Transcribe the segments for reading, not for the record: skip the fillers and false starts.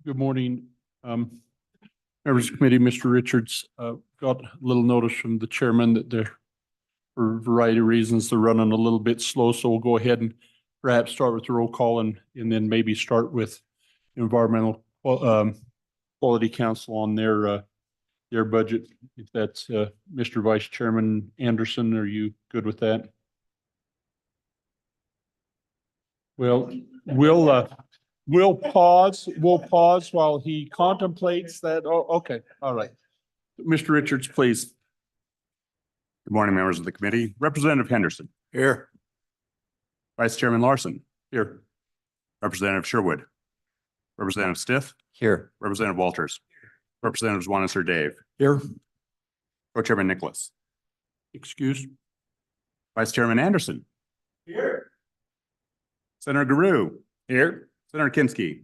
Good morning. Members of the committee, Mr. Richards, got a little notice from the chairman that they're, for a variety of reasons, they're running a little bit slow. So we'll go ahead and perhaps start with the roll call and then maybe start with environmental quality council on their budget. If that's Mr. Vice Chairman Anderson, are you good with that? Well, we'll pause while he contemplates that. Oh, okay. All right. Mr. Richards, please. Good morning, members of the committee. Representative Henderson. Here. Vice Chairman Larson. Here. Representative Sherwood. Representative Stiff. Here. Representative Walters. Representatives Juan and Sir Dave. Here. Co-Chairman Nicholas. Excuse. Vice Chairman Anderson. Here. Senator Guru. Here. Senator Kinski.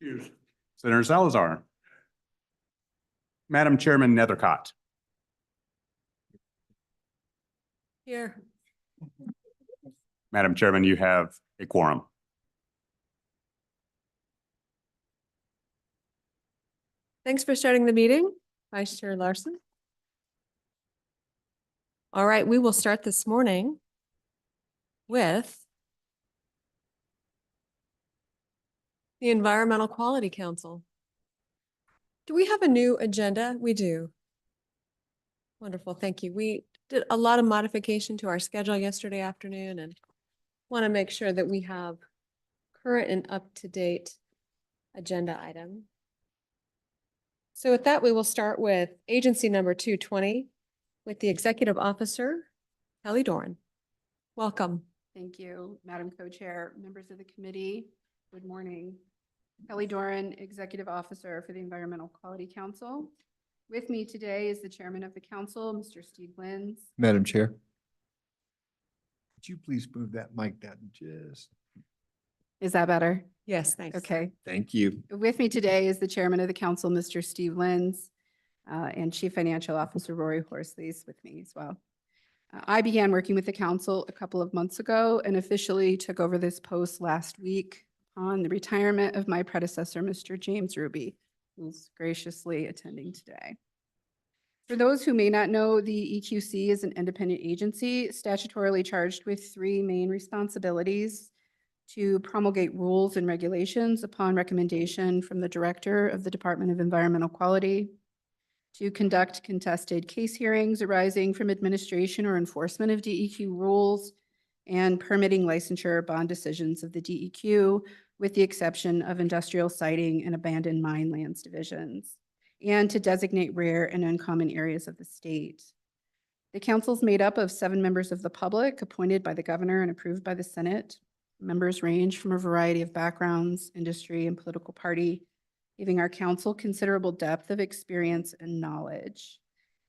Excuse. Senator Salazar. Madam Chairman Nethercott. Here. Madam Chairman, you have a quorum. Thanks for starting the meeting, Vice Chair Larson. All right, we will start this morning with the Environmental Quality Council. Do we have a new agenda? We do. Wonderful, thank you. We did a lot of modification to our schedule yesterday afternoon and want to make sure that we have current and up-to-date agenda item. So with that, we will start with agency number 220 with the Executive Officer, Kelly Doran. Welcome. Thank you, Madam Co-Chair, members of the committee. Good morning. Kelly Doran, Executive Officer for the Environmental Quality Council. With me today is the Chairman of the Council, Mr. Steve Lins. Madam Chair. Could you please move that mic down just? Is that better? Yes, thanks. Okay. Thank you. With me today is the Chairman of the Council, Mr. Steve Lins, and Chief Financial Officer Rory Horsley is with me as well. I began working with the council a couple of months ago and officially took over this post last week on the retirement of my predecessor, Mr. James Ruby, who's graciously attending today. For those who may not know, the EQC is an independent agency statutorily charged with three main responsibilities: to promulgate rules and regulations upon recommendation from the Director of the Department of Environmental Quality, to conduct contested case hearings arising from administration or enforcement of DEQ rules, and permitting licensure bond decisions of the DEQ, with the exception of industrial siting and abandoned mine lands divisions, and to designate rare and uncommon areas of the state. The council is made up of 7 members of the public appointed by the governor and approved by the Senate. Members range from a variety of backgrounds, industry, and political party, giving our council considerable depth of experience and knowledge.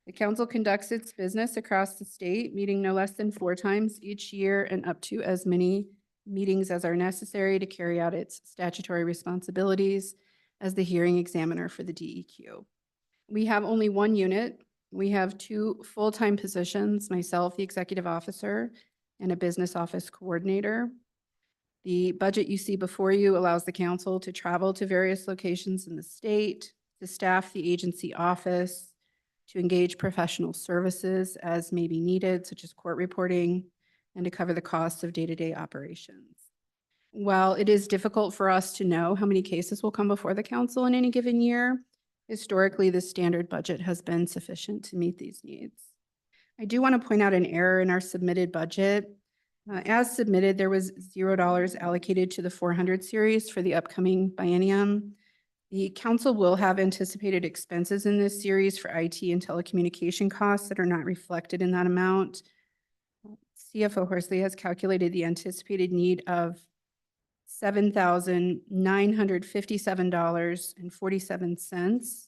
The council conducts its business across the state, meeting no less than 4 times each year and up to as many meetings as are necessary to carry out its statutory responsibilities as the hearing examiner for the DEQ. We have only 1 unit. We have 2 full-time positions, myself, the executive officer, and a business office coordinator. The budget you see before you allows the council to travel to various locations in the state, to staff the agency office, to engage professional services as may be needed, such as court reporting, and to cover the costs of day-to-day operations. While it is difficult for us to know how many cases will come before the council in any given year, historically, the standard budget has been sufficient to meet these needs. I do want to point out an error in our submitted budget. As submitted, there was $0 allocated to the 400 series for the upcoming biennium. The council will have anticipated expenses in this series for IT and telecommunication costs that are not reflected in that amount. CFO Horsley has calculated the anticipated need of $7,957.47.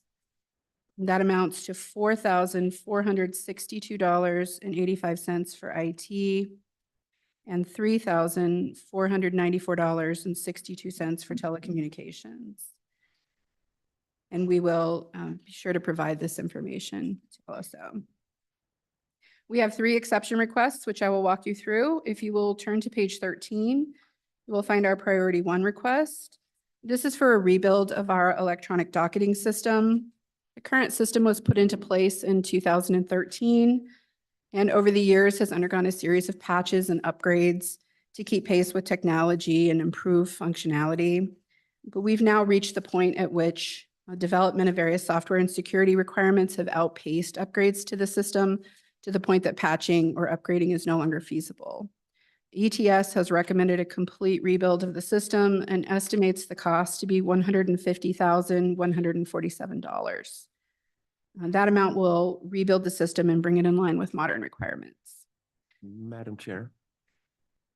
That amounts to $4,462.85 for IT and $3,494.62 for telecommunications. And we will be sure to provide this information also. We have 3 exception requests, which I will walk you through. If you will turn to page 13, you will find our priority 1 request. This is for a rebuild of our electronic docketing system. The current system was put into place in 2013 and over the years has undergone a series of patches and upgrades to keep pace with technology and improve functionality. But we've now reached the point at which development of various software and security requirements have outpaced upgrades to the system to the point that patching or upgrading is no longer feasible. ETS has recommended a complete rebuild of the system and estimates the cost to be $150,147. That amount will rebuild the system and bring it in line with modern requirements. Madam Chair.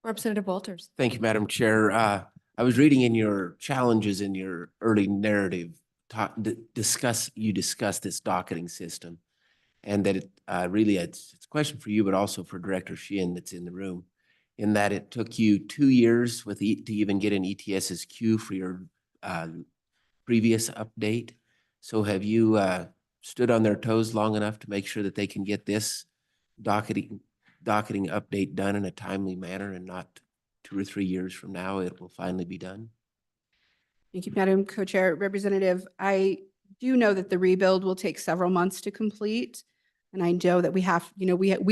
Representative Walters. Thank you, Madam Chair. I was reading in your challenges in your early narrative, you discussed this docketing system and that it really, it's a question for you, but also for Director Sheehan that's in the room, in that it took you 2 years to even get an ETS's queue for your previous update. So have you stood on their toes long enough to make sure that they can get this docketing update done in a timely manner and not 2 or 3 years from now, it will finally be done? Thank you, Madam Co-Chair. Representative, I do know that the rebuild will take several months to complete. And I know that we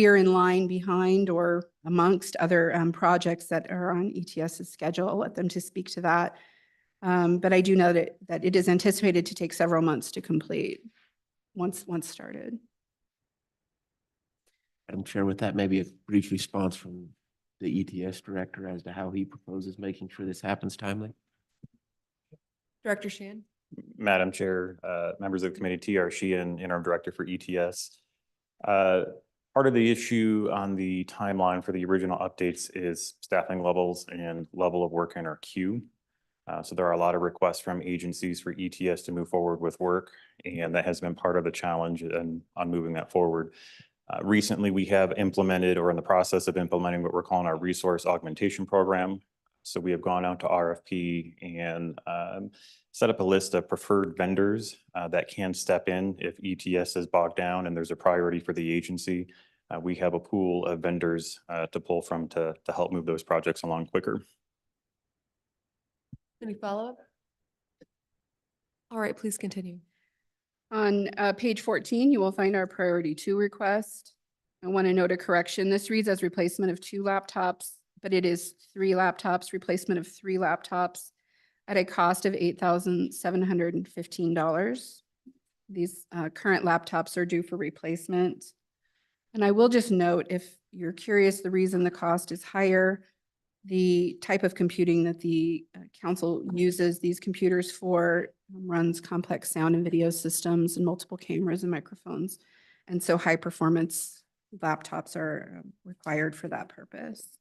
are in line behind or amongst other projects that are on ETS's schedule. I'll let them to speak to that. But I do know that it is anticipated to take several months to complete once started. Madam Chair, with that, maybe a brief response from the ETS director as to how he proposes making sure this happens timely. Director Sheehan. Madam Chair, members of the committee, T.R. Sheehan, Interim Director for ETS. Part of the issue on the timeline for the original updates is staffing levels and level of work in our queue. So there are a lot of requests from agencies for ETS to move forward with work, and that has been part of the challenge on moving that forward. Recently, we have implemented or in the process of implementing what we're calling our resource augmentation program. So we have gone out to RFP and set up a list of preferred vendors that can step in if ETS is bogged down and there's a priority for the agency. We have a pool of vendors to pull from to help move those projects along quicker. Any follow-up? All right, please continue. On page 14, you will find our priority 2 request. I want to note a correction. This reads as replacement of 2 laptops, but it is 3 laptops, replacement of 3 laptops at a cost of $8,715. These current laptops are due for replacement. And I will just note, if you're curious, the reason the cost is higher, the type of computing that the council uses these computers for runs complex sound and video systems and multiple cameras and microphones. And so high performance laptops are required for that purpose.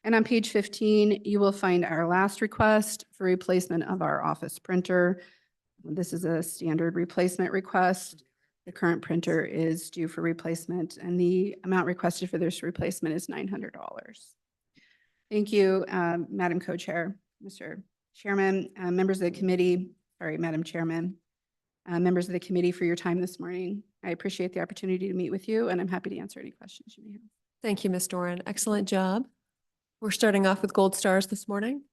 And on page 15, you will find our last request for replacement of our office printer. This is a standard replacement request. The current printer is due for replacement, and the amount requested for this replacement is $900. Thank you, Madam Co-Chair, Mr. Chairman, members of the committee, Madam Chairman, members of the committee for your time this morning. I appreciate the opportunity to meet with you, and I'm happy to answer any questions you may have. Thank you, Ms. Doran. Excellent job. We're starting off with gold stars this morning.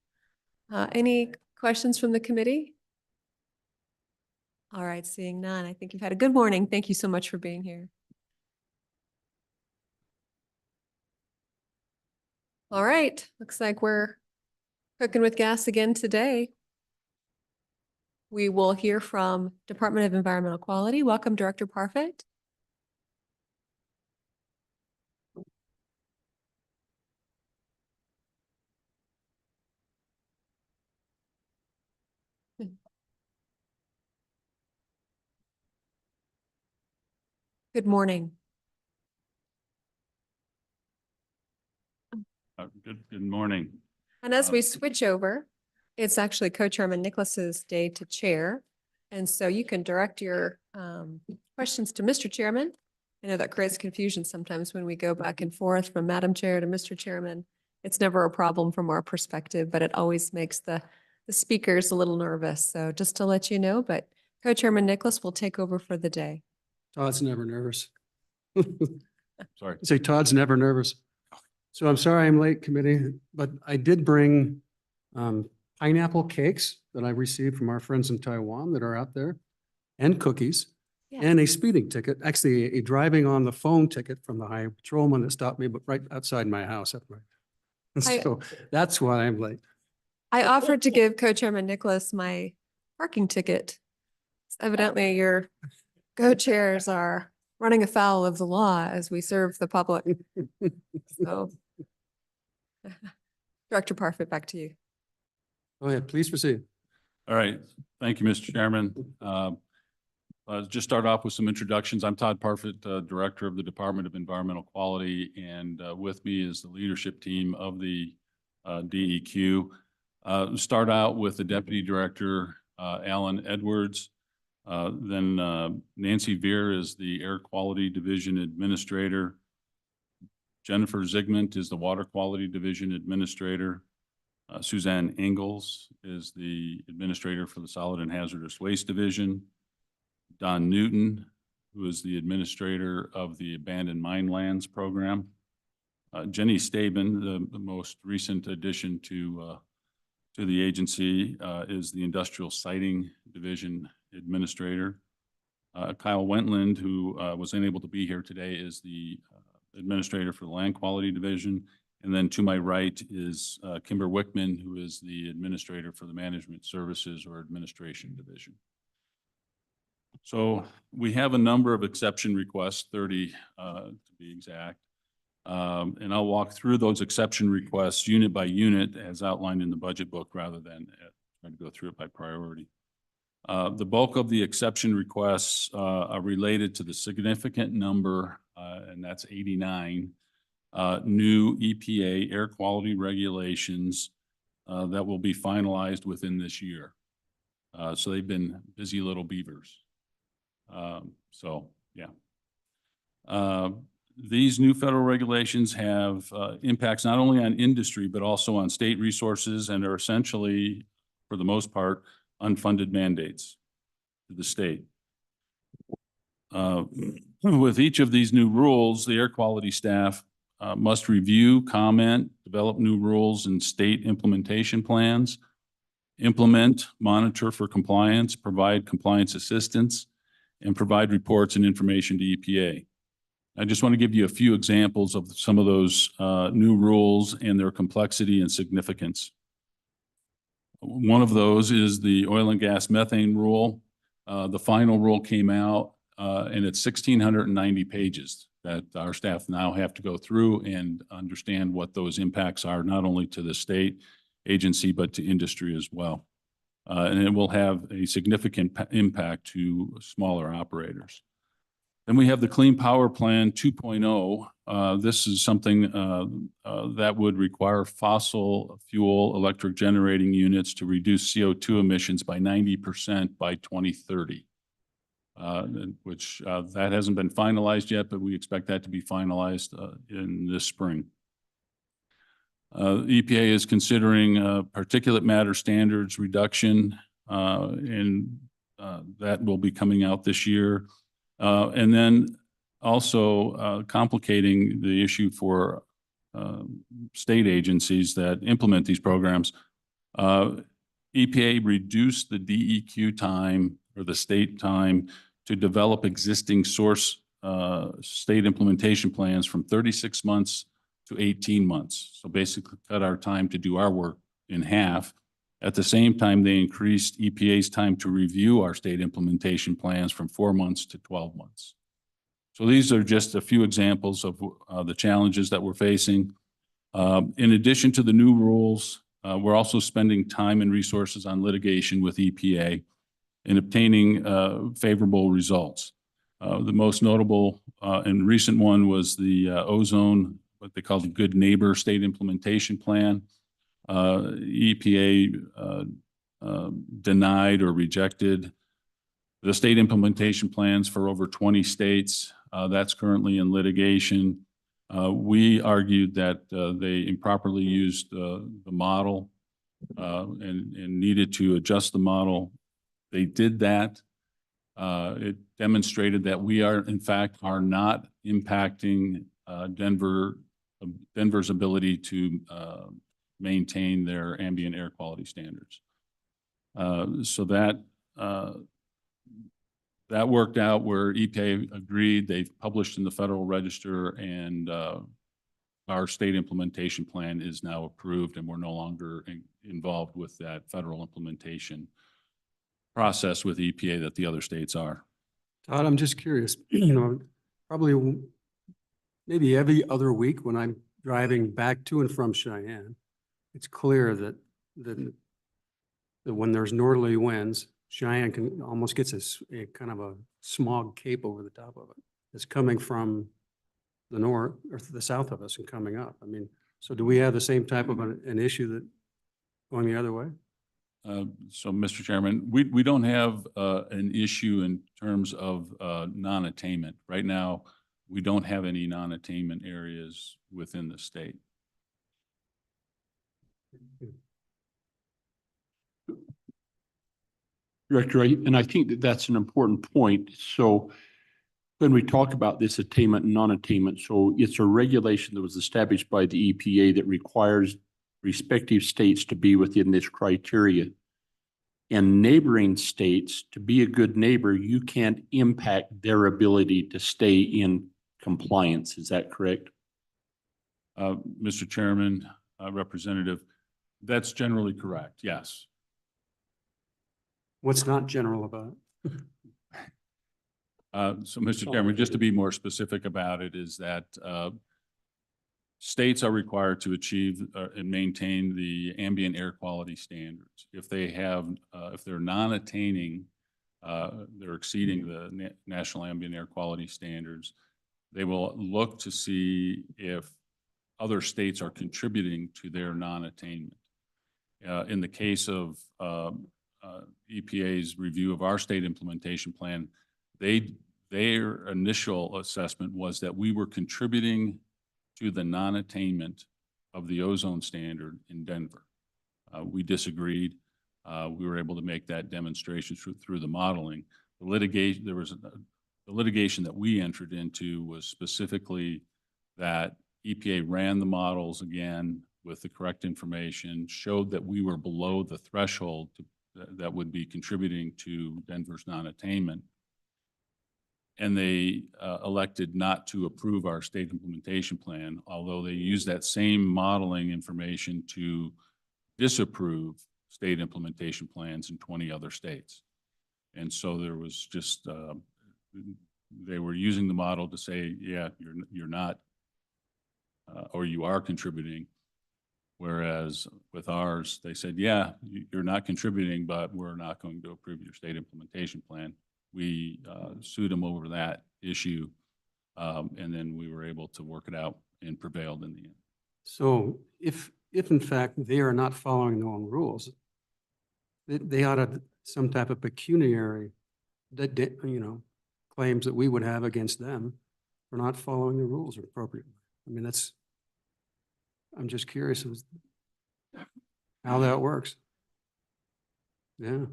Any questions from the committee? All right, seeing none. I think you've had a good morning. Thank you so much for being here. All right, looks like we're cooking with gas again today. We will hear from Department of Environmental Quality. Welcome, Director Parfit. Good morning. Good morning. And as we switch over, it's actually Co-Chairman Nicholas's day to chair. And so you can direct your questions to Mr. Chairman. I know that creates confusion sometimes when we go back and forth from Madam Chair to Mr. Chairman. It's never a problem from our perspective, but it always makes the speakers a little nervous. So just to let you know, but Co-Chairman Nicholas will take over for the day. Todd's never nervous. Sorry. Say Todd's never nervous. So I'm sorry I'm late, committee, but I did bring pineapple cakes that I received from our friends in Taiwan that are out there, and cookies, Yeah. and a speeding ticket, actually a driving on the phone ticket from the highway patrolman that stopped me, but right outside my house. I- So that's why I'm late. I offered to give Co-Chairman Nicholas my parking ticket. Evidently, your co-chairs are running afoul of the law as we serve the public. So, Director Parfit, back to you. Go ahead, please proceed. All right. Thank you, Mr. Chairman. Just start off with some introductions. I'm Todd Parfit, Director of the Department of Environmental Quality, and with me is the leadership team of the DEQ. Start out with the Deputy Director, Alan Edwards. Then Nancy Veer is the Air Quality Division Administrator. Jennifer Zigmund is the Water Quality Division Administrator. Suzanne Ingalls is the Administrator for the Solid and Hazardous Waste Division. Don Newton, who is the Administrator of the Abandoned Mine Lands Program. Jenny Staben, the most recent addition to the agency, is the Industrial Siting Division Administrator. Kyle Wentland, who was unable to be here today, is the Administrator for the Land Quality Division. And then to my right is Kimber Wickman, who is the Administrator for the Management Services or Administration Division. So we have a number of exception requests, 30 to be exact. And I'll walk through those exception requests unit by unit as outlined in the budget book rather than trying to go through it by priority. The bulk of the exception requests are related to the significant number, and that's 89, new EPA air quality regulations that will be finalized within this year. So they've been busy little beavers. These new federal regulations have impacts not only on industry, but also on state resources and are essentially, for the most part, unfunded mandates to the state. With each of these new rules, the air quality staff must review, comment, develop new rules and state implementation plans, implement, monitor for compliance, provide compliance assistance, and provide reports and information to EPA. I just want to give you a few examples of some of those new rules and their complexity and significance. One of those is the oil and gas methane rule. The final rule came out and it's 1,690 pages that our staff now have to go through and understand what those impacts are, not only to the state agency, but to industry as well. And it will have a significant impact to smaller operators. Then we have the Clean Power Plan 2.0. This is something that would require fossil fuel electric generating units to reduce CO2 emissions by 90% by 2030, which that hasn't been finalized yet, but we expect that to be finalized in this spring. EPA is considering particulate matter standards reduction, and that will be coming out this year. And then also complicating the issue for state agencies that implement these programs. EPA reduced the DEQ time or the state time to develop existing source state implementation plans from 36 months to 18 months. So basically cut our time to do our work in half. At the same time, they increased EPA's time to review our state implementation plans from 4 months to 12 months. So these are just a few examples of the challenges that we're facing. In addition to the new rules, we're also spending time and resources on litigation with EPA and obtaining favorable results. The most notable and recent one was the ozone, what they call the Good Neighbor State Implementation Plan. EPA denied or rejected the state implementation plans for over 20 states. That's currently in litigation. We argued that they improperly used the model and needed to adjust the model. They did that. It demonstrated that we are, in fact, are not impacting Denver Denver's ability to maintain their ambient air quality standards. So that that worked out where EPA agreed. They've published in the Federal Register, and our state implementation plan is now approved, and we're no longer involved with that federal implementation process with EPA that the other states are. Todd, I'm just curious, probably maybe every other week when I'm driving back to and from Cheyenne, it's clear that when there's northerly winds, Cheyenne can almost gets a kind of a smog cape over the top of it. It's coming from the north or the south of us and coming up. I mean, so do we have the same type of an issue that going the other way? So, Mr. Chairman, we don't have an issue in terms of non-attainment. Right now, we don't have any non-attainment areas within the state. Director, and I think that that's an important point. So when we talk about this attainment and non-attainment, so it's a regulation that was established by the EPA that requires respective states to be within this criteria. And neighboring states, to be a good neighbor, you can't impact their ability to stay in compliance. Is that correct? Mr. Chairman, Representative, that's generally correct, yes. What's not general about it? So, Mr. Chairman, just to be more specific about it, is that states are required to achieve and maintain the ambient air quality standards. If they have, if they're non-attaining, they're exceeding the national ambient air quality standards, they will look to see if other states are contributing to their non-attainment. In the case of EPA's review of our state implementation plan, their initial assessment was that we were contributing to the non-attainment of the ozone standard in Denver. We disagreed. We were able to make that demonstration through the modeling. The litigation, the litigation that we entered into was specifically that EPA ran the models again with the correct information, showed that we were below the threshold that would be contributing to Denver's non-attainment. And they elected not to approve our state implementation plan, although they used that same modeling information to disapprove state implementation plans in 20 other states. And so there was just, they were using the model to say, yeah, you're not, or you are contributing. Whereas with ours, they said, yeah, you're not contributing, but we're not going to approve your state implementation plan. We sued them over that issue, and then we were able to work it out and prevailed in the end. So if in fact they are not following their own rules, they ought to some type of pecuniary that claims that we would have against them for not following the rules appropriately. I mean, I'm just curious as how that works. Yeah.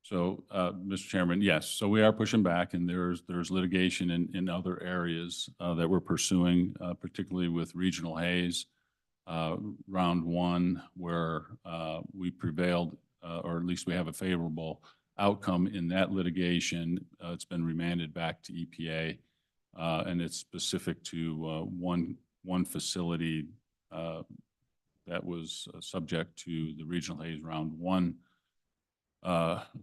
So, Mr. Chairman, yes, so we are pushing back, and there's litigation in other areas that we're pursuing, particularly with regional haze. Round one, where we prevailed, or at least we have a favorable outcome in that litigation. It's been remanded back to EPA, and it's specific to one facility that was subject to the regional haze round one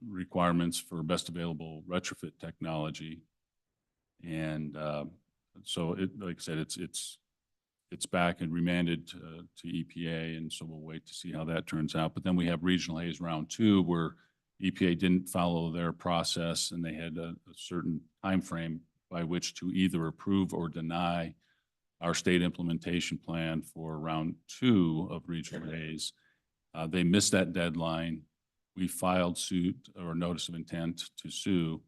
requirements for best available retrofit technology. And so like I said, it's back and remanded to EPA, and so we'll wait to see how that turns out. But then we have regional haze round two, where EPA didn't follow their process, and they had a certain time frame by which to either approve or deny our state implementation plan for round two of regional haze. They missed that deadline. We filed suit or notice of intent to sue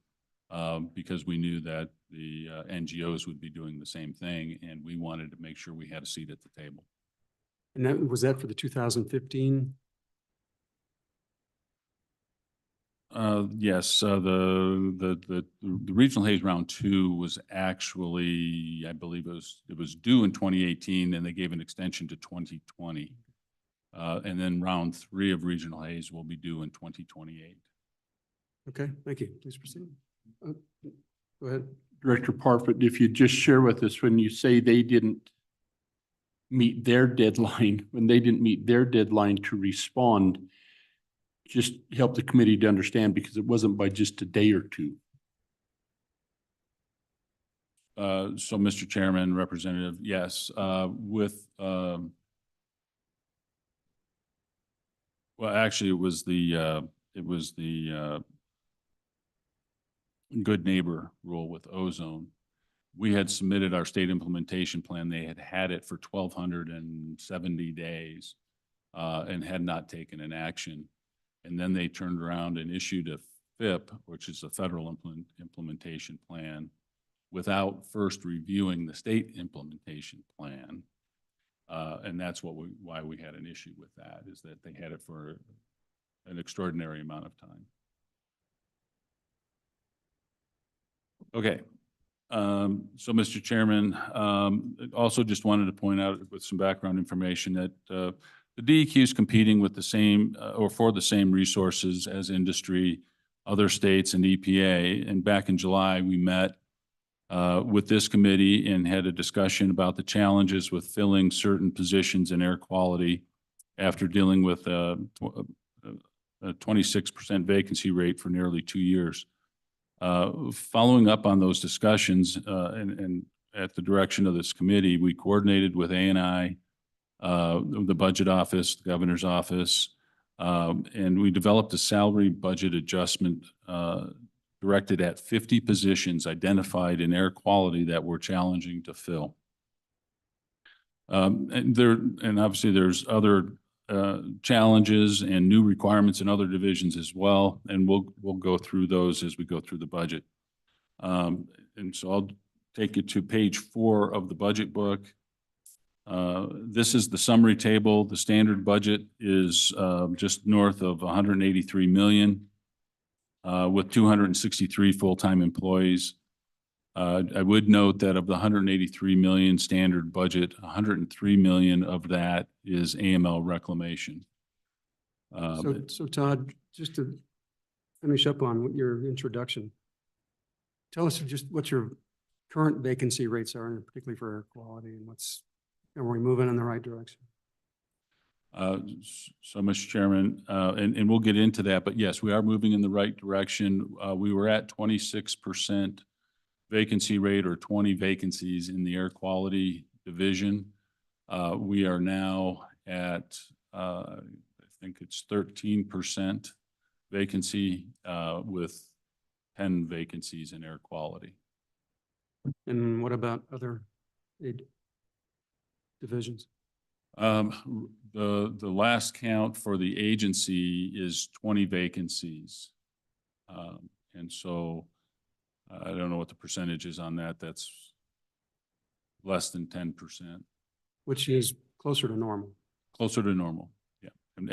because we knew that the NGOs would be doing the same thing, and we wanted to make sure we had a seat at the table. And was that for the 2015? Yes, the Regional Haze Round Two was actually, I believe it was due in 2018, and they gave an extension to 2020. And then Round Three of Regional Haze will be due in 2028. Okay, thank you. Please proceed. Go ahead. Director Parfit, if you just share with us, when you say they didn't meet their deadline, when they didn't meet their deadline to respond, just help the committee to understand, because it wasn't by just a day or two. So, Mr. Chairman, Representative, yes, well, actually, it was the good neighbor rule with ozone. We had submitted our state implementation plan. They had it for 1,270 days and had not taken an action. And then they turned around and issued a FIP, which is a federal implementation plan, without first reviewing the state implementation plan. And that's why we had an issue with that, is that they had it for an extraordinary amount of time. Okay. So, Mr. Chairman, also just wanted to point out with some background information that the DEQ is competing with the same or for the same resources as industry, other states, and EPA. And back in July, we met with this committee and had a discussion about the challenges with filling certain positions in air quality after dealing with a 26% vacancy rate for nearly 2 years. Following up on those discussions and at the direction of this committee, we coordinated with A&I, the budget office, the governor's office, and we developed a salary budget adjustment directed at 50 positions identified in air quality that were challenging to fill. And obviously there's other challenges and new requirements in other divisions as well, and we'll go through those as we go through the budget. And so I'll take you to page 4 of the budget book. This is the summary table. The standard budget is just north of 183 million with 263 full-time employees. I would note that of the 183 million standard budget, 103 million of that is AML reclamation. So Todd, just to finish up on your introduction, tell us just what your current vacancy rates are, and particularly for air quality, and are we moving in the right direction? So, Mr. Chairman, and we'll get into that, but yes, we are moving in the right direction. We were at 26% vacancy rate, or 20 vacancies in the air quality division. We are now at, I think it's 13% vacancy with 10 vacancies in air quality. And what about other divisions? The last count for the agency is 20 vacancies. And so I don't know what the percentage is on that. That's less than 10%. Which is closer to normal. Closer to normal, yeah. And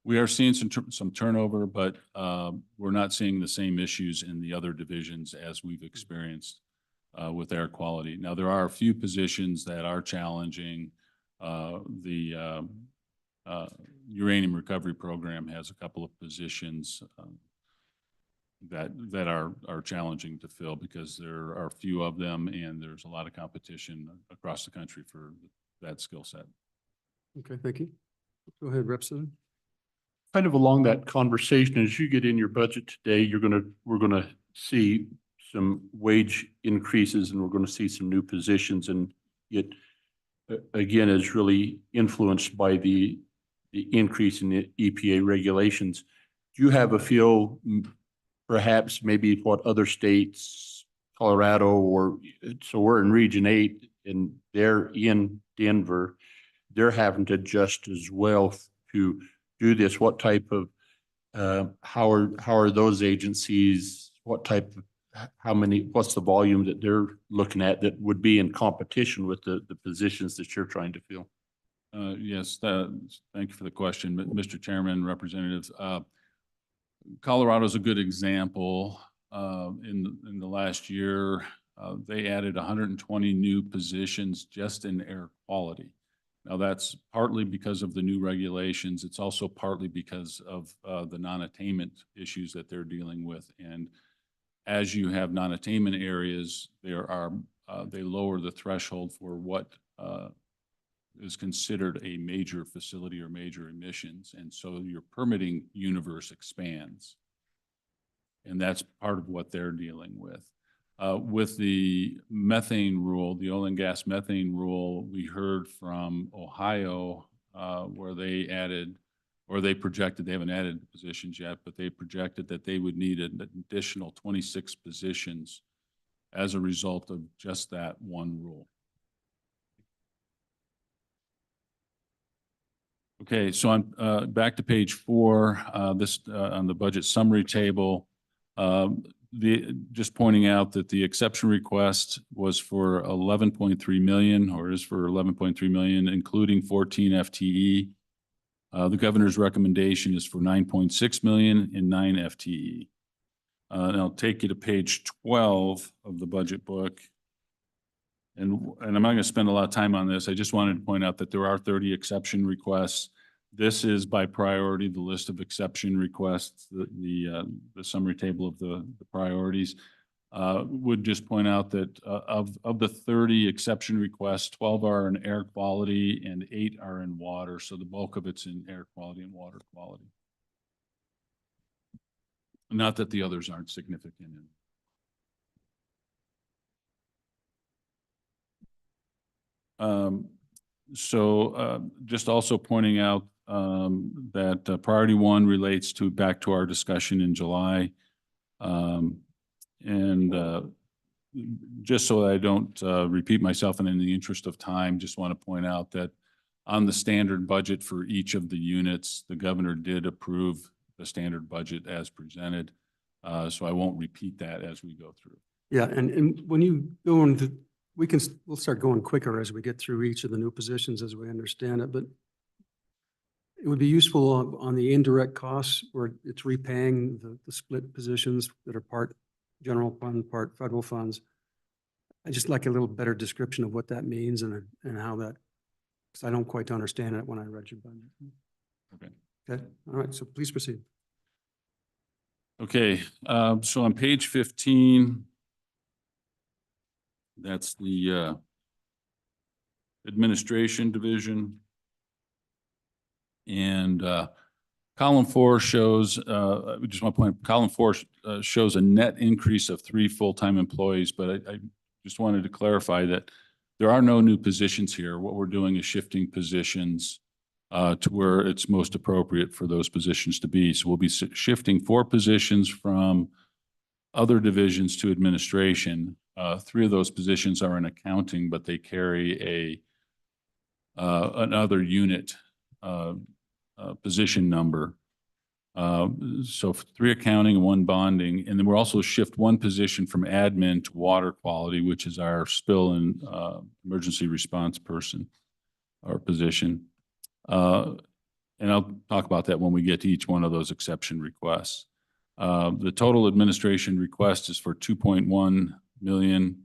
we are seeing some turnover, but we're not seeing the same issues in the other divisions as we've experienced with air quality. Now, there are a few positions that are challenging. The uranium recovery program has a couple of positions that are challenging to fill because there are a few of them, and there's a lot of competition across the country for that skill set. Okay, thank you. Go ahead, Representative. Kind of along that conversation, as you get in your budget today, we're gonna see some wage increases, and we're gonna see some new positions, and it again is really influenced by the increase in the EPA regulations. Do you have a feel, perhaps maybe what other states, Colorado, or so we're in Region 8 and they're in Denver, they're having to adjust as well to do this? What type of, how are those agencies, what's the volume that they're looking at that would be in competition with the positions that you're trying to fill? Yes, thank you for the question, Mr. Chairman, Representatives. Colorado's a good example. In the last year, they added 120 new positions just in air quality. Now, that's partly because of the new regulations. It's also partly because of the non-attainment issues that they're dealing with. And as you have non-attainment areas, they lower the threshold for what is considered a major facility or major emissions. And so your permitting universe expands. And that's part of what they're dealing with. With the methane rule, the oil and gas methane rule, we heard from Ohio where they added, or they projected, they haven't added positions yet, but they projected that they would need an additional 26 positions as a result of just that one rule. Okay, so I'm back to page 4, this on the budget summary table. Just pointing out that the exception request was for 11.3 million, or is for 11.3 million, including 14 FTE. The governor's recommendation is for 9.6 million and 9 FTE. And I'll take you to page 12 of the budget book. And I'm not going to spend a lot of time on this. I just wanted to point out that there are 30 exception requests. This is by priority, the list of exception requests, the summary table of the priorities. Would just point out that of the 30 exception requests, 12 are in air quality and 8 are in water. So the bulk of it's in air quality and water quality. Not that the others aren't significant. Just also pointing out that priority 1 relates to back to our discussion in July. Just so that I don't repeat myself, and in the interest of time, just want to point out that on the standard budget for each of the units, the governor did approve the standard budget as presented. So I won't repeat that as we go through. Yeah, and when you go into, we'll start going quicker as we get through each of the new positions as we understand it, but it would be useful on the indirect costs where it's repaying the split positions that are part general fund, part federal funds. I just like a little better description of what that means and how that, because I don't quite understand it when I read your budget. Okay. Okay, all right, so please proceed. Okay, so on page 15, that's the administration division. And column 4 shows, we just want to point, column 4 shows a net increase of 3 full-time employees, but I just wanted to clarify that there are no new positions here. What we're doing is shifting positions to where it's most appropriate for those positions to be. So we'll be shifting 4 positions from other divisions to administration. 3 of those positions are in accounting, but they carry another unit position number. So 3 accounting and 1 bonding. And then we'll also shift 1 position from admin to water quality, which is our spill and emergency response person or position. And I'll talk about that when we get to each one of those exception requests. The total administration request is for 2.1 million,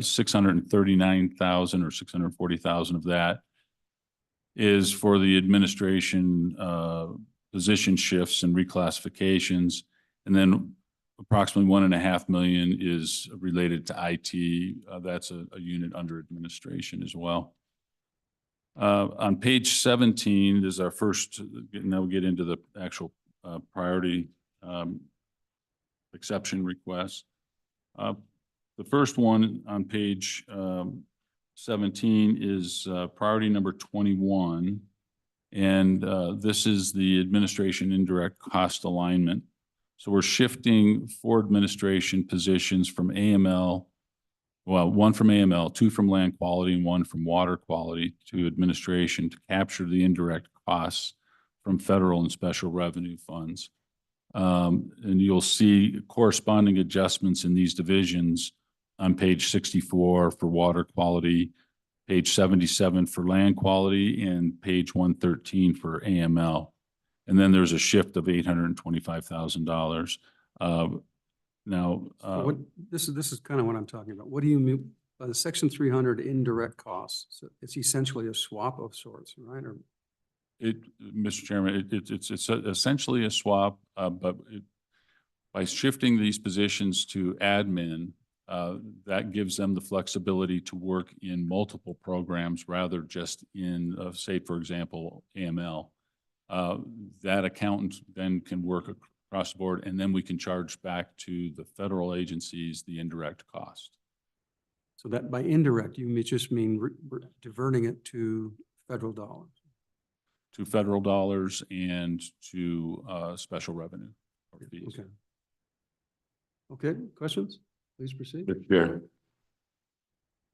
639,000 or 640,000 of that is for the administration position shifts and reclassifications. And then approximately 1.5 million is related to IT. That's a unit under administration as well. On page 17 is our first, now we get into the actual priority exception requests. The first one on page 17 is priority number 21. And this is the administration indirect cost alignment. So we're shifting 4 administration positions from AML, well, 1 from AML, 2 from land quality, and 1 from water quality to administration to capture the indirect costs from federal and special revenue funds. And you'll see corresponding adjustments in these divisions on page 64 for water quality, page 77 for land quality, and page 113 for AML. And then there's a shift of $825,000. Now, So what, this is kind of what I'm talking about. What do you mean by the Section 300 indirect costs? So it's essentially a swap of sorts, right? Or Mr. Chairman, it's essentially a swap, but by shifting these positions to admin, that gives them the flexibility to work in multiple programs rather just in, say, for example, AML. That accountant then can work across the board, and then we can charge back to the federal agencies the indirect cost. so that by indirect, you just mean diverting it to federal dollars. To federal dollars and to special revenue or fees. Okay. Okay, questions? Please proceed. Mr. Chair,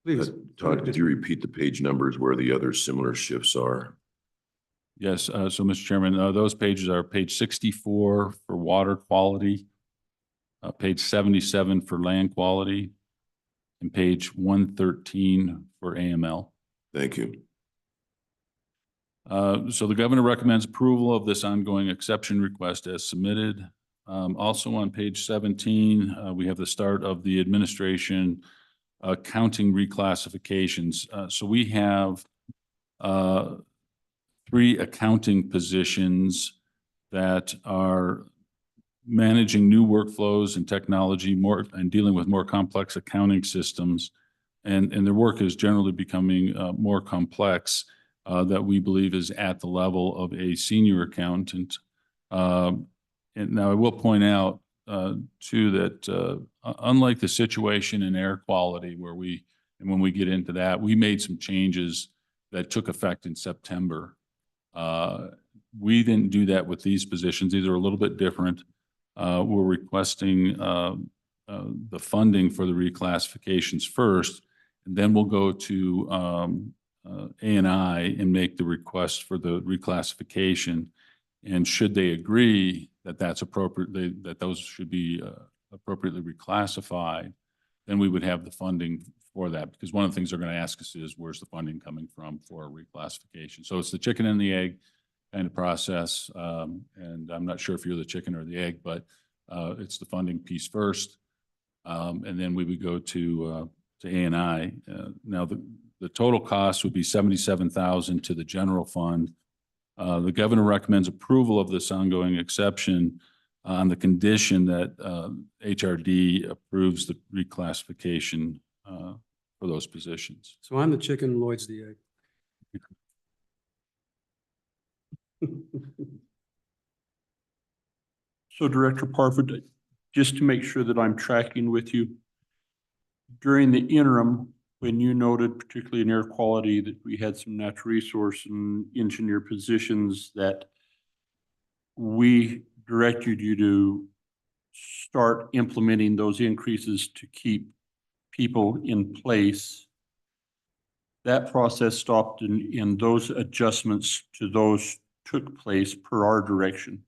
Please. Todd, could you repeat the page numbers where the other similar shifts are? Yes, so Mr. Chairman, those pages are page 64 for water quality, page 77 for land quality, and page 113 for AML. Thank you. So the governor recommends approval of this ongoing exception request as submitted. Also on page 17, we have the start of the administration accounting reclassifications. So we have 3 accounting positions that are managing new workflows and technology and dealing with more complex accounting systems. And their work is generally becoming more complex that we believe is at the level of a senior accountant. And now I will point out too that unlike the situation in air quality where when we get into that, we made some changes that took effect in September. We didn't do that with these positions. These are a little bit different. We're requesting the funding for the reclassifications first, and then we'll go to A&I and make the request for the reclassification. And should they agree that that's appropriate, that those should be appropriately reclassified, then we would have the funding for that. Because one of the things they're going to ask us is, where's the funding coming from for reclassification? So it's the chicken and the egg kind of process. And I'm not sure if you're the chicken or the egg, but it's the funding piece first. And then we would go to A&I. Now the total cost would be $77,000 to the general fund. The governor recommends approval of this ongoing exception on the condition that HRD approves the reclassification for those positions. So I'm the chicken, Lloyd's the egg. So Director Parford, just to make sure that I'm tracking with you, during the interim, when you noted, particularly in air quality, that we had some natural resource and engineer positions that we directed you to start implementing those increases to keep people in place. That process stopped and those adjustments to those took place per our direction.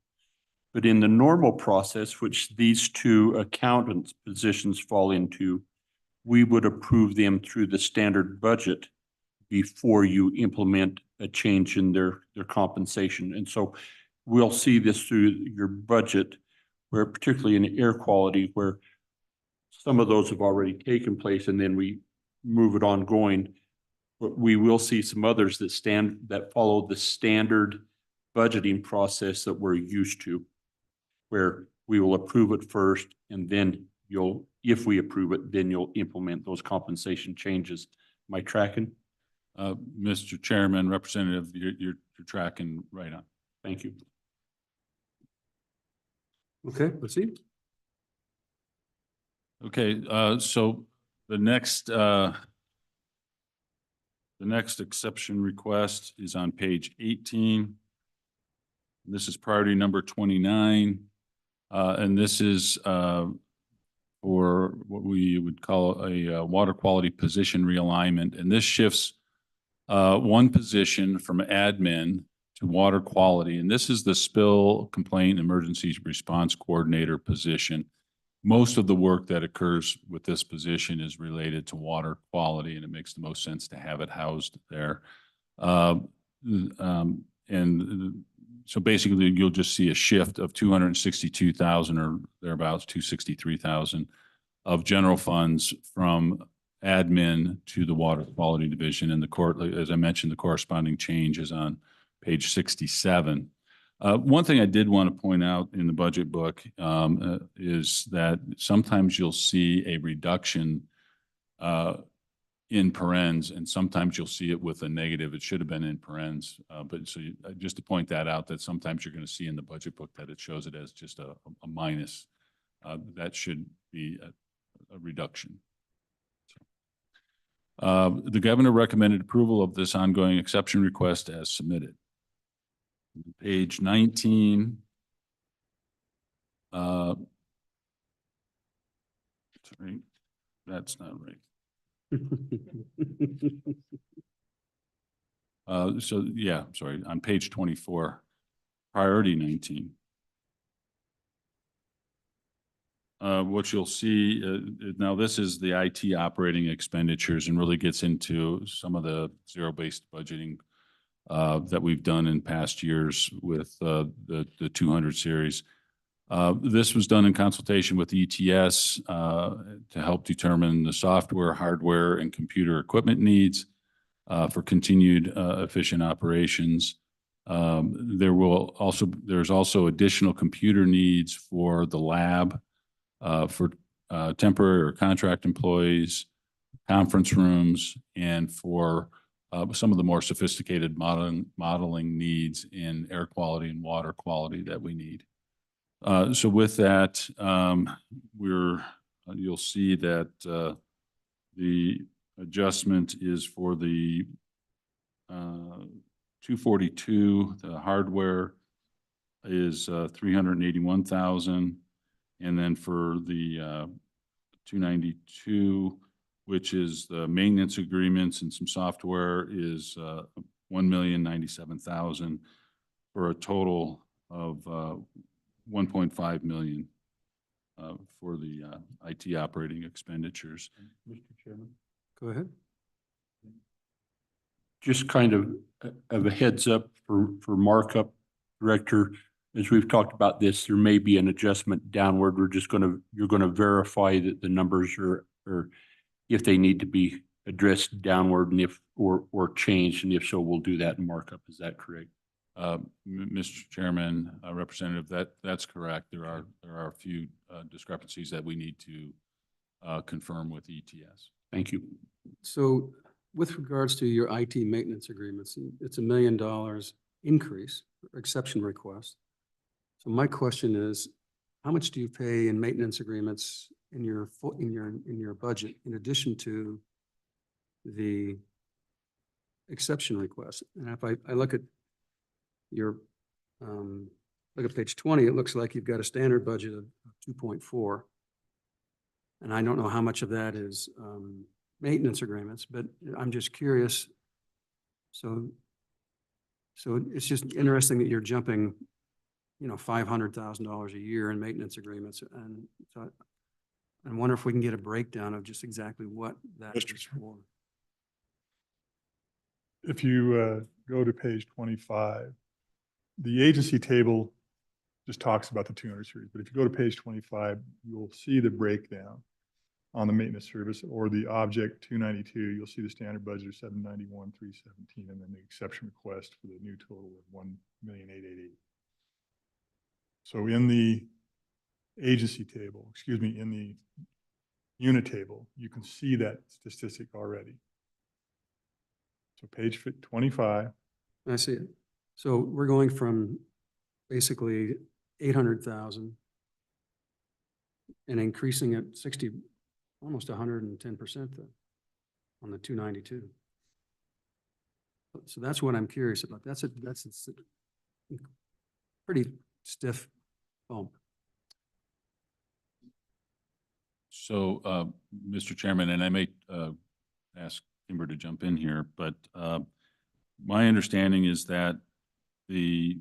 But in the normal process, which these 2 accountants positions fall into, we would approve them through the standard budget before you implement a change in their compensation. And so we'll see this through your budget, where particularly in air quality, where some of those have already taken place and then we move it ongoing. But we will see some others that follow the standard budgeting process that we're used to, where we will approve it first and then if we approve it, then you'll implement those compensation changes. Am I tracking? Mr. Chairman, Representative, you're tracking right on. Thank you. Okay, let's see. Okay, so the next exception request is on page 18. This is priority number 29. And this is for what we would call a water quality position realignment. And this shifts one position from admin to water quality. And this is the spill complaint emergency response coordinator position. Most of the work that occurs with this position is related to water quality, and it makes the most sense to have it housed there. And So basically, you'll just see a shift of 262,000 or thereabouts, 263,000 of general funds from admin to the water quality division. And the court, as I mentioned, the corresponding change is on page 67. One thing I did want to point out in the budget book is that sometimes you'll see a reduction in parens, and sometimes you'll see it with a negative. It should have been in parens, but so just to point that out, that sometimes you're going to see in the budget book that it shows it as just a minus. That should be a reduction. The governor recommended approval of this ongoing exception request as submitted. Page 19. Sorry, that's not right. So yeah, sorry, on page 24, priority 19. What you'll see, now this is the IT operating expenditures and really gets into some of the zero-based budgeting that we've done in past years with the 200 series. This was done in consultation with ETS to help determine the software, hardware, and computer equipment needs for continued efficient operations. There's also additional computer needs for the lab, for temporary or contract employees, conference rooms, and for some of the more sophisticated modeling needs in air quality and water quality that we need. So with that, you'll see that the adjustment is for the 242, the hardware is 381,000. And then for the 292, which is the maintenance agreements and some software, is 1,097,000 for a total of 1.5 million for the IT operating expenditures. Mr. Chairman. Go ahead. Just kind of a heads up for markup, Director. As we've talked about this, there may be an adjustment downward. You're going to verify that the numbers are if they need to be addressed downward and or changed, and if so, we'll do that in markup. Is that correct? Mr. Chairman, Representative, that's correct. There are a few discrepancies that we need to confirm with ETS. Thank you. So with regards to your IT maintenance agreements, it's $1 million increase, exception request. So my question is, how much do you pay in maintenance agreements in your budget in addition to the exception request? And if I look at your look at page 20, it looks like you've got a standard budget of 2.4. And I don't know how much of that is maintenance agreements, but I'm just curious. So it's just interesting that you're jumping, $500,000 a year in maintenance agreements. And so I wonder if we can get a breakdown of just exactly what that is for. If you go to page 25, the agency table just talks about the 200 series. But if you go to page 25, you'll see the breakdown on the maintenance service, or the object 292. You'll see the standard budget of 791,317, and then the exception request for the new total of 1,888,000. So in the agency table, in the unit table, you can see that statistic already. So page 25. I see it. So we're going from basically 800,000 and increasing it almost 110% on the 292. So that's what I'm curious about. That's a pretty stiff bump. So, Mr. Chairman, and I may ask Kimber to jump in here, but my understanding is that the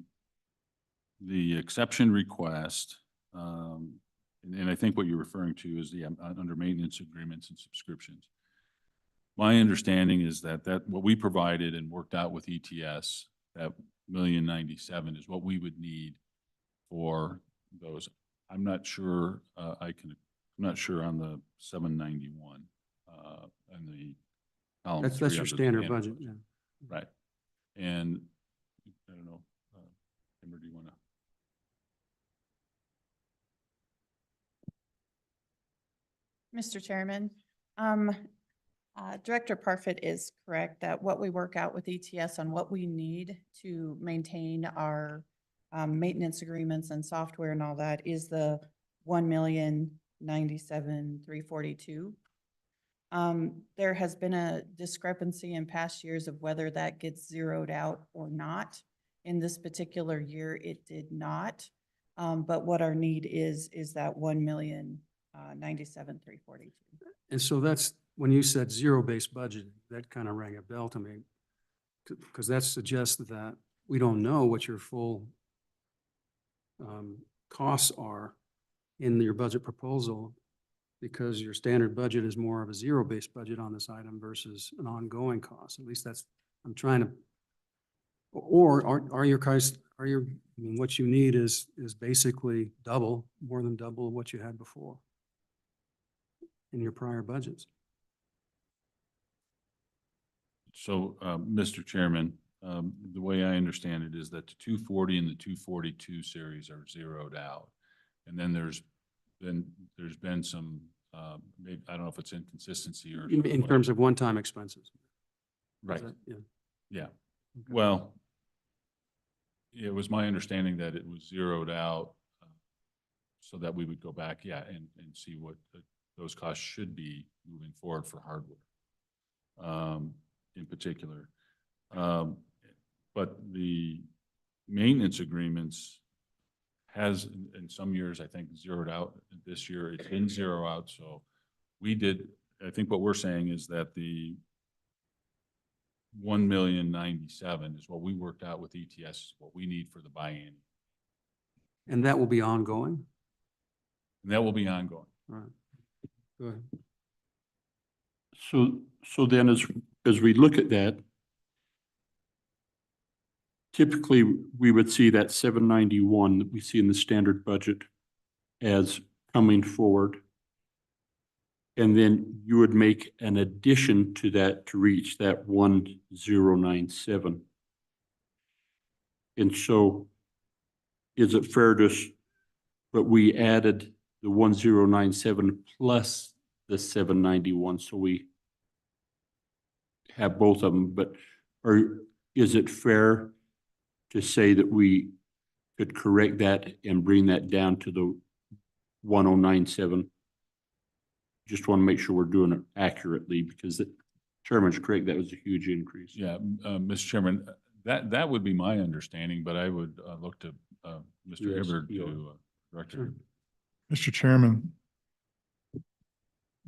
exception request, and I think what you're referring to is the under maintenance agreements and subscriptions. My understanding is that what we provided and worked out with ETS, that 1,097,000 is what we would need for those. I'm not sure, I'm not sure on the 791, and the column That's three your under the standard Biennial budget, yeah. Right. And I don't know, Amber, do you want to? Mr. Chairman, Director Parfit is correct that what we work out with ETS on what we need to maintain our maintenance agreements and software and all that is the 1,097,342. There has been a discrepancy in past years of whether that gets zeroed out or not. In this particular year, it did not. But what our need is that 1,097,342. And so that's, when you said zero-based budget, that kind of rang a bell to me. Because that suggests that we don't know what your full costs are in your budget proposal, because your standard budget is more of a zero-based budget on this item versus an ongoing cost. At least that's, I'm trying to, or are your guys, I mean, what you need is basically double, more than double what you had before in your prior budgets. So, Mr. Chairman, the way I understand it is that the 240 and the 242 series are zeroed out. And then there's been some, maybe, I don't know if it's inconsistency or. In terms of one-time expenses. Right. Yeah. Yeah. Okay. Well, it was my understanding that it was zeroed out so that we would go back, and see what those costs should be moving forward for hardware, in particular. But the maintenance agreements has, in some years, I think, zeroed out. This year, it didn't zero out. So we did, I think what we're saying is that the 1,097,000 is what we worked out with ETS, is what we need for the biennial. And that will be ongoing? And that will be ongoing. All right. Go ahead. So then as we look at that, typically we would see that 791 that we see in the standard budget as coming forward. And then you would make an addition to that to reach that 1,097. And so is it fair to, but we added the 1,097 plus the 791, so we have both of them, but is it fair to say that we could correct that and bring that down to the 1,097? Just want to make sure we're doing it accurately, because the chairman's correct, that was a huge increase. Yeah, Mr. Chairman, that would be my understanding, but I would look to Mr. Yes, Hibbard yeah. to Director. Mr. Chairman,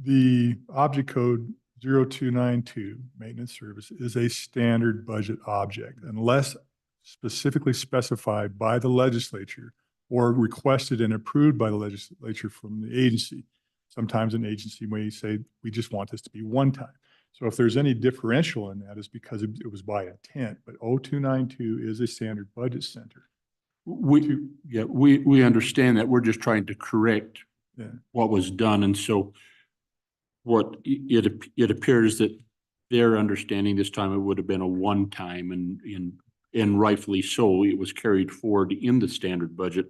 the object code 0292, maintenance service, is a standard budget object unless specifically specified by the legislature or requested and approved by the legislature from the agency. Sometimes an agency may say, we just want this to be one time. So if there's any differential in that, it's because it was by intent, but 0292 is a standard budget center. We understand that. We're just trying to correct what was done. And so what it appears that their understanding this time, it would have been a one-time, and rightfully so, it was carried forward in the standard budget.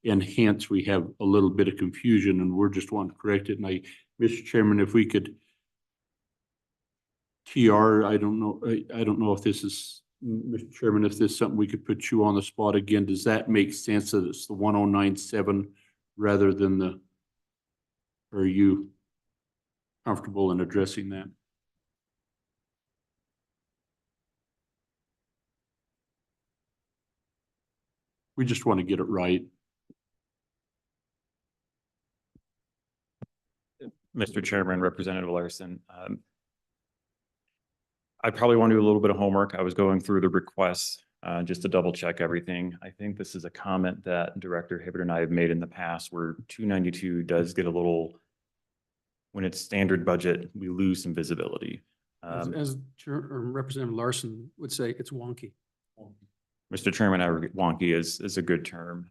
And hence we have a little bit of confusion, and we're just wanting to correct it. And Mr. Chairman, if we could I don't know if this is, Mr. Chairman, if this is something we could put you on the spot again. Does that make sense that it's the 1,097 rather than are you comfortable in addressing that? We just want to get it right. Mr. Chairman, Representative Larson, I probably want to do a little bit of homework. I was going through the requests just to double check everything. I think this is a comment that Director Hibbert and I have made in the past, where 292 does get a little, when it's standard budget, we lose some visibility. As Representative Larson would say, it's wonky. Mr. Chairman, wonky is a good term.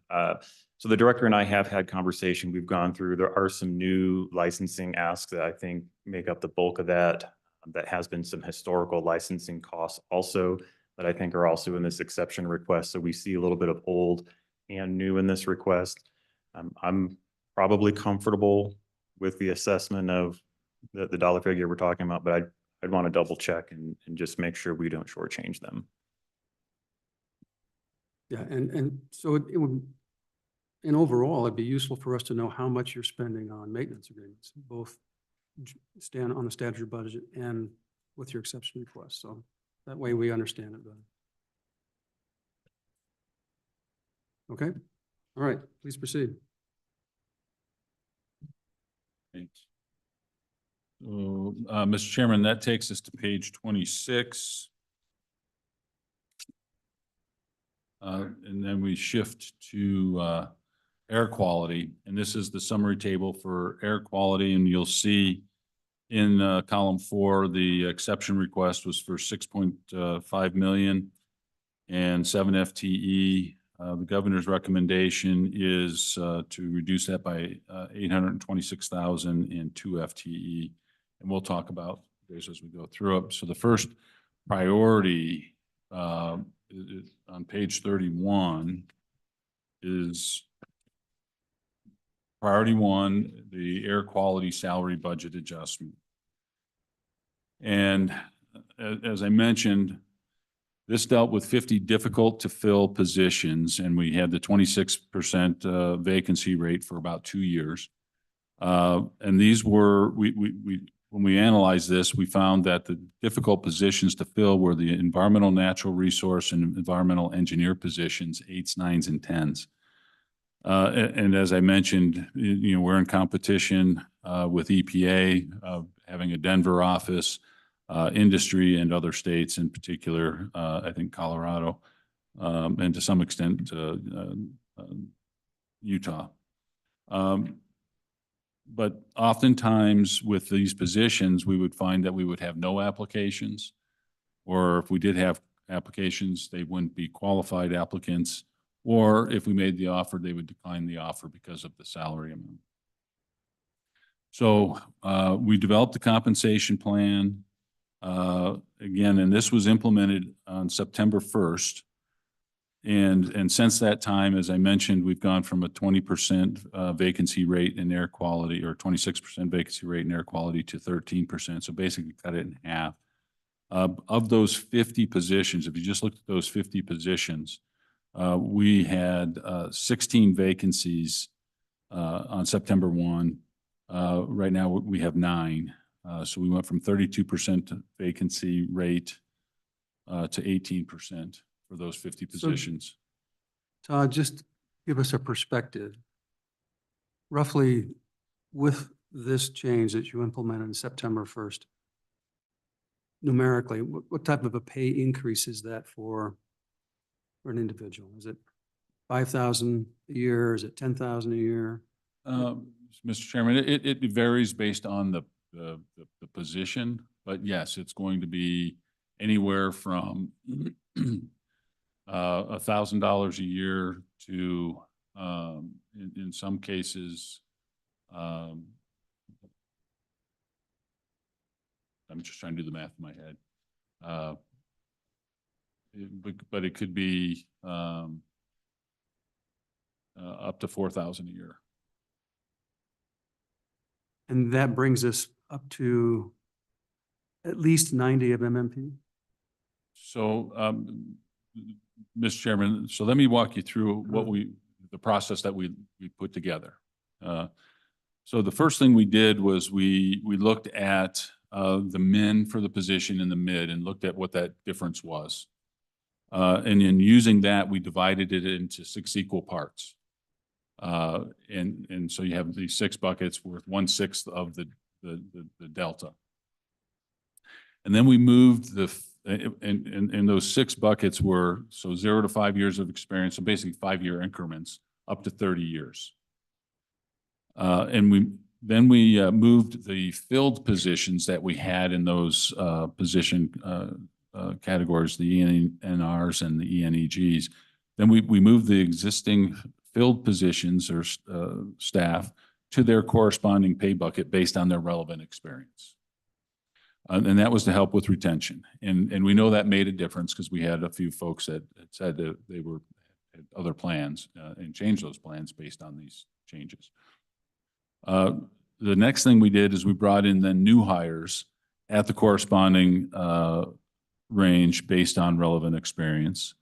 So the director and I have had conversation. We've gone through, there are some new licensing asks that I think make up the bulk of that. That has been some historical licensing costs also that I think are also in this exception request. So we see a little bit of old and new in this request. I'm probably comfortable with the assessment of the dollar figure we're talking about, but I'd want to double check and just make sure we don't shortchange them. Yeah, and so it would, and overall, it'd be useful for us to know how much you're spending on maintenance agreements, both stand on a statutory budget and with your exception request. So that way we understand it better. Okay, all right, please proceed. Thanks. So, Mr. Chairman, that takes us to page 26. And then we shift to air quality. And this is the summary table for air quality. And you'll see in column 4, the exception request was for 6.5 million and 7 FTE. The governor's recommendation is to reduce that by 826,000 and 2 FTE. And we'll talk about those as we go through it. So the first priority on page 31 is priority 1, the air quality salary budget adjustment. And as I mentioned, this dealt with 50 difficult to fill positions, and we had the 26% vacancy rate for about 2 years. And these were, when we analyzed this, we found that the difficult positions to fill were the environmental natural resource and environmental engineer positions, 8s, 9s, and 10s. And as I mentioned, you know, we're in competition with EPA, having a Denver office, industry and other states, in particular, I think Colorado, and to some extent, Utah. But oftentimes with these positions, we would find that we would have no applications, or if we did have applications, they wouldn't be qualified applicants, or if we made the offer, they would decline the offer because of the salary amount. So we developed a compensation plan. Again, and this was implemented on September 1st. And since that time, as I mentioned, we've gone from a 20% vacancy rate in air quality, or 26% vacancy rate in air quality, to 13%. So basically cut it in half. Of those 50 positions, if you just looked at those 50 positions, we had 16 vacancies on September 1. Right now we have 9. So we went from 32% vacancy rate to 18% for those 50 positions. So, Todd, just give us a perspective. Roughly, with this change that you implemented on September 1st, numerically, what type of a pay increase is that for an individual? Is it 5,000 a year? Is it 10,000 a year? Mr. Chairman, it varies based on the position, but yes, it's going to be anywhere from $1,000 a year to, in some cases, I'm just trying to do the math in my head. But it could be up to $4,000 a year. And that brings us up to at least 90 of MMP? So, Mr. Chairman, so let me walk you through what the process that we put together. So the first thing we did was we looked at the min for the position and the mid and looked at what that difference was. And in using that, we divided it into 6 equal parts. And so you have these 6 buckets worth 1/6 of the delta. And then we moved and those 6 buckets were, so 0 to 5 years of experience, so basically 5-year increments up to 30 years. And we moved the filled positions that we had in those position categories, the ENRs and the ENEGs. Then we moved the existing filled positions or staff to their corresponding pay bucket based on their relevant experience. And that was to help with retention. And we know that made a difference because we had a few folks that had said that they had other plans and changed those plans based on these changes. The next thing we did is we brought in the new hires at the corresponding range based on relevant experience.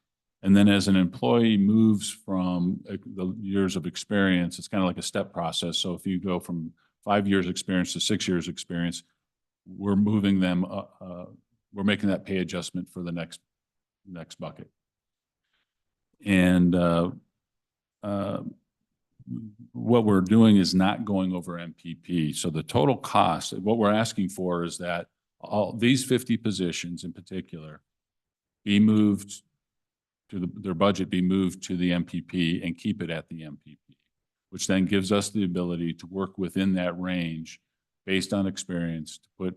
And then as an employee moves from the years of experience, it's kind of like a step process. So if you go from 5 years experience to 6 years experience, we're moving them, we're making that pay adjustment for the next bucket. And what we're doing is not going over MPP. So the total cost, what we're asking for is that all these 50 positions in particular be moved to their budget, be moved to the MPP and keep it at the MPP, which then gives us the ability to work within that range based on experience to put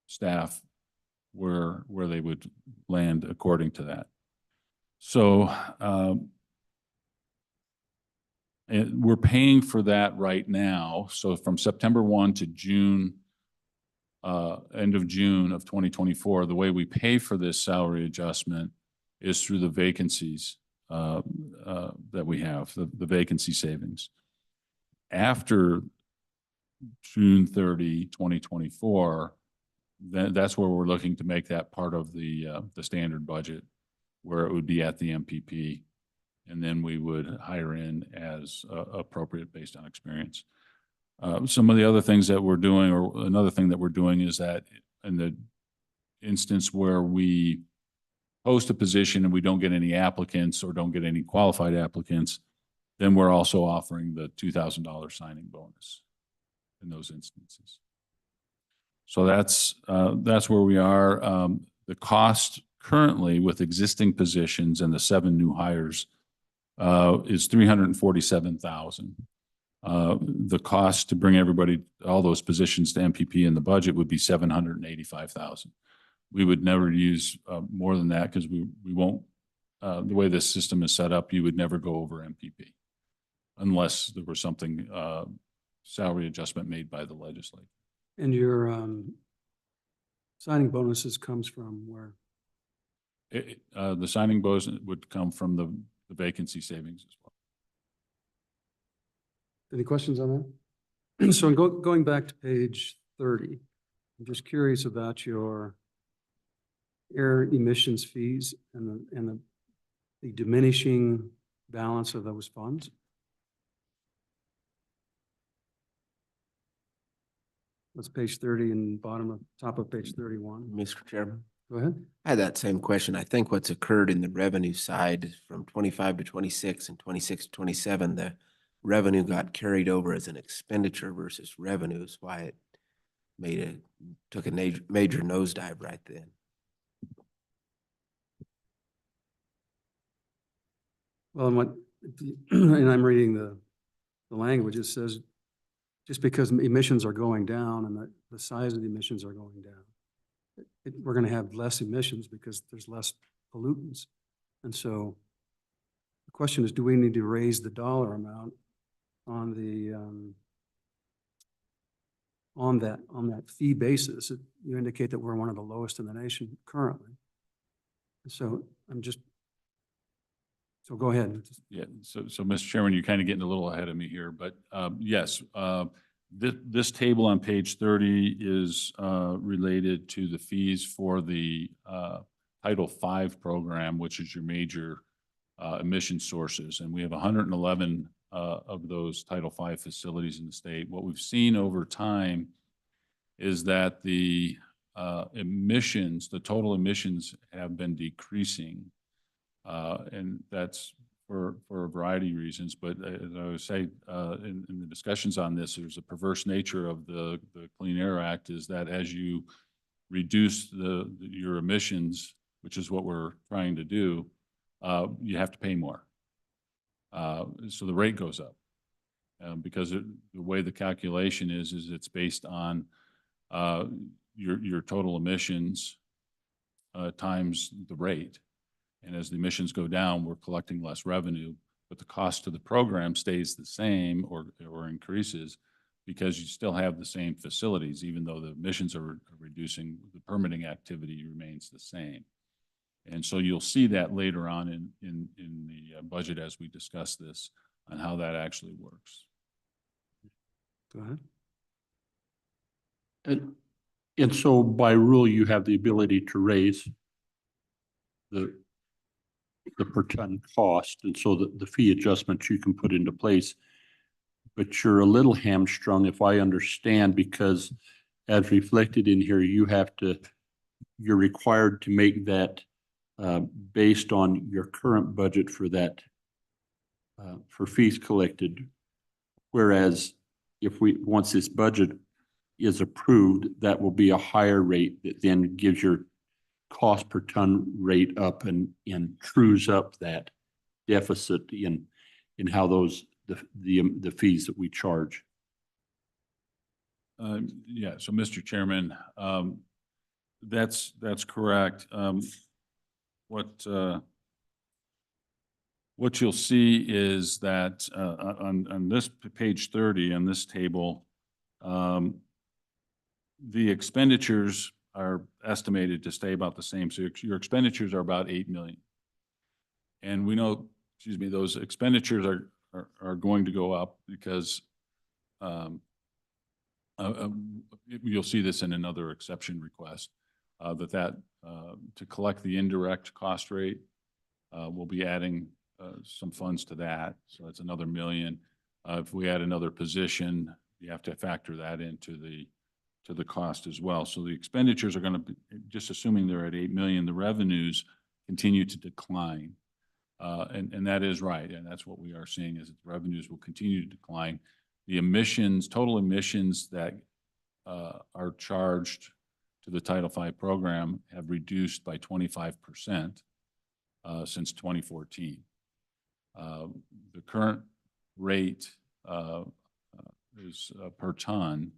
staff where they would land according to that. So and we're paying for that right now. So from September 1 to June, end of June of 2024, the way we pay for this salary adjustment is through the vacancies that we have, the vacancy savings. After June 30, 2024, that's where we're looking to make that part of the standard budget, where it would be at the MPP, and then we would hire in as appropriate based on experience. Some of the other things that we're doing, or another thing that we're doing, is that in the instance where we post a position and we don't get any applicants or don't get any qualified applicants, then we're also offering the $2,000 signing bonus in those instances. So that's where we are. The cost currently with existing positions and the 7 new hires is $347,000. The cost to bring all those positions to MPP in the budget would be $785,000. We would never use more than that because we won't, the way this system is set up, you would never go over MPP unless there was something, salary adjustment made by the legislature. And your signing bonuses comes from where? The signing bonus would come from the vacancy savings as well. Any questions on that? So going back to page 30, I'm just curious about your air emissions fees and the diminishing balance of those funds. That's page 30 and top of page 31. Mr. Chairman, Go ahead. I had that same question. I think what's occurred in the revenue side from 25 to 26 and 26 to 27, the revenue got carried over as an expenditure versus revenue is why it took a major nosedive right then. Well, and I'm reading the language, it says, just because emissions are going down and the size of the emissions are going down, we're going to have less emissions because there's less pollutants. And so the question is, do we need to raise the dollar amount on the on that fee basis? You indicate that we're one of the lowest in the nation currently. So so go ahead. Yeah, so Mr. Chairman, you're kind of getting a little ahead of me here, but yes, this table on page 30 is related to the fees for the Title V program, which is your major emission sources. And we have 111 of those Title V facilities in the state. What we've seen over time is that the emissions, the total emissions have been decreasing. And that's for a variety of reasons. But as I would say, in the discussions on this, there's a perverse nature of the Clean Air Act is that as you reduce your emissions, which is what we're trying to do, you have to pay more. So the rate goes up because the way the calculation is it's based on your total emissions times the rate. And as the emissions go down, we're collecting less revenue, but the cost of the program stays the same or increases because you still have the same facilities, even though the emissions are reducing, the permitting activity remains the same. And so you'll see that later on in the budget as we discuss this on how that actually works. Go ahead. And so by rule, you have the ability to raise the per ton cost, and so the fee adjustments you can put into place. But you're a little hamstrung, if I understand, because as reflected in here, you're required to make that based on your current budget for that for fees collected. Whereas once this budget is approved, that will be a higher rate that then gives your cost per ton rate up and trues up that deficit in how the fees that we charge. Yeah, so Mr. Chairman, that's correct. What you'll see is that on this page 30 on this table, the expenditures are estimated to stay about the same. So your expenditures are about 8 million. And we know, excuse me, those expenditures are going to go up because you'll see this in another exception request, that to collect the indirect cost rate, we'll be adding some funds to that. So that's another $1 million. If we add another position, you have to factor that into the cost as well. So the expenditures are going to be, just assuming they're at 8 million, the revenues continue to decline. And that is right. And that's what we are seeing is that the revenues will continue to decline. The emissions, total emissions that are charged to the Title V program have reduced by 25% since 2014. The current rate is per ton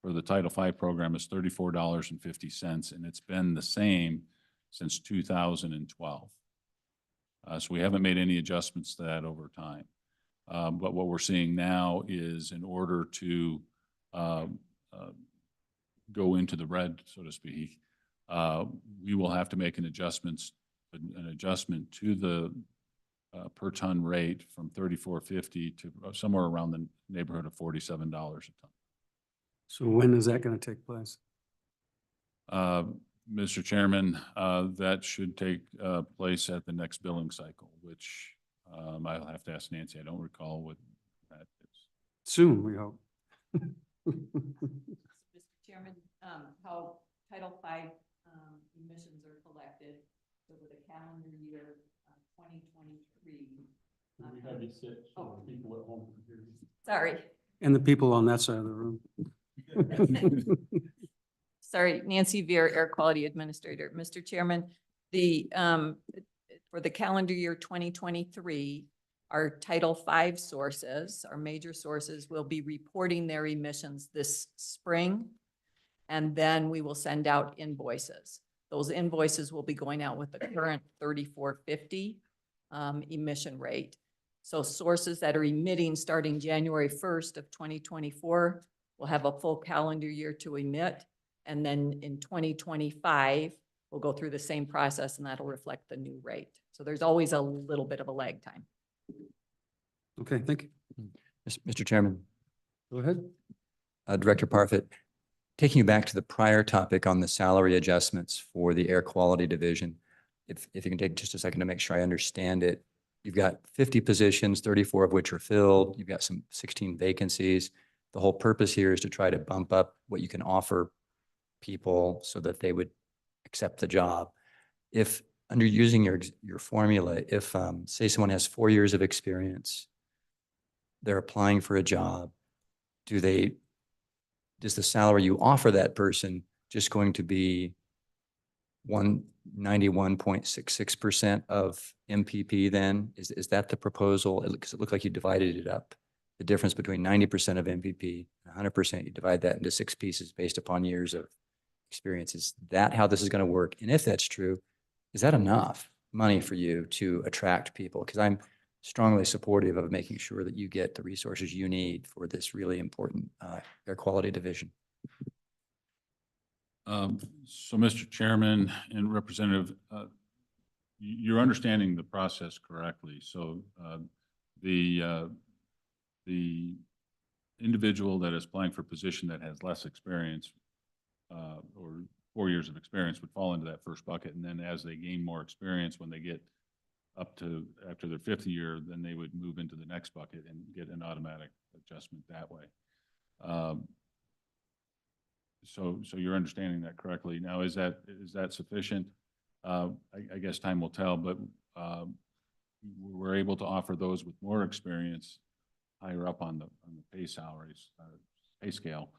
for the Title V program is $34.50, and it's been the same since 2012. So we haven't made any adjustments to that over time. But what we're seeing now is in order to go into the red, so to speak, we will have to make an adjustment to the per ton rate from $34.50 to somewhere around the neighborhood of $47 a ton. So when is that going to take place? Mr. Chairman, that should take place at the next billing cycle, which I'll have to ask Nancy. I don't recall what that is. Soon, we hope. Mr. Chairman, how Title V emissions are collected over the calendar year 2023. People at home. Sorry. And the people on that side of the room. Sorry, Nancy Veer, Air Quality Administrator. Mr. Chairman, for the calendar year 2023, our Title V sources, our major sources, will be reporting their emissions this spring, and then we will send out invoices. Those invoices will be going out with the current $34.50 emission rate. So sources that are emitting starting January 1st of 2024 will have a full calendar year to emit. And then in 2025, we'll go through the same process and that'll reflect the new rate. So there's always a little bit of a lag time. Okay, thank you. Mr. Chairman, Go ahead. Director Parfit, taking you back to the prior topic on the salary adjustments for the air quality division, if you can take just a second to make sure I understand it. You've got 50 positions, 34 of which are filled. You've got some 16 vacancies. The whole purpose here is to try to bump up what you can offer people so that they would accept the job. If under using your formula, if say someone has 4 years of experience, they're applying for a job, does the salary you offer that person just going to be 191.66% of MPP then? Is that the proposal? Because it looked like you divided it up. The difference between 90% of MPP and 100%, you divide that into 6 pieces based upon years of experience. Is that how this is going to work? And if that's true, is that enough money for you to attract people? Because I'm strongly supportive of making sure that you get the resources you need for this really important air quality division. So, Mr. Chairman and Representative, you're understanding the process correctly. So the individual that is applying for a position that has less experience or 4 years of experience would fall into that first bucket. And then as they gain more experience, when they get up to after their 5th year, then they would move into the next bucket and get an automatic adjustment that way. So you're understanding that correctly. Now, is that sufficient? I guess time will tell, but we're able to offer those with more experience higher up on the pay salaries, pay scale.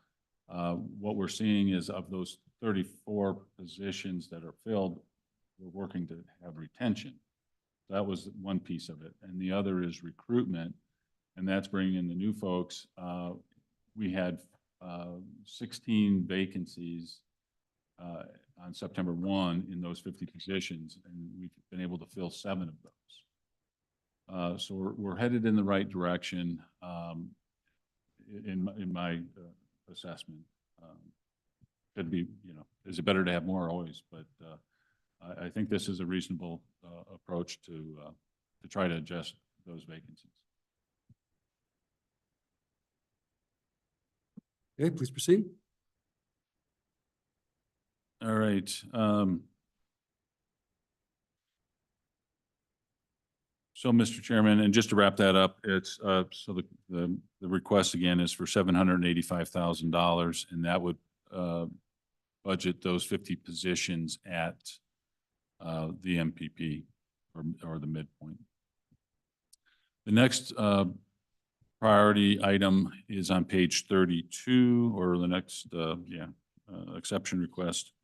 What we're seeing is of those 34 positions that are filled, we're working to have retention. That was one piece of it. And the other is recruitment, and that's bringing in the new folks. We had 16 vacancies on September 1 in those 50 positions, and we've been able to fill 7 of those. So we're headed in the right direction in my assessment. Could be, is it better to have more? Always, but I think this is a reasonable approach to try to adjust those vacancies. Okay, please proceed. All right. So, Mr. Chairman, and just to wrap that up, it's so the request again is for $785,000, and that would budget those 50 positions at the MPP or the midpoint. The next priority item is on page 32, or the next exception request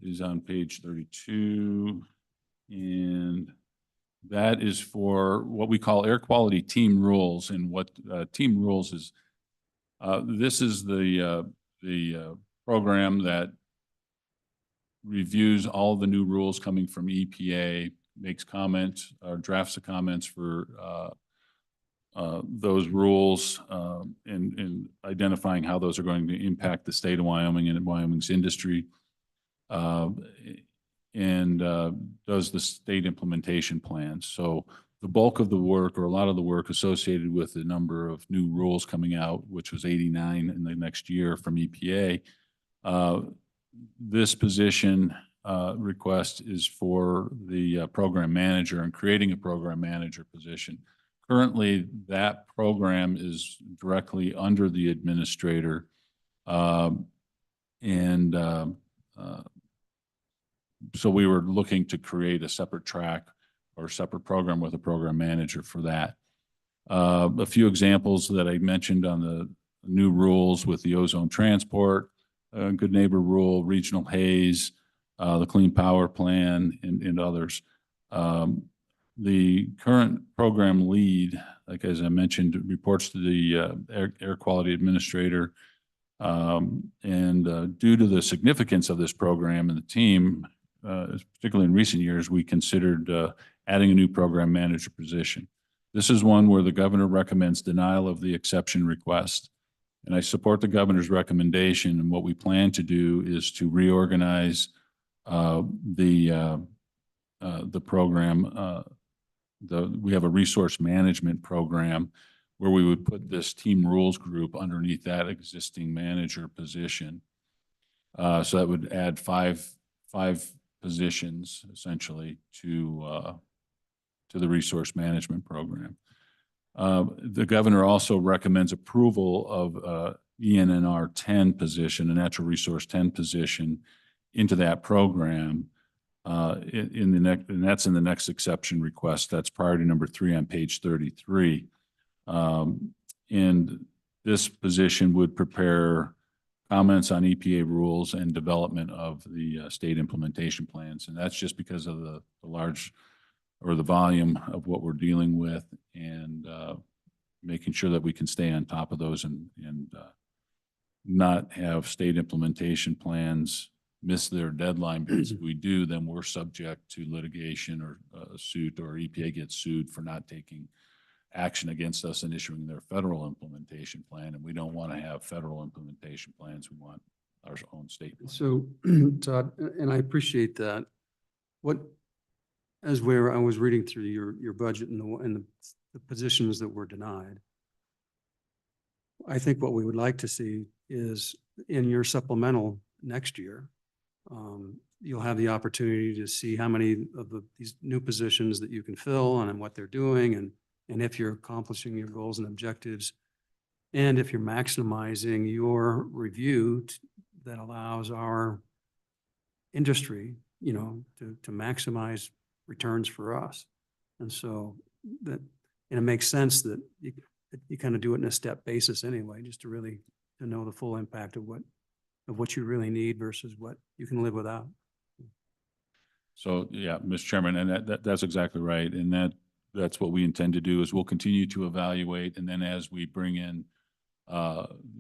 is on page 32, and that is for what we call air quality team rules. And what team rules is, this is the program that reviews all the new rules coming from EPA, makes comments or drafts the comments for those rules and identifying how those are going to impact the state of Wyoming and Wyoming's industry. And does the state implementation plans. So the bulk of the work, or a lot of the work associated with the number of new rules coming out, which was 89 in the next year from EPA, this position request is for the program manager and creating a program manager position. Currently, that program is directly under the administrator, so we were looking to create a separate track or separate program with a program manager for that. A few examples that I mentioned on the new rules with the ozone transport, good neighbor rule, regional haze, the clean power plan, and others. The current program lead, like as I mentioned, reports to the air quality administrator. Due to the significance of this program and the team, particularly in recent years, we considered adding a new program manager position. This is one where the governor recommends denial of the exception request. And I support the governor's recommendation. And what we plan to do is to reorganize the program. We have a resource management program where we would put this team rules group underneath that existing manager position. So that would add five positions essentially to the resource management program. The governor also recommends approval of ENNR 10 position, a natural resource 10 position, into that program and that's in the next exception request. That's priority number 3 on page 33. And this position would prepare comments on EPA rules and development of the state implementation plans. And that's just because of the large or the volume of what we're dealing with, and making sure that we can stay on top of those and not have state implementation plans miss their deadline, because if we do, then we're subject to litigation or a suit, or EPA gets sued for not taking action against us and issuing their federal implementation plan. And we don't want to have federal implementation plans. We want our own state plan. So, Todd, and I appreciate that. As I was reading through your budget and the positions that were denied, I think what we would like to see is in your supplemental next year, you'll have the opportunity to see how many of these new positions that you can fill and what they're doing, and if you're accomplishing your goals and objectives, and if you're maximizing your review that allows our industry, to maximize returns for us. And so and it makes sense that you kind of do it in a step basis anyway, just to know the full impact of what you really need versus what you can live without. So, yeah, Mr. Chairman, and that's exactly right. And that's what we intend to do, is we'll continue to evaluate. And then as we bring in,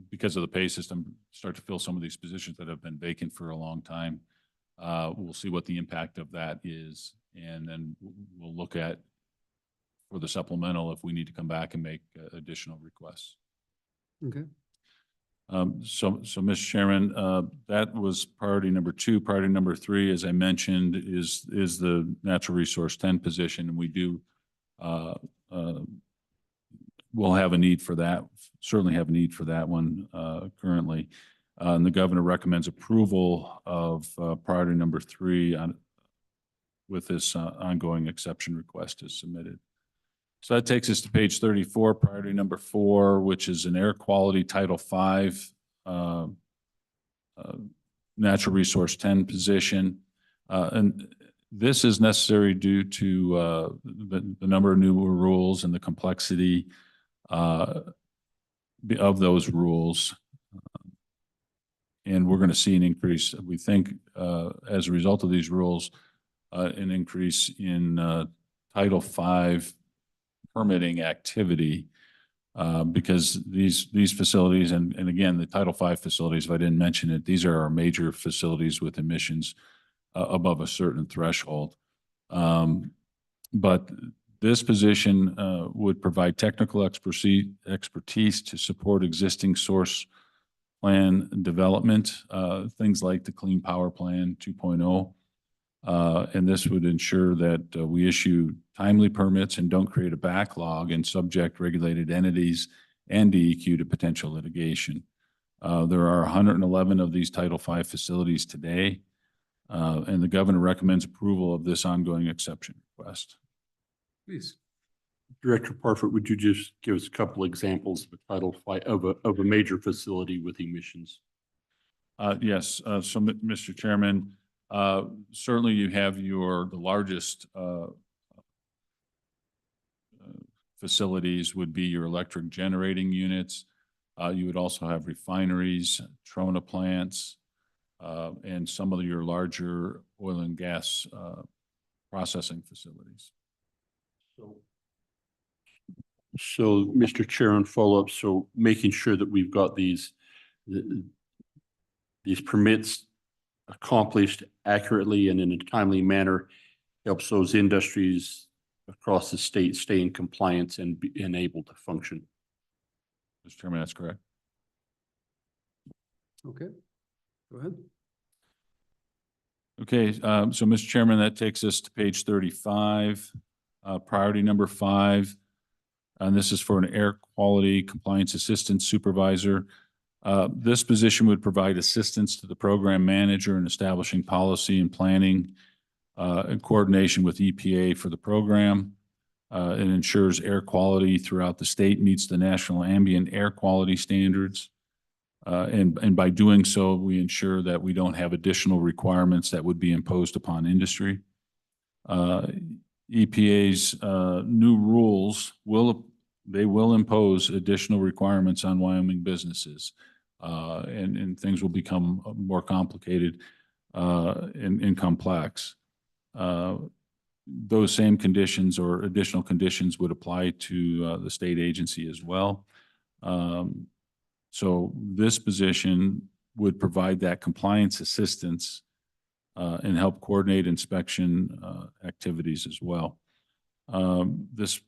because of the pay system, start to fill some of these positions that have been vacant for a long time, we'll see what the impact of that is. And then we'll look at, for the supplemental, if we need to come back and make additional requests. Okay. So, Mr. Chairman, that was priority number 2. Priority number 3, as I mentioned, is the natural resource 10 position, and we do we'll have a need for that. Certainly have a need for that one currently. And the governor recommends approval of priority number 3 with this ongoing exception request is submitted. So that takes us to page 34, priority number 4, which is an air quality Title V natural resource 10 position. And this is necessary due to the number of new rules and the complexity of those rules. And we're going to see an increase, we think, as a result of these rules, an increase in Title V permitting activity, because these facilities, and again, the Title V facilities, if I didn't mention it, these are our major facilities with emissions above a certain threshold. But this position would provide technical expertise to support existing source plan development, things like the Clean Power Plan 2.0. And this would ensure that we issue timely permits and don't create a backlog and subject regulated entities and DEQ to potential litigation. There are 111 of these Title V facilities today, and the governor recommends approval of this ongoing exception request. Please. Director Parfit, would you just give us a couple examples of a Title V of a major facility with emissions? Yes. So, Mr. Chairman, certainly you have the largest facilities would be your electric generating units. You would also have refineries, trona plants, and some of your larger oil and gas processing facilities. So, Mr. Chair, on follow-up, so making sure that we've got these permits accomplished accurately and in a timely manner helps those industries across the state stay in compliance and be able to function. Mr. Chairman, that's correct. Okay, go ahead. Okay, so Mr. Chairman, that takes us to page 35, priority number 5. And this is for an air quality compliance assistant supervisor. This position would provide assistance to the program manager in establishing policy and planning in coordination with EPA for the program. It ensures air quality throughout the state meets the national ambient air quality standards. And by doing so, we ensure that we don't have additional requirements that would be imposed upon industry. EPA's new rules will impose additional requirements on Wyoming businesses, and things will become more complicated and complex. Those same conditions or additional conditions would apply to the state agency as well. So this position would provide that compliance assistance and help coordinate inspection activities as well. This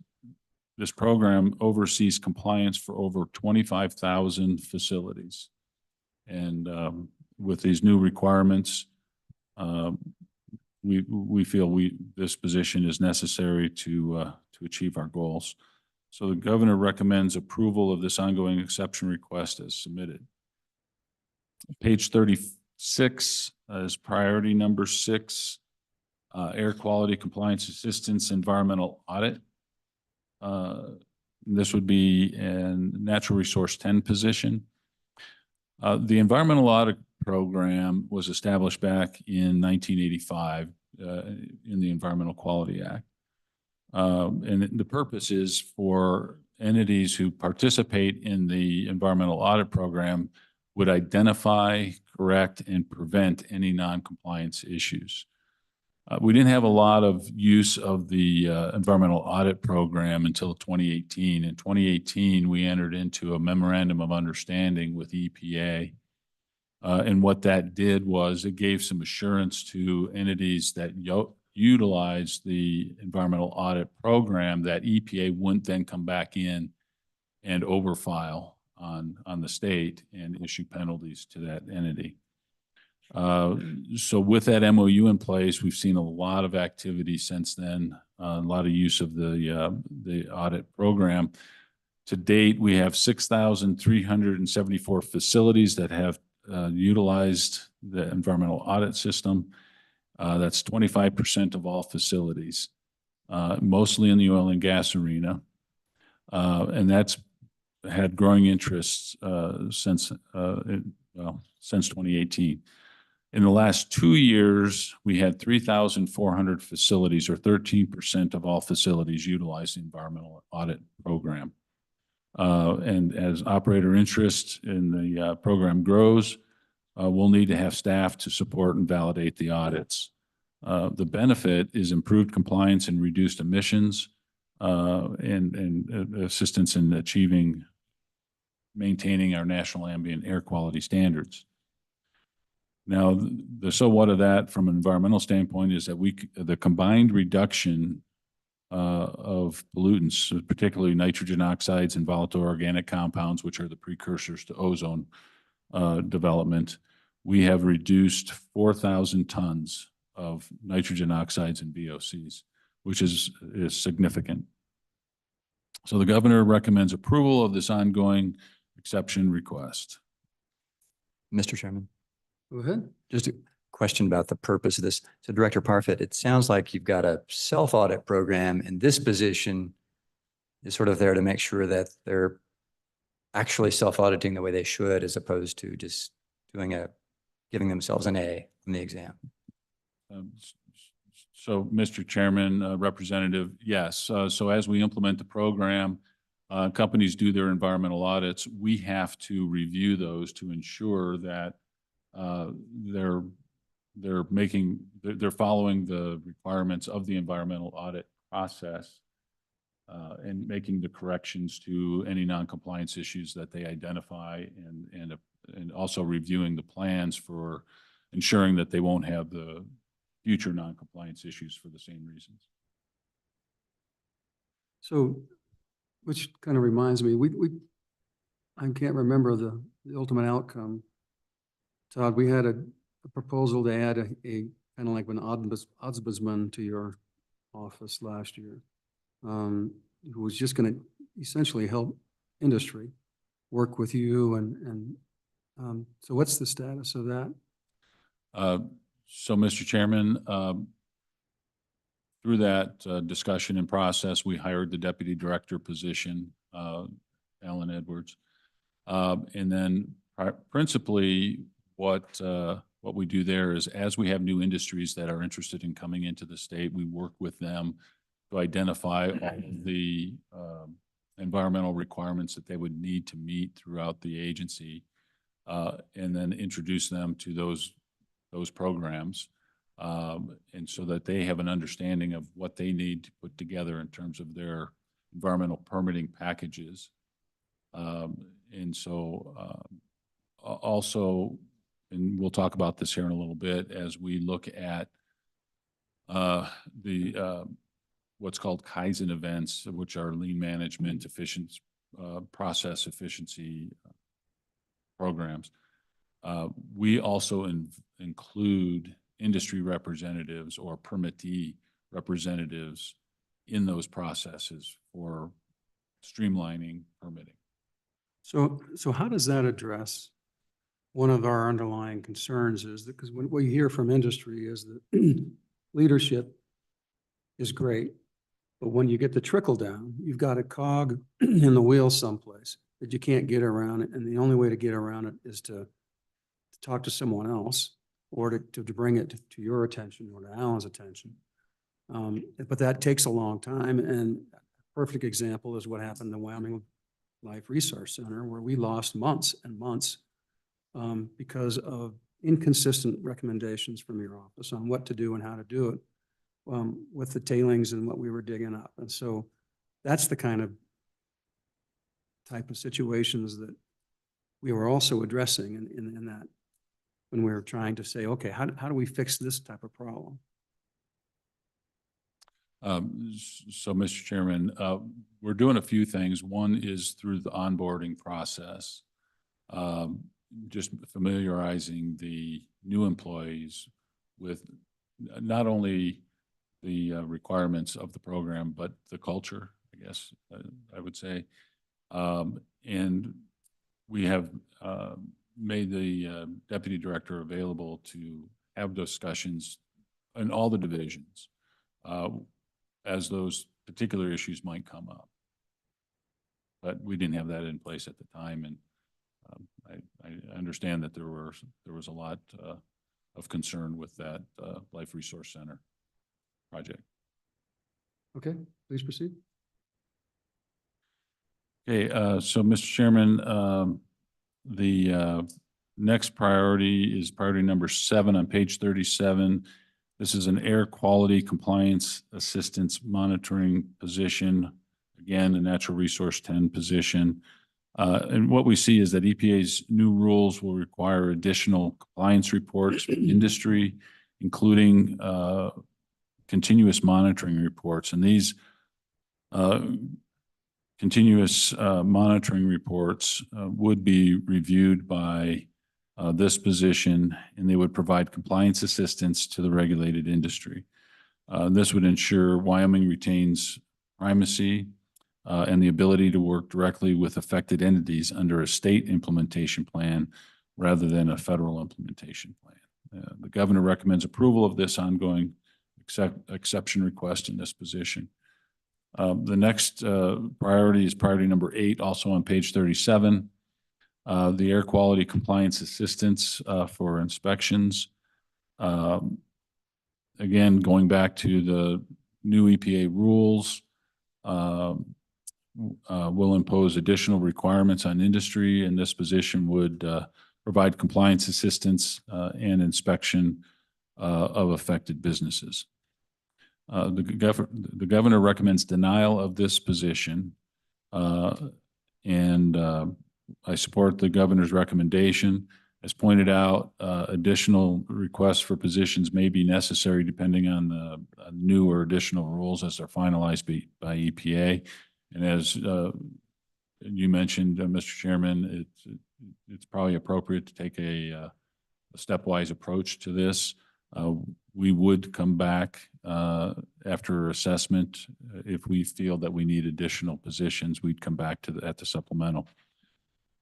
program oversees compliance for over 25,000 facilities. And with these new requirements, we feel this position is necessary to achieve our goals. So the governor recommends approval of this ongoing exception request as submitted. Page 36 is priority number 6, air quality compliance assistance environmental audit. This would be a natural resource 10 position. The environmental audit program was established back in 1985 in the Environmental Quality Act. And the purpose is for entities who participate in the environmental audit program would identify, correct, and prevent any non-compliance issues. We didn't have a lot of use of the environmental audit program until 2018. In 2018, we entered into a memorandum of understanding with EPA. And what that did was it gave some assurance to entities that utilize the environmental audit program that EPA wouldn't then come back in and overfile on the state and issue penalties to that entity. So with that MOU in place, we've seen a lot of activity since then, a lot of use of the audit program. To date, we have 6,374 facilities that have utilized the environmental audit system. That's 25% of all facilities, mostly in the oil and gas arena. And that's had growing interests since 2018. In the last 2 years, we had 3,400 facilities, or 13% of all facilities, utilize the environmental audit program. And as operator interest in the program grows, we'll need to have staff to support and validate the audits. The benefit is improved compliance and reduced emissions, and assistance in maintaining our national ambient air quality standards. Now, the so what of that from an environmental standpoint is that the combined reduction of pollutants, particularly nitrogen oxides and volatile organic compounds, which are the precursors to ozone development, we have reduced 4,000 tons of nitrogen oxides and VOCs, which is significant. So the governor recommends approval of this ongoing exception request. Mr. Chairman, Go ahead. just a question about the purpose of this. So Director Parfit, it sounds like you've got a self-audit program, and this position is sort of there to make sure that they're actually self-auditing the way they should, as opposed to just giving themselves an A on the exam. So, Mr. Chairman, Representative, yes. So as we implement the program, companies do their environmental audits. We have to review those to ensure that they're following the requirements of the environmental audit process and making the corrections to any non-compliance issues that they identify, and also reviewing the plans for ensuring that they won't have the future non-compliance issues for the same reasons. So, which kind of reminds me, I can't remember the ultimate outcome. Todd, we had a proposal to add a kind of like an ombudsman to your office last year, who was just going to essentially help industry work with you. And so what's the status of that? So, Mr. Chairman, through that discussion and process, we hired the deputy director position, Alan Edwards. And then principally what we do there is, as we have new industries that are interested in coming into the state, we work with them to identify all of the environmental requirements that they would need to meet throughout the agency, and then introduce them to those programs, and so that they have an understanding of what they need to put together in terms of their environmental permitting packages. And so also, and we'll talk about this here in a little bit, as we look at the what's called Kaizen events, which are lean management, process efficiency programs. We also include industry representatives or permittee representatives in those processes for streamlining permitting. So how does that address one of our underlying concerns is that, because what we hear from industry is that leadership is great, but when you get the trickle down, you've got a cog in the wheel someplace that you can't get around it. And the only way to get around it is to talk to someone else or to bring it to your attention or to Alan's attention. But that takes a long time. And a perfect example is what happened in the Wyoming Life Resource Center, where we lost months and months because of inconsistent recommendations from your office on what to do and how to do it with the tailings and what we were digging up. And so that's the kind of type of situations that we were also addressing in that when we were trying to say, okay, how do we fix this type of problem? So, Mr. Chairman, we're doing a few things. One is through the onboarding process, just familiarizing the new employees with not only the requirements of the program, but the culture, I guess, I would say. And we have made the deputy director available to have discussions in all the divisions as those particular issues might come up. But we didn't have that in place at the time, and I understand that there was a lot of concern with that Life Resource Center project. Okay, please proceed. Okay, so Mr. Chairman, the next priority is priority number 7 on page 37. This is an air quality compliance assistance monitoring position. Again, a natural resource 10 position. And what we see is that EPA's new rules will require additional compliance reports from industry, including continuous monitoring reports. And these continuous monitoring reports would be reviewed by this position, and they would provide compliance assistance to the regulated industry. This would ensure Wyoming retains primacy and the ability to work directly with affected entities under a state implementation plan rather than a federal implementation plan. The governor recommends approval of this ongoing exception request in this position. The next priority is priority number 8, also on page 37. The air quality compliance assistance for inspections. Again, going back to the new EPA rules, will impose additional requirements on industry, and this position would provide compliance assistance and inspection of affected businesses. The governor recommends denial of this position, and I support the governor's recommendation. As pointed out, additional requests for positions may be necessary depending on the new or additional rules as they're finalized by EPA. And as you mentioned, Mr. Chairman, it's probably appropriate to take a stepwise approach to this. We would come back after assessment. If we feel that we need additional positions, we'd come back to at the supplemental.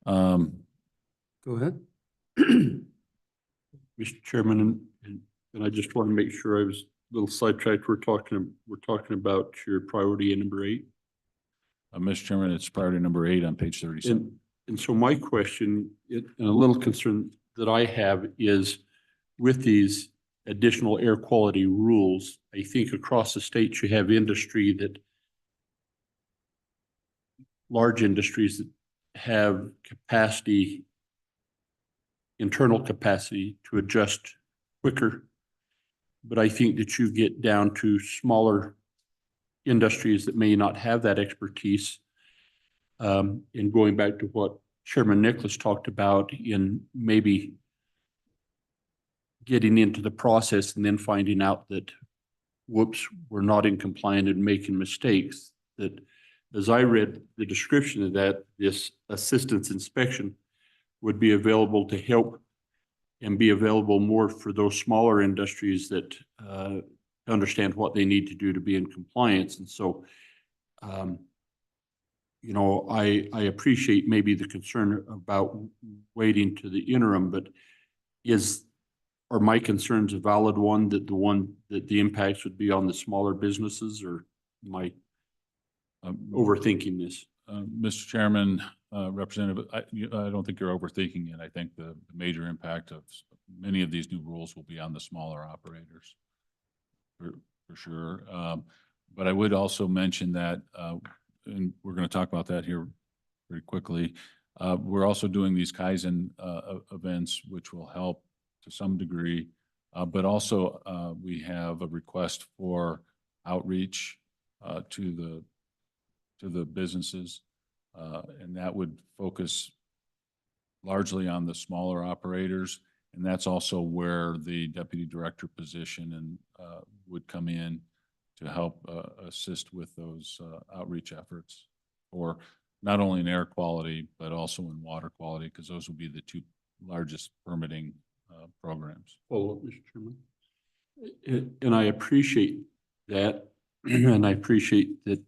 Go ahead. Mr. Chairman, and I just want to make sure I was a little sidetracked. We're talking about your priority number 8. Mr. Chairman, it's priority number 8 on page 37. And so my question, and a little concern that I have is with these additional air quality rules, I think across the state you have industry that, large industries that have capacity, internal capacity to adjust quicker. But I think that you get down to smaller industries that may not have that expertise. And going back to what Chairman Nicholas talked about in maybe getting into the process and then finding out that, whoops, we're not in compliance and making mistakes. That as I read the description of that, this assistance inspection would be available to help and be available more for those smaller industries that understand what they need to do to be in compliance. And so, you know, I appreciate maybe the concern about waiting to the interim, but are my concerns a valid one, that the impacts would be on the smaller businesses, or am I overthinking this? Mr. Chairman, Representative, I don't think you're overthinking it. I think the major impact of many of these new rules will be on the smaller operators, for sure. But I would also mention that, and we're going to talk about that here very quickly. We're also doing these Kaizen events, which will help to some degree, but also we have a request for outreach to the businesses, and that would focus largely on the smaller operators, and that's also where the deputy director position and would come in to help assist with those outreach efforts, or not only in air quality but also in water quality, because those will be the two largest permitting programs. Follow up, Mr. Chairman. And I appreciate that, and I appreciate that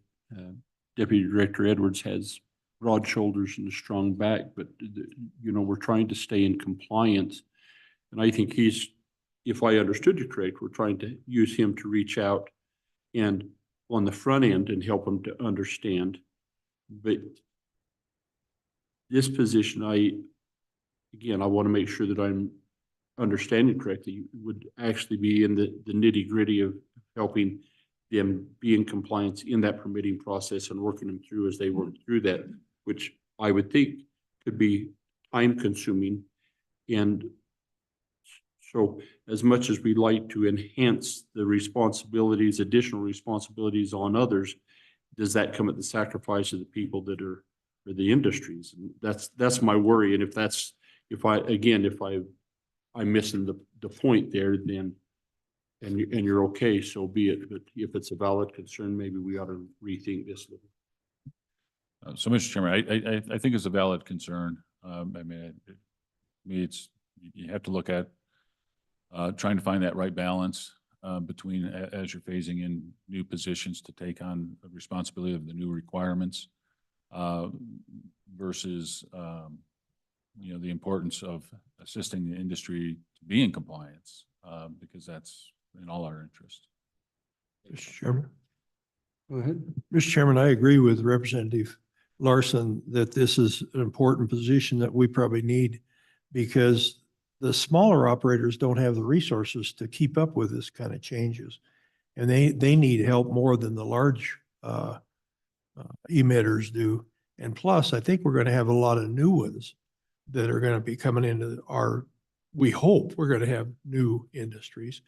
Deputy Director Edwards has broad shoulders and a strong back, but you know, we're trying to stay in compliance. And I think if I understood you correct, we're trying to use him to reach out and on the front end and help them to understand. But this position, I want to make sure that I'm understanding correctly, would actually be in the nitty gritty of helping them be in compliance in that permitting process and working them through as they work through that, which I would think could be time consuming. And so as much as we like to enhance the responsibilities, additional responsibilities on others, does that come at the sacrifice of the people that are, or the industries? And that's my worry. And if I'm missing the point there, then, and you're okay, so be it. But if it's a valid concern, maybe we ought to rethink this a little. So, Mr. Chairman, I think it's a valid concern. I mean, it's, you have to look at trying to find that right balance between, as you're phasing in new positions to take on the responsibility of the new requirements versus you know, the importance of assisting the industry to be in compliance because that's in all our interest. Mr. Chairman. Go ahead. Mr. Chairman, I agree with Representative Larson that this is an important position that we probably need, because the smaller operators don't have the resources to keep up with this kind of changes. And they need help more than the large emitters do. And plus, I think we're going to have a lot of new ones that are going to be coming into we hope we're going to have new industries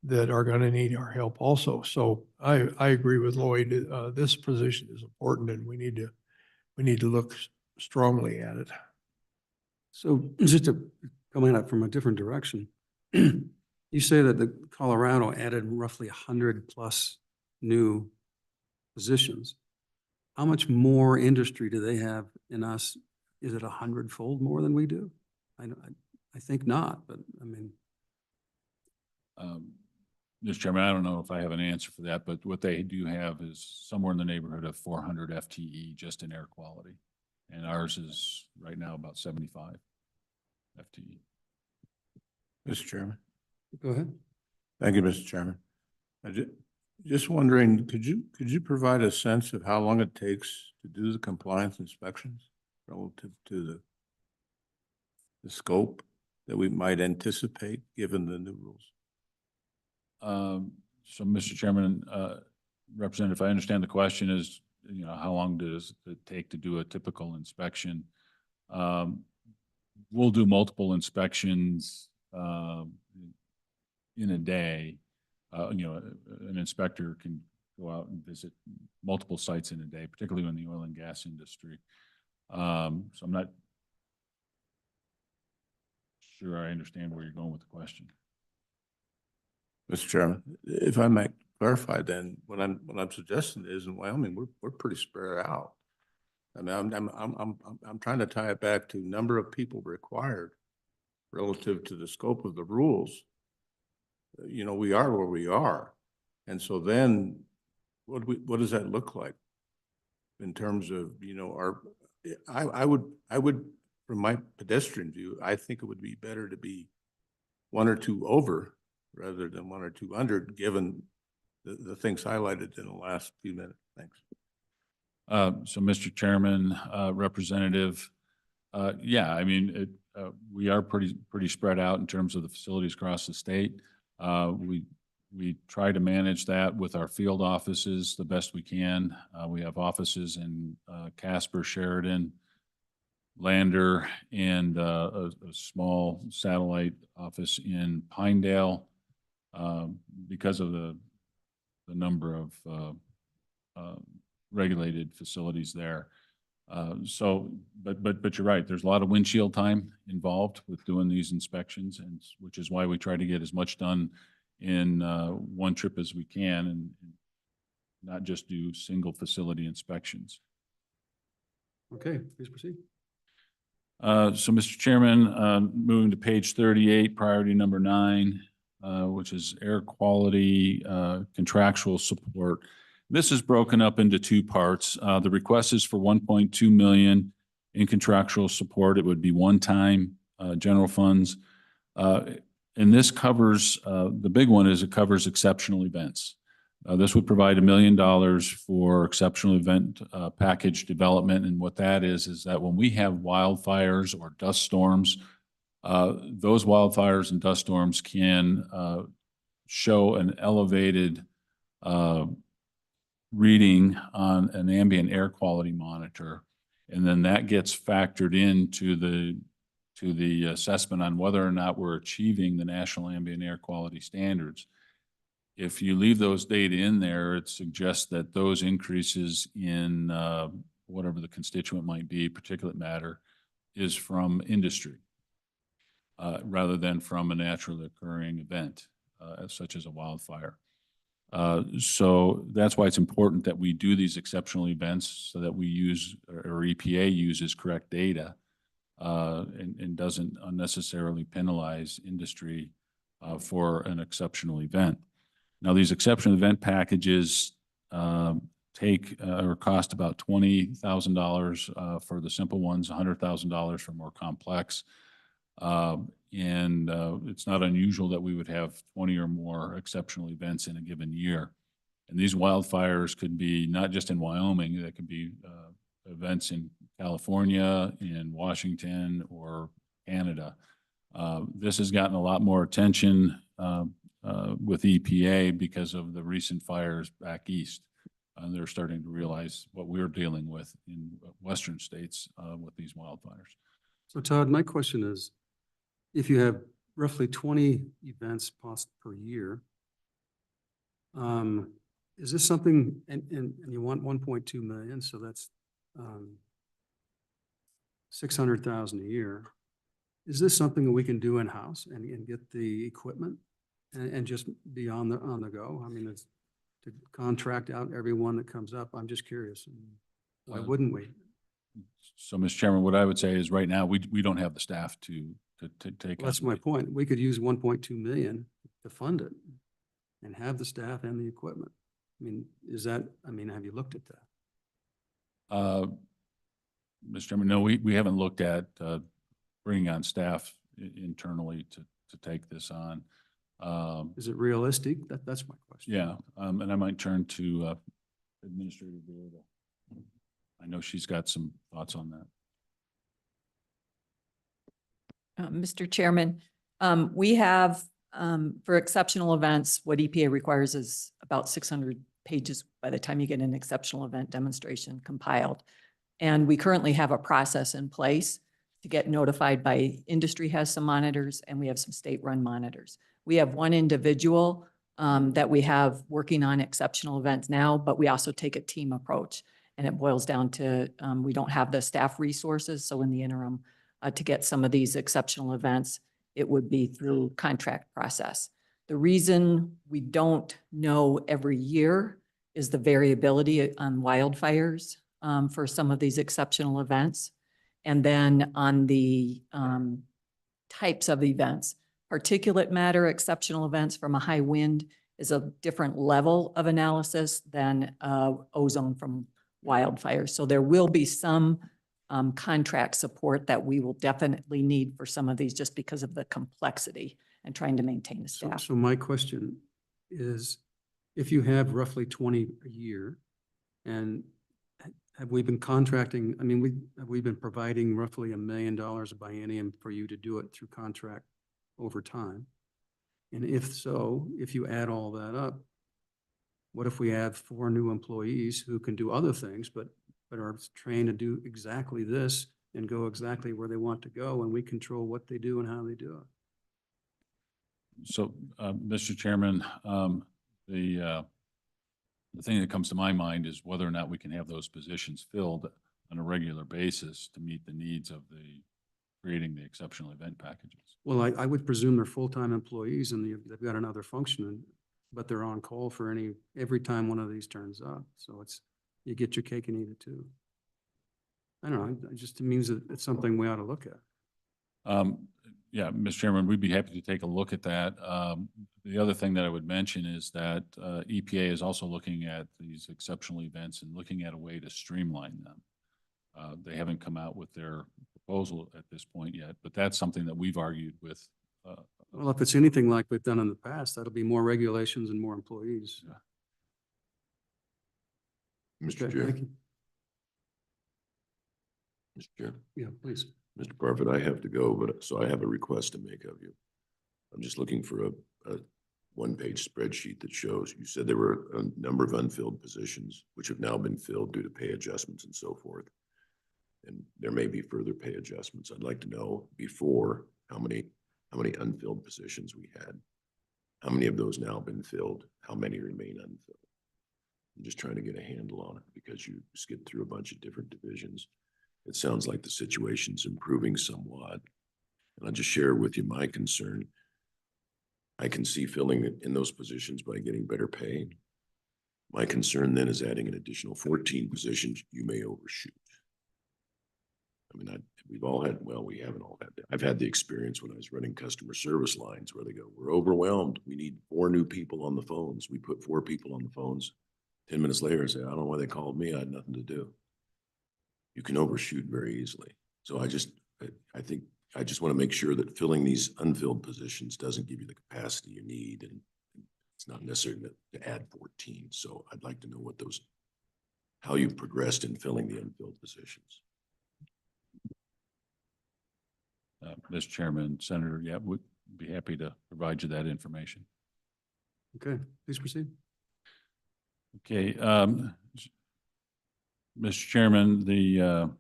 that are going to need our help also. So I agree with Lloyd. This position is important, and we need to look strongly at it. So just to coming up from a different direction, you say that the Colorado added roughly 100 plus new positions. How much more industry do they have in us? Is it 100-fold more than we do? I think not, but I mean. Mr. Chairman, I don't know if I have an answer for that, but what they do have is somewhere in the neighborhood of 400 FTE just in air quality. And ours is right now about 75 FTE. Mr. Chairman. Go ahead. Thank you, Mr. Chairman. Just wondering, could you provide a sense of how long it takes to do the compliance inspections relative to the scope that we might anticipate given the new rules? So, Mr. Chairman, Representative, if I understand the question is, you know, how long does it take to do a typical inspection? We'll do multiple inspections in a day. You know, an inspector can go out and visit multiple sites in a day, particularly in the oil and gas industry. So I'm not sure I understand where you're going with the question. Mr. Chairman, if I might clarify, then what I'm suggesting is in Wyoming, we're pretty spread out. I mean, I'm trying to tie it back to number of people required relative to the scope of the rules. You know, we are where we are. And so then what does that look like in terms of, you know, I would, from my pedestrian view, I think it would be better to be one or two over rather than one or two under, given the things highlighted in the last few minutes. Thanks. So Mr. Chairman, Representative, yeah, I mean, we are pretty spread out in terms of the facilities across the state. We try to manage that with our field offices the best we can. We have offices in Casper, Sheridan, Lander, and a small satellite office in Pinedale because of the number of regulated facilities there. But you're right, there's a lot of windshield time involved with doing these inspections, and which is why we try to get as much done in one trip as we can and not just do single facility inspections. Okay, please proceed. So Mr. Chairman, moving to page 38, priority number 9, which is air quality contractual support. This is broken up into two parts. The request is for 1.2 million in contractual support. It would be one-time general funds. And this covers, the big one is it covers exceptional events. This would provide $1 million for exceptional event package development. And what that is that when we have wildfires or dust storms, those wildfires and dust storms can show an elevated reading on an ambient air quality monitor. And then that gets factored into the assessment on whether or not we're achieving the national ambient air quality standards. If you leave those data in there, it suggests that those increases in whatever the constituent might be, particulate matter, is from industry rather than from a naturally occurring event such as a wildfire. So that's why it's important that we do these exceptional events so that we use, or EPA uses correct data and doesn't unnecessarily penalize industry for an exceptional event. Now, these exceptional event packages take or cost about $20,000 for the simple ones, $100,000 for more complex. And it's not unusual that we would have 20 or more exceptional events in a given year. And these wildfires could be not just in Wyoming, that could be events in California, in Washington, or Canada. This has gotten a lot more attention with EPA because of the recent fires back east. They're starting to realize what we're dealing with in western states with these wildfires. So Todd, my question is, if you have roughly 20 events per year, is this something, and you want 1.2 million, so that's 600,000 a year. Is this something that we can do in-house and get the equipment and just be on the go? I mean, it's to contract out everyone that comes up. I'm just curious. Why wouldn't we? So, Mr. Chairman, what I would say is right now, we don't have the staff to take. Well, that's my point. We could use 1.2 million to fund it and have the staff and the equipment. I mean, have you looked at that? Mr. Chairman, no, we haven't looked at bringing on staff internally to take this on. Is it realistic? That's my question. Yeah, and I might turn to Administrator Beard. I know she's got some thoughts on that. Mr. Chairman, we have, for exceptional events, what EPA requires is about 600 pages by the time you get an exceptional event demonstration compiled. And we currently have a process in place to get notified by industry has some monitors, and we have some state-run monitors. We have one individual that we have working on exceptional events now, but we also take a team approach. And it boils down to we don't have the staff resources. So in the interim, to get some of these exceptional events, it would be through contract process. The reason we don't know every year is the variability on wildfires for some of these exceptional events. And then on the types of events, particulate matter exceptional events from a high wind is a different level of analysis than ozone from wildfires. So there will be some contract support that we will definitely need for some of these just because of the complexity and trying to maintain the staff. So my question is, if you have roughly 20 a year, and have we been contracting, I mean, have we been providing roughly $1 million a biennium for you to do it through contract over time? And if so, if you add all that up, what if we add 4 new employees who can do other things, but are trained to do exactly this and go exactly where they want to go, and we control what they do and how they do it? So, Mr. Chairman, the thing that comes to my mind is whether or not we can have those positions filled on a regular basis to meet the needs of creating the exceptional event packages. Well, I would presume they're full-time employees and they've got another function, but they're on call for every time one of these turns up. So you get your cake and eat it too. I don't know, it just means that it's something we ought to look at. Yeah, Mr. Chairman, we'd be happy to take a look at that. The other thing that I would mention is that EPA is also looking at these exceptional events and looking at a way to streamline them. They haven't come out with their proposal at this point yet, but that's something that we've argued with. Well, if it's anything like we've done in the past, that'll be more regulations and more employees. Mr. Okay, Chair. thank you. Mr. Chair. Yeah, please. Mr. Parfit, I have to go, but so I have a request to make of you. I'm just looking for a one-page spreadsheet that shows, you said there were a number of unfilled positions which have now been filled due to pay adjustments and so forth. And there may be further pay adjustments. I'd like to know before how many unfilled positions we had. How many of those now been filled? How many remain unfilled? I'm just trying to get a handle on it because you skipped through a bunch of different divisions. It sounds like the situation's improving somewhat. And I'll just share with you my concern. I can see filling in those positions by getting better pay. My concern then is adding an additional 14 positions you may overshoot. I mean, we've all had, well, we haven't all had that. I've had the experience when I was running customer service lines where they go, we're overwhelmed. We need 4 new people on the phones. We put 4 people on the phones. 10 minutes later, I say, I don't know why they called me. I had nothing to do. You can overshoot very easily. So I think I just want to make sure that filling these unfilled positions doesn't give you the capacity you need. And it's not necessary to add 14. So I'd like to know how you progressed in filling the unfilled positions. Mr. Chairman, Senator, yeah, we'd be happy to provide you that information. Okay, please proceed. Okay, Mr. Chairman, the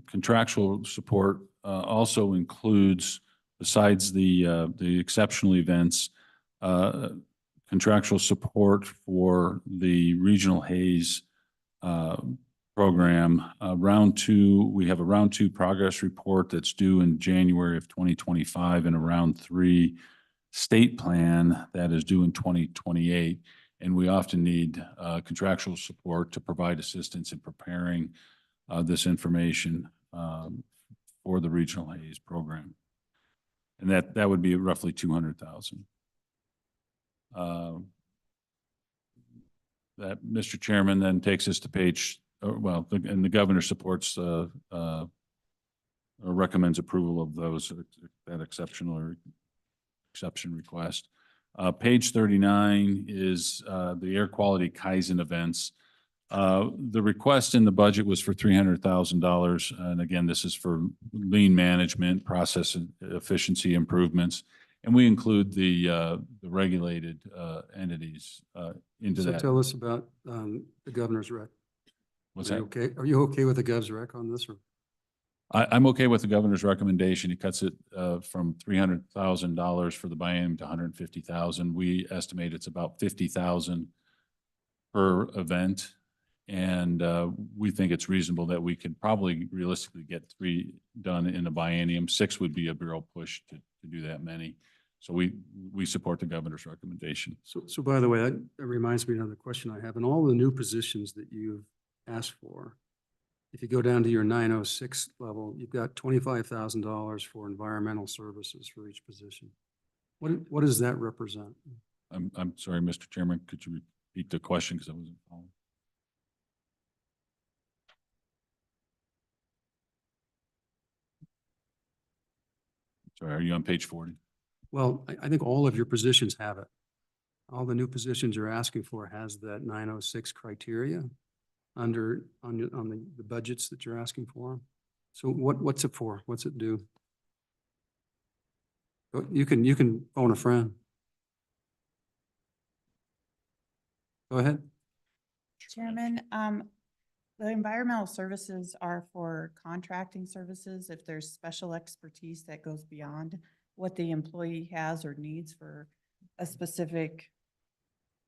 contractual support also includes, besides the exceptional events, contractual support for the regional haze program. Round 2, we have a round 2 progress report that's due in January of 2025 and a round 3 state plan that is due in 2028. And we often need contractual support to provide assistance in preparing this information for the regional haze program. And that would be roughly 200,000. That, Mr. Chairman, then takes us to page, and the governor supports or recommends approval of that exception request. Page 39 is the air quality Kaizen events. The request in the budget was for $300,000. And again, this is for lean management, process efficiency improvements. And we include the regulated entities into So that. tell us about the governor's rec. What's Are that? you okay? Are you okay with the gov's rec on this? Or? I'm okay with the governor's recommendation. He cuts it from $300,000 for the biennium to $150,000. We estimate it's about $50,000 per event. And we think it's reasonable that we can probably realistically get 3 done in a biennium. 6 would be a real push to do that many. So we support the governor's recommendation. So by the way, that reminds me of another question I have. In all the new positions that you've asked for, if you go down to your 906 level, you've got $25,000 for environmental services for each position. What does that represent? I'm sorry, Mr. Chairman, could you repeat the question because I wasn't following? Sorry, are you on page 40? Well, I think all of your positions have it. All the new positions you're asking for has that 906 criteria on the budgets that you're asking for. So what's it for? What's it do? You can phone a friend. Go ahead. Chairman, the environmental services are for contracting services. If there's special expertise that goes beyond what the employee has or needs for a specific,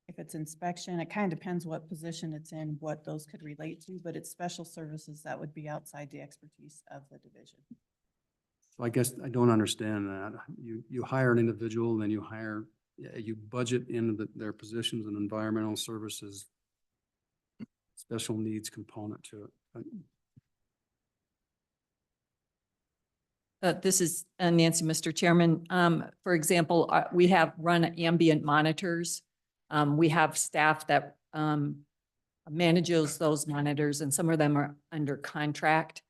if it's inspection, it kind of depends what position it's in, what those could relate to, but it's special services that would be outside the expertise of the division. So I guess I don't understand that. You hire an individual, then you budget into their positions and environmental services special needs component to it. This is Nancy, Mr. Chairman. For example, we have run ambient monitors. We have staff that manages those monitors, and some of them are under contract.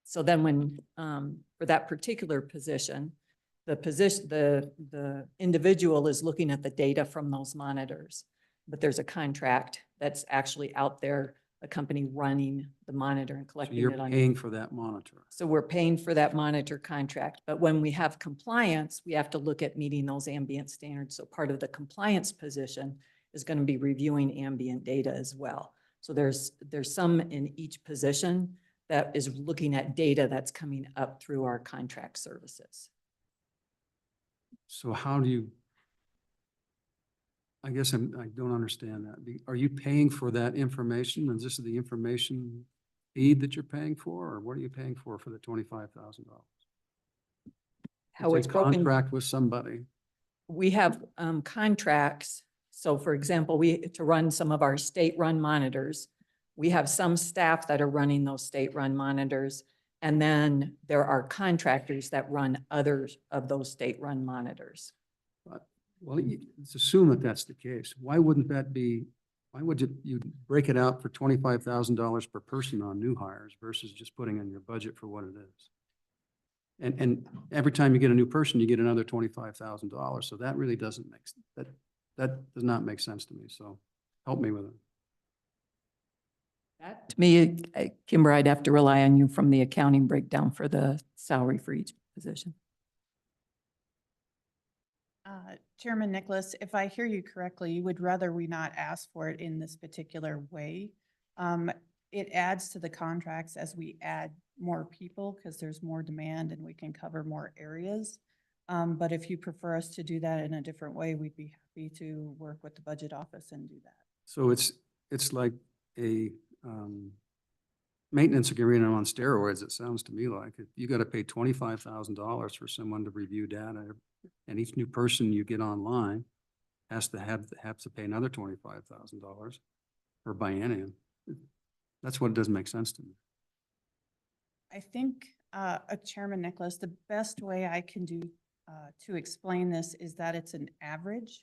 So then when, for that particular position, the individual is looking at the data from those monitors, but there's a contract that's actually out there, a company running the monitor and So collecting you're it on. paying for that monitor. So we're paying for that monitor contract, but when we have compliance, we have to look at meeting those ambient standards. So part of the compliance position is going to be reviewing ambient data as well. So there's some in each position that is looking at data that's coming up through our contract services. So how do you, I guess I don't understand that. Are you paying for that information? And this is the information feed that you're paying for, or what are you paying for the $25,000? How it's broken. Contract with somebody. We have contracts. So for example, to run some of our state-run monitors, we have some staff that are running those state-run monitors. And then there are contractors that run others of those state-run monitors. Well, let's assume that that's the case. Why wouldn't that be, why would you break it out for $25,000 per person on new hires versus just putting in your budget for what it is? And every time you get a new person, you get another $25,000. So that really doesn't make, that does not make sense to me. So help me with it. That, to me, Kimber, I'd have to rely on you from the accounting breakdown for the salary for each position. Chairman Nicholas, if I hear you correctly, you would rather we not ask for it in this particular way. It adds to the contracts as we add more people because there's more demand and we can cover more areas. But if you prefer us to do that in a different way, we'd be happy to work with the budget office and do that. So it's like a maintenance agreement on steroids, it sounds to me like. You got to pay $25,000 for someone to review data, and each new person you get online has to pay another $25,000 per biennium. That's what doesn't make sense to me. I think, Chairman Nicholas, the best way I can do to explain this is that it's an average.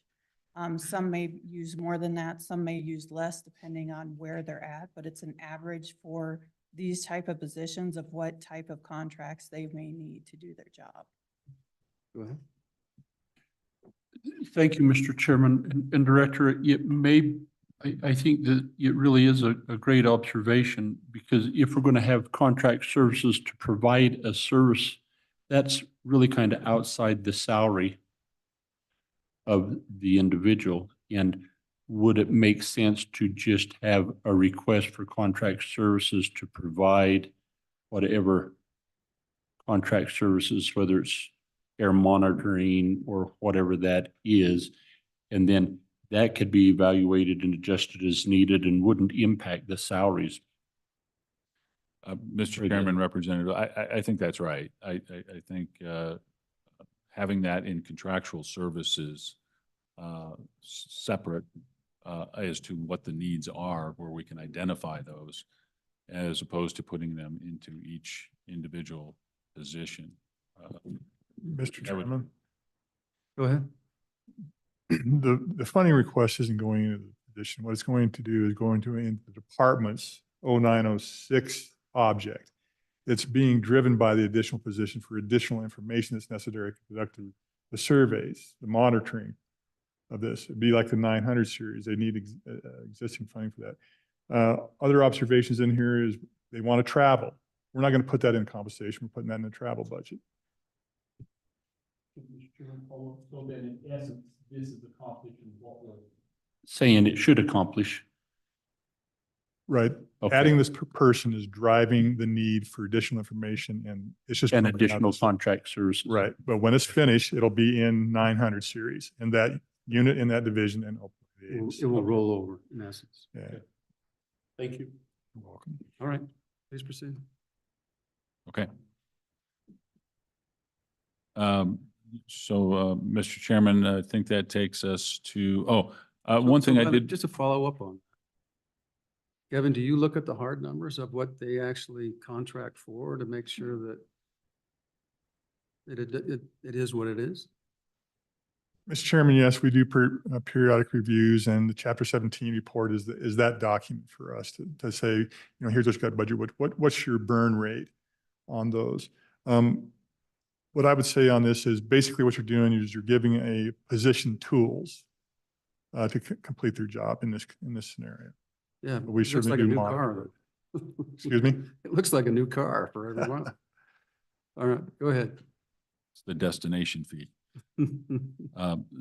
Some may use more than that, some may use less depending on where they're at, but it's an average for these type of positions of what type of contracts they may need to do their job. Go ahead. Thank you, Mr. Chairman and Director. I think that it really is a great observation, because if we're going to have contract services to provide a service, that's really kind of outside the salary of the individual. And would it make sense to just have a request for contract services to provide whatever contract services, whether it's air monitoring or whatever that is, and then that could be evaluated and adjusted as needed and wouldn't impact the salaries. Mr. Right, Chairman, yeah. Representative, I think that's right. I think having that in contractual services separate as to what the needs are, where we can identify those, as opposed to putting them into each individual position. Mr. That would- Chairman, Go ahead. the funding request isn't going into the position. What it's going to do is going to into the department's 0906 object. It's being driven by the additional position for additional information that's necessary to conduct the surveys, the monitoring of this. It'd be like the 900 series. They need existing funding for that. Other observations in here is they want to travel. We're not going to put that in compensation. We're putting that in the travel budget. So then in essence, this is accomplishing what we're saying it should accomplish. Right. Okay. Adding this person is driving the need for additional information, and it's just. And broken out additional this- contract services. Right. But when it's finished, it'll be in 900 series in that unit, in that division, and It will roll over in essence. yeah. Thank you. You're welcome. All right, please proceed. Okay. Mr. Chairman, I think that takes us to, one thing I So, did. just to follow up on. Kevin, do you look at the hard numbers of what they actually contract for to make sure that it is what it is? Mr. Chairman, yes, we do periodic reviews, and the Chapter 17 report is that document for us to say, you know, here's what you got budget. What's your burn rate on those? What I would say on this is basically what you're doing is you're giving a position tools to complete their job in this scenario. Yeah. But we it looks certainly like a do new monitor car. Excuse me? It looks like a new car for everyone. All right, go ahead. It's the destination fee.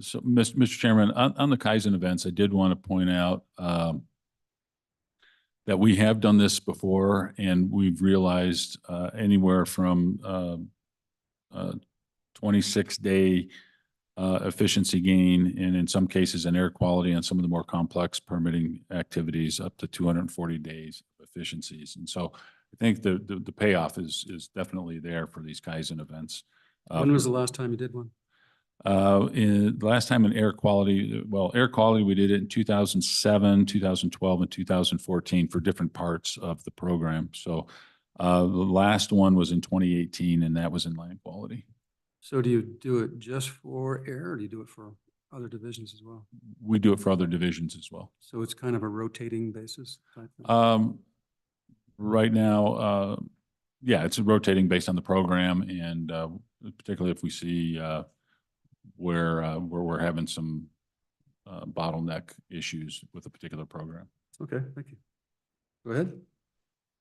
So, Mr. Chairman, on the Kaizen events, I did want to point out that we have done this before, and we've realized anywhere from 26-day efficiency gain, and in some cases in air quality on some of the more complex permitting activities, up to 240 days of efficiencies. And so I think the payoff is definitely there for these Kaizen events. When was the last time you did one? The last time in air quality, we did it in 2007, 2012, and 2014 for different parts of the program. So the last one was in 2018, and that was in land quality. So do you do it just for air, or do you do it for other divisions as well? We do it for other divisions as well. So it's kind of a rotating basis type thing? Right now, yeah, it's rotating based on the program, and particularly if we see where we're having some bottleneck issues with a particular program. Okay, thank you. Go ahead.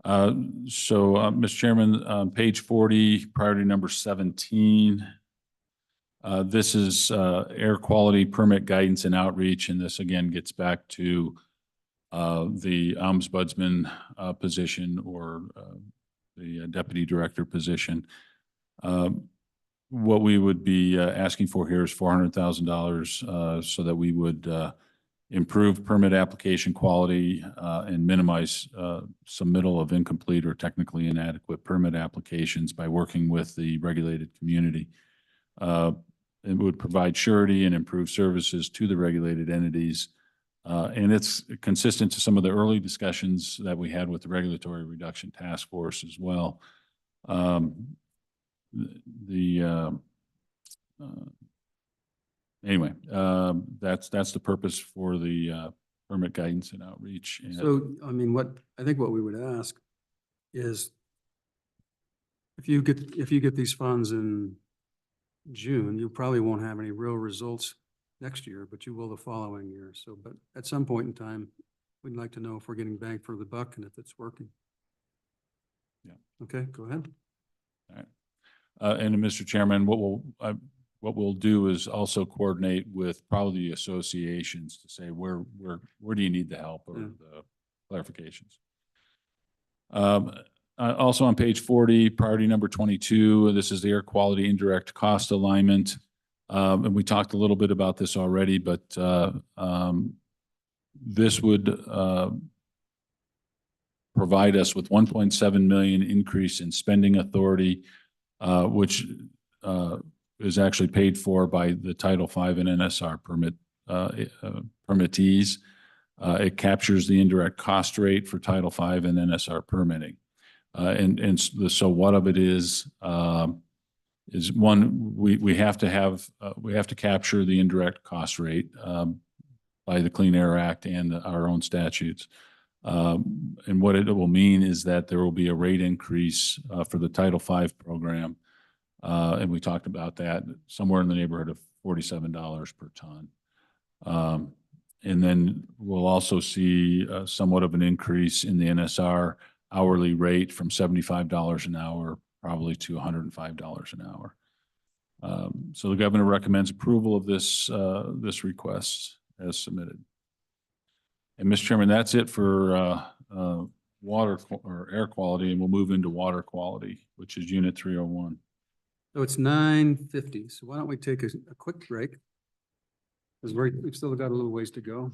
Mr. Chairman, on page 40, priority number 17, this is air quality permit guidance and outreach, and this again gets back to the ombudsman position or the deputy director position. What we would be asking for here is $400,000 so that we would improve permit application quality and minimize submittal of incomplete or technically inadequate permit applications by working with the regulated community. It would provide surety and improve services to the regulated entities. And it's consistent to some of the early discussions that we had with the Regulatory Reduction Task Force as well. Anyway, that's the purpose for the permit guidance and outreach. And So, I mean, I think what we would ask is if you get these funds in June, you probably won't have any real results next year, but you will the following year. So, but at some point in time, we'd like to know if we're getting bang for the buck and if it's working. Yeah. Okay, go ahead. All right. And Mr. Chairman, what we'll do is also coordinate with probably the associations to say where do you need the help or the clarifications. Also on page 40, priority number 22, this is the air quality indirect cost alignment. And we talked a little bit about this already, but this would provide us with 1.7 million increase in spending authority, which is actually paid for by the Title V and NSR permittees. It captures the indirect cost rate for Title V and NSR permitting. So what of it is one, we have to capture the indirect cost rate by the Clean Air Act and our own statutes. And what it will mean is that there will be a rate increase for the Title V program. And we talked about that somewhere in the neighborhood of $47 per ton. And then we'll also see somewhat of an increase in the NSR hourly rate from $75 an hour, probably to $105 an hour. So the governor recommends approval of this request as submitted. And Mr. Chairman, that's it for water or air quality, and we'll move into water quality, which is Unit 301. So it's 9:50. So why don't we take a quick break? Because we've still got a little ways to go.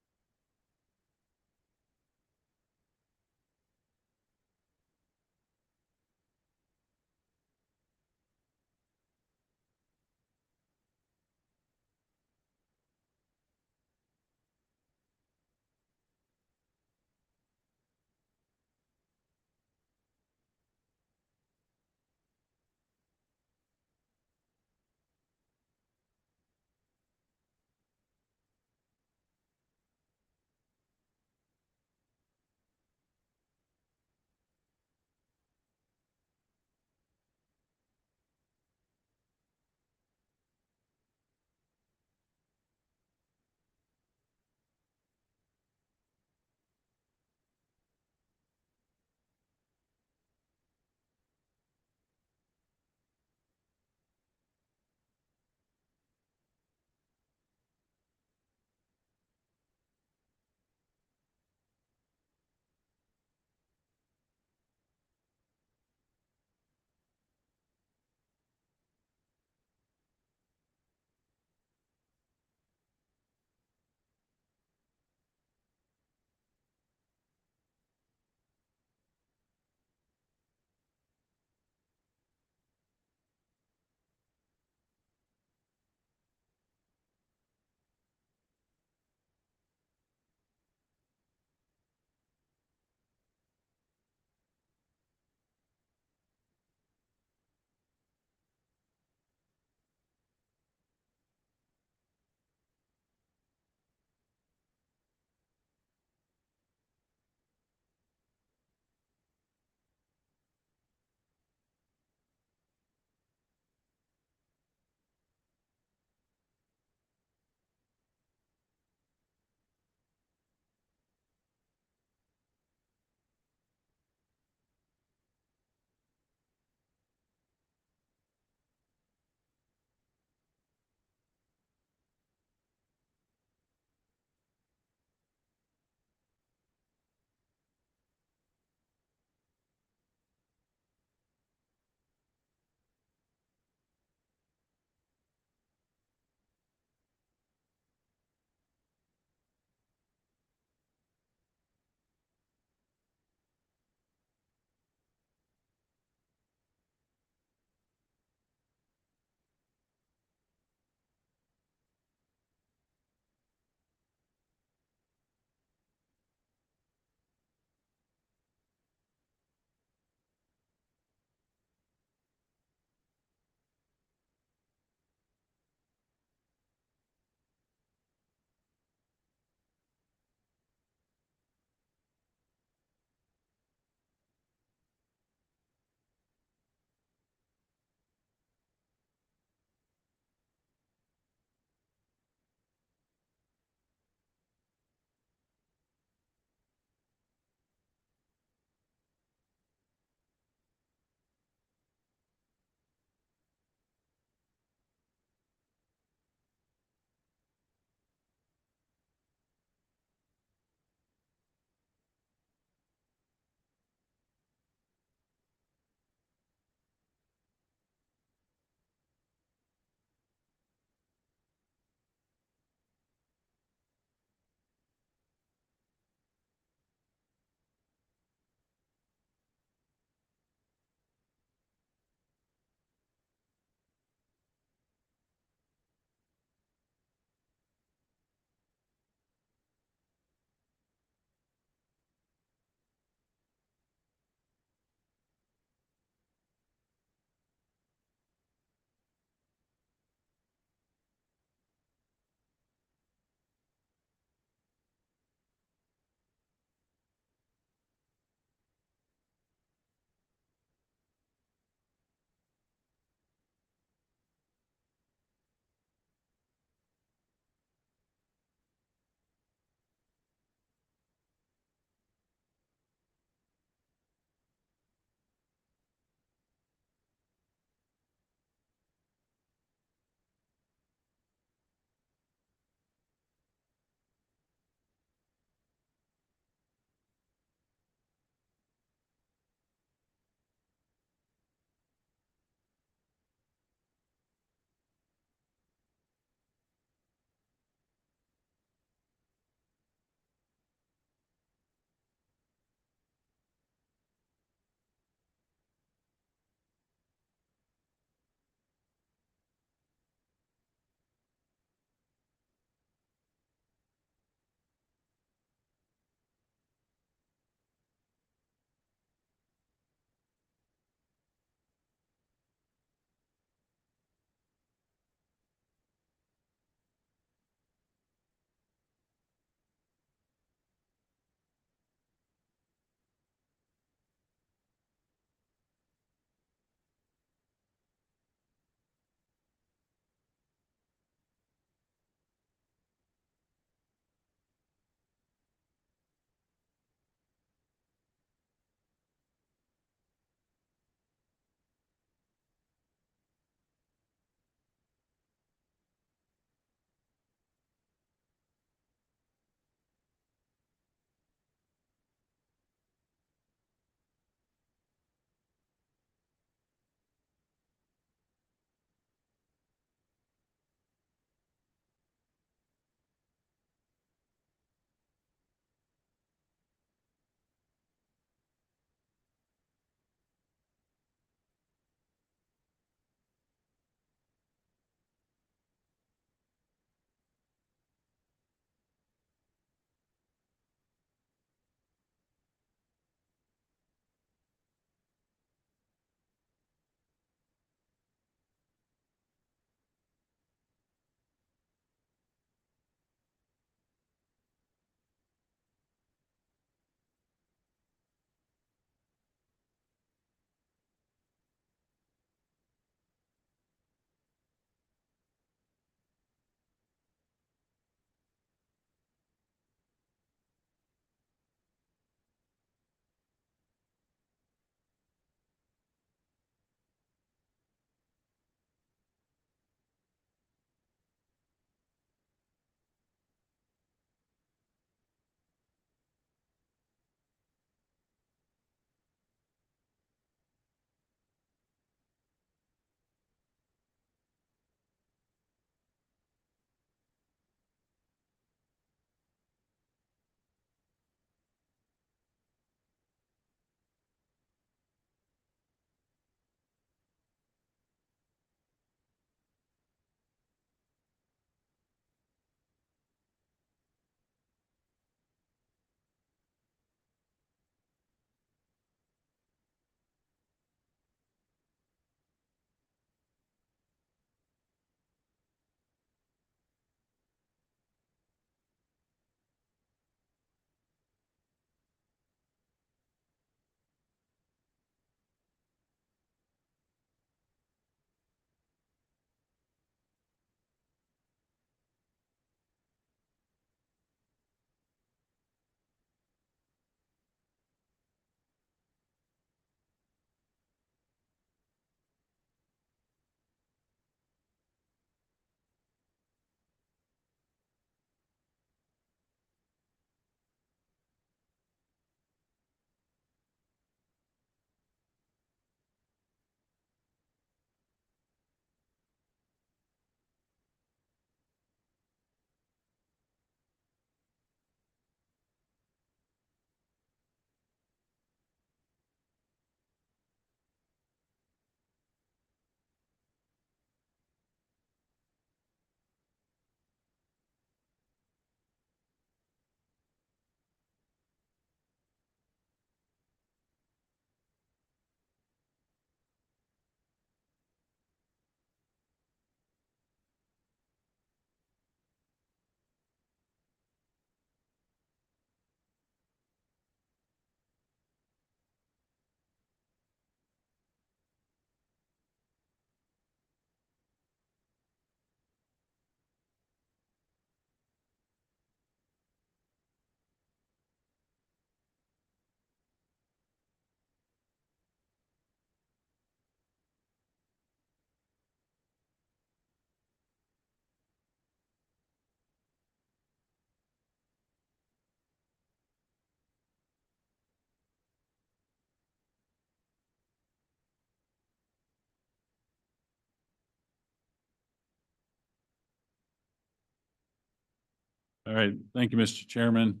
All right, thank you, Mr. Chairman.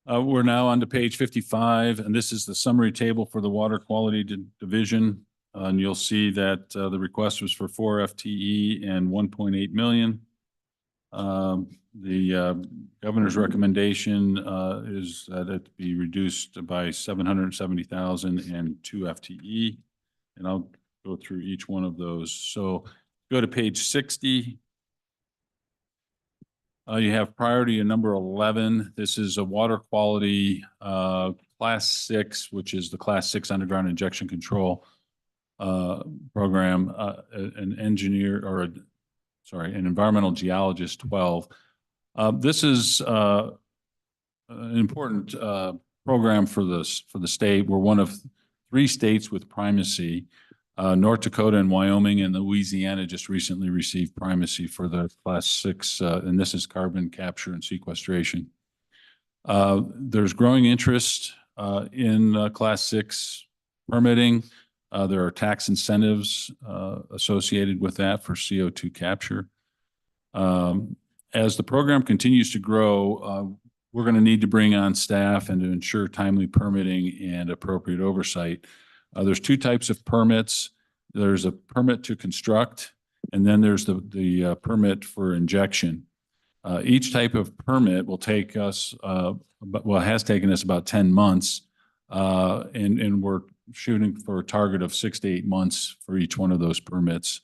We're now on to page 55, and this is the summary table for the Water Quality Division. And you'll see that the request was for 4 FTE and 1.8 million. The governor's recommendation is that it be reduced by 770,000 and 2 FTE. And I'll go through each one of those. So go to page 60. You have priority in number 11. This is a water quality class 6, which is the class 6 underground injection control program. An engineer or an environmental geologist 12. This is an important program for the state. We're one of 3 states with primacy. North Dakota and Wyoming and Louisiana just recently received primacy for the class 6, and this is carbon capture and sequestration. There's growing interest in class 6 permitting. There are tax incentives associated with that for CO2 capture. As the program continues to grow, we're going to need to bring on staff and to ensure timely permitting and appropriate oversight. There's 2 types of permits. There's a permit to construct, and then there's the permit for injection. Each type of permit will take us, has taken us about 10 months, and we're shooting for a target of 6 to 8 months for each one of those permits,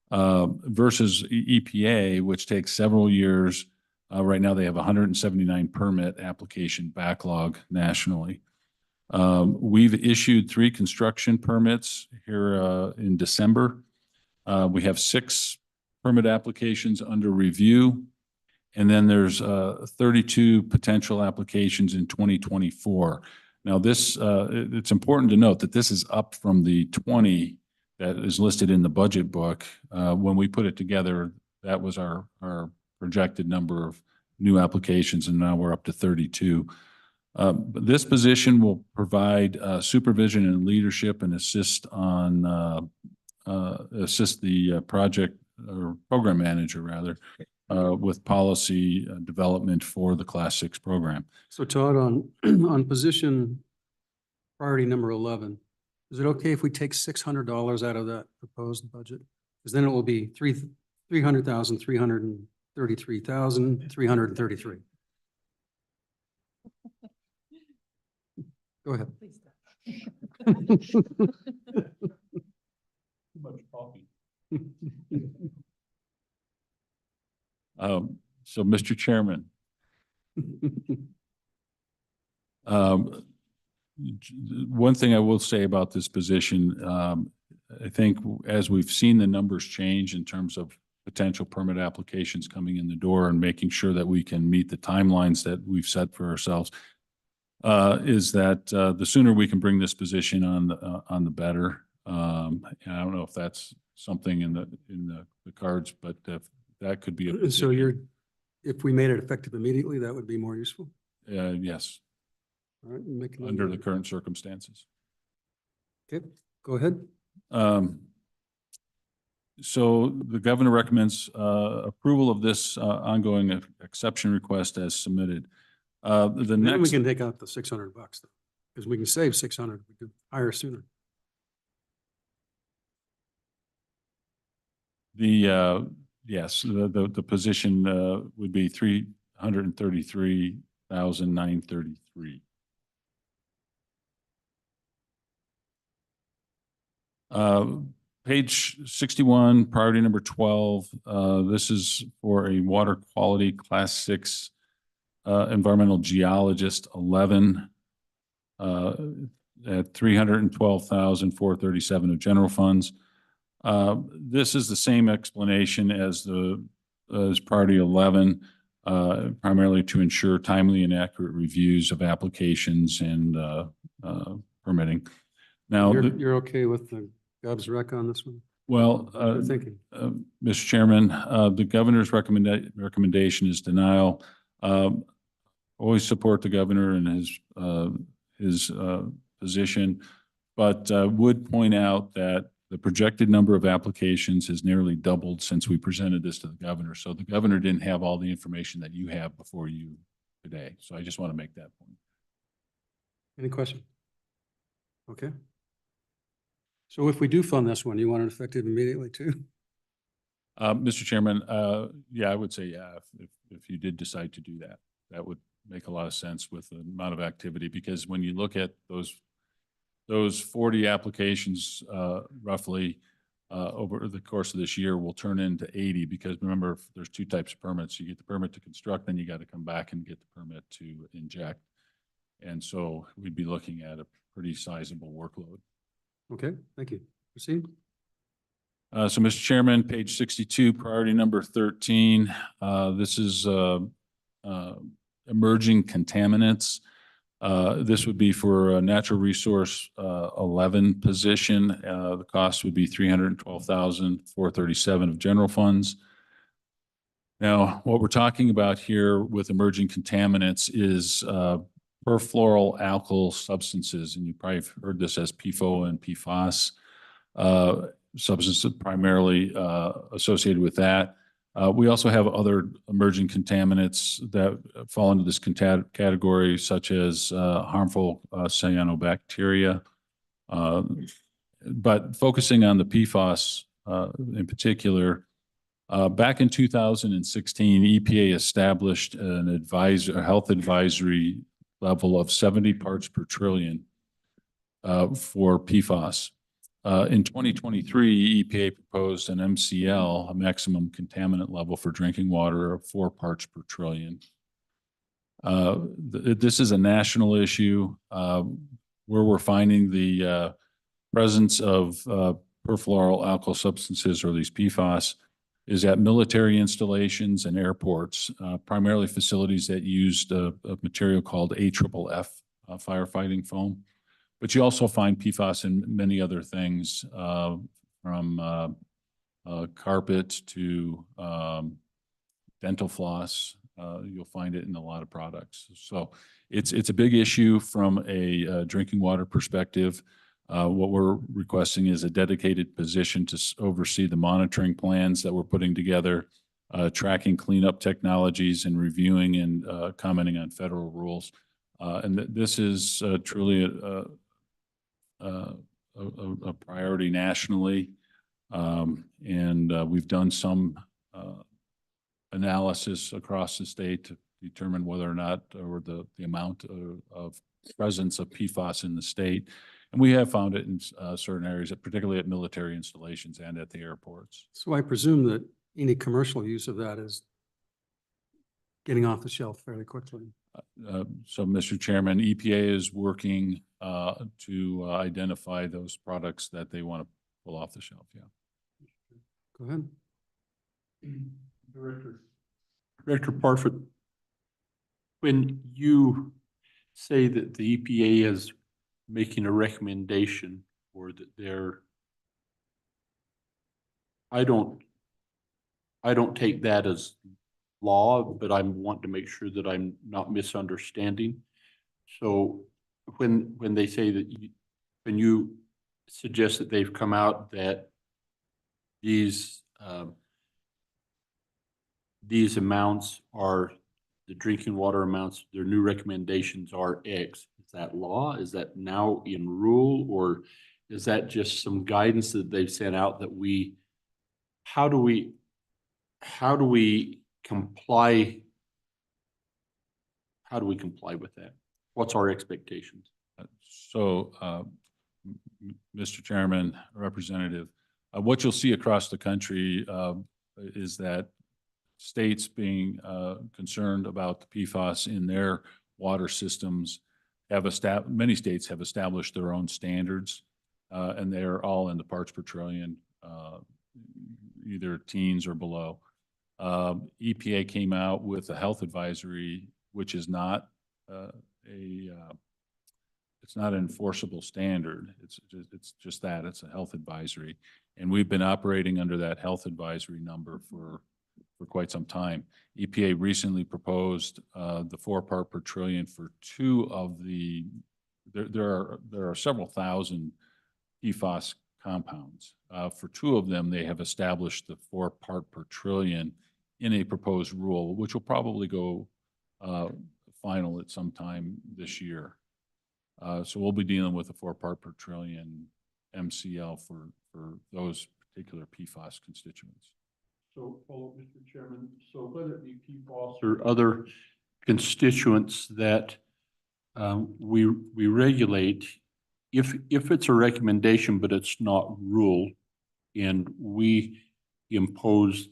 versus EPA, which takes several years. Right now, they have 179 permit application backlog nationally. We've issued 3 construction permits here in December. We have 6 permit applications under review, and then there's 32 potential applications in 2024. Now, it's important to note that this is up from the 20 that is listed in the budget book. When we put it together, that was our projected number of new applications, and now we're up to 32. This position will provide supervision and leadership and assist the project or program manager rather with policy development for the Class 6 program. So Todd, on position priority number 11, is it okay if we take $600 out of that proposed budget? Because then it will be 300,000, 333,000, 333. Go ahead. Too much coffee. So, Mr. Chairman, one thing I will say about this position, I think as we've seen the numbers change in terms of potential permit applications coming in the door and making sure that we can meet the timelines that we've set for ourselves, is that the sooner we can bring this position on the better. And I don't know if that's something in the cards, but if that could be a position. So if we made it effective immediately, that would be more useful? Yes, All right, make it under the current circumstances. Okay, go ahead. So the governor recommends approval of this ongoing exception request as submitted. Then we can take out the $600 though, because we can save 600. We could hire sooner. Yes, the position would be 333,933. Page 61, priority number 12. This is for a water quality class 6 environmental geologist 11 at 312,437 of general funds. This is the same explanation as priority 11, primarily to ensure timely and accurate reviews of applications and permitting. Now, You're okay with the Gov's rec on this one? well, Thinking. Mr. Chairman, the governor's recommendation is denial. Always support the governor and his position, but would point out that The projected number of applications has nearly doubled since we presented this to the governor. So the governor didn't have all the information that you have before you today. So I just want to make that point. Any question? Okay. So if we do fund this one, you want it effective immediately too? Mr. Chairman, yeah, I would say, yeah, if you did decide to do that, that would make a lot of sense with the amount of activity, because when you look at those 40 applications, roughly, over the course of this year will turn into 80, because remember, there's two types of permits. You get the permit to construct, then you got to come back and get the permit to inject. And so we'd be looking at a pretty sizable workload. Okay, thank you. Proceed. So, Mr. Chairman, page 62, priority number 13. This is emerging contaminants. This would be for a natural resource 11 position. The cost would be $312,437 of general funds. Now, what we're talking about here with emerging contaminants is perfluoral alkyl substances, and you probably have heard this as PFOA and PFAS. Substances primarily associated with that. We also have other emerging contaminants that fall into this category, such as harmful cyanobacteria. But focusing on the PFAS in particular, back in 2016, EPA established a health advisory level of 70 parts per trillion for PFAS. In 2023, EPA proposed an MCL, a maximum contaminant level for drinking water, of 4 parts per trillion. This is a national issue where we're finding the presence of perfluoral alkyl substances, or these PFAS, is at military installations and airports, primarily facilities that used a material called AFFF, firefighting foam. But you also find PFAS in many other things, from carpet to dental floss. You'll find it in a lot of products. So it's a big issue from a drinking water perspective. What we're requesting is a dedicated position to oversee the monitoring plans that we're putting together, tracking cleanup technologies, and reviewing and commenting on federal rules. And this is truly a priority nationally. And we've done some analysis across the state to determine whether or not, or the amount of presence of PFAS in the state. And we have found it in certain areas, particularly at military installations and at the airports. So I presume that any commercial use of that is getting off the shelf fairly quickly. So, Mr. Chairman, EPA is working to identify those products that they want to pull off the shelf. Yeah. Go ahead. Director Parfit, when you say that the EPA is making a recommendation, or that they're, I don't take that as law, but I want to make sure that I'm not misunderstanding. So when they say that when you suggest that they've come out that these amounts are the drinking water amounts, their new recommendations are X. Is that law? Is that now in rule? Or is that just some guidance that they've sent out that how do we comply? How do we comply with that? What's our expectations? So, Mr. Chairman, Representative, what you'll see across the country is that states being concerned about the PFAS in their water systems many states have established their own standards, and they're all in the parts per trillion, either teens or below. EPA came out with a health advisory, which is not it's not an enforceable standard. It's just that, it's a health advisory. And we've been operating under that health advisory number for quite some time. EPA recently proposed the 4 part per trillion for 2 of the, there are several thousand PFAS compounds. For two of them, they have established the 4 part per trillion in a proposed rule, which will probably go final at some time this year. So we'll be dealing with a 4 part per trillion MCL for those particular PFAS constituents. So, Mr. Chairman, so whether it be PFAS or other constituents that we regulate, if it's a recommendation, but it's not rule, and we impose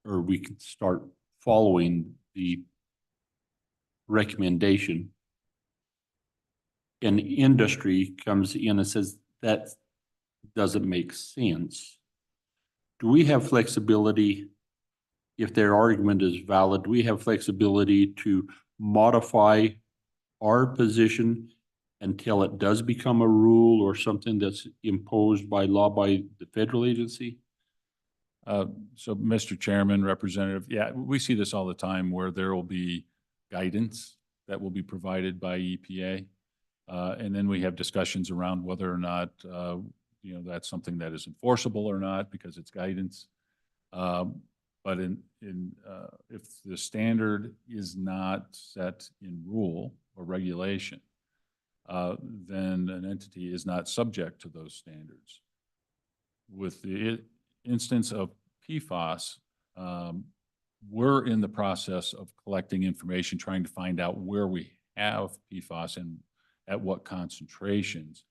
or we can start following the recommendation, and industry comes in and says that doesn't make sense, do we have flexibility, if their argument is valid, do we have flexibility to modify our position until it does become a rule or something that's imposed by law by the federal agency? So, Mr. Chairman, Representative, yeah, we see this all the time where there will be guidance that will be provided by EPA. And then we have discussions around whether or not, that's something that is enforceable or not because it's guidance. But if the standard is not set in rule or regulation, then an entity is not subject to those standards. With the instance of PFAS, we're in the process of collecting information, trying to find out where we have PFAS and at what concentrations.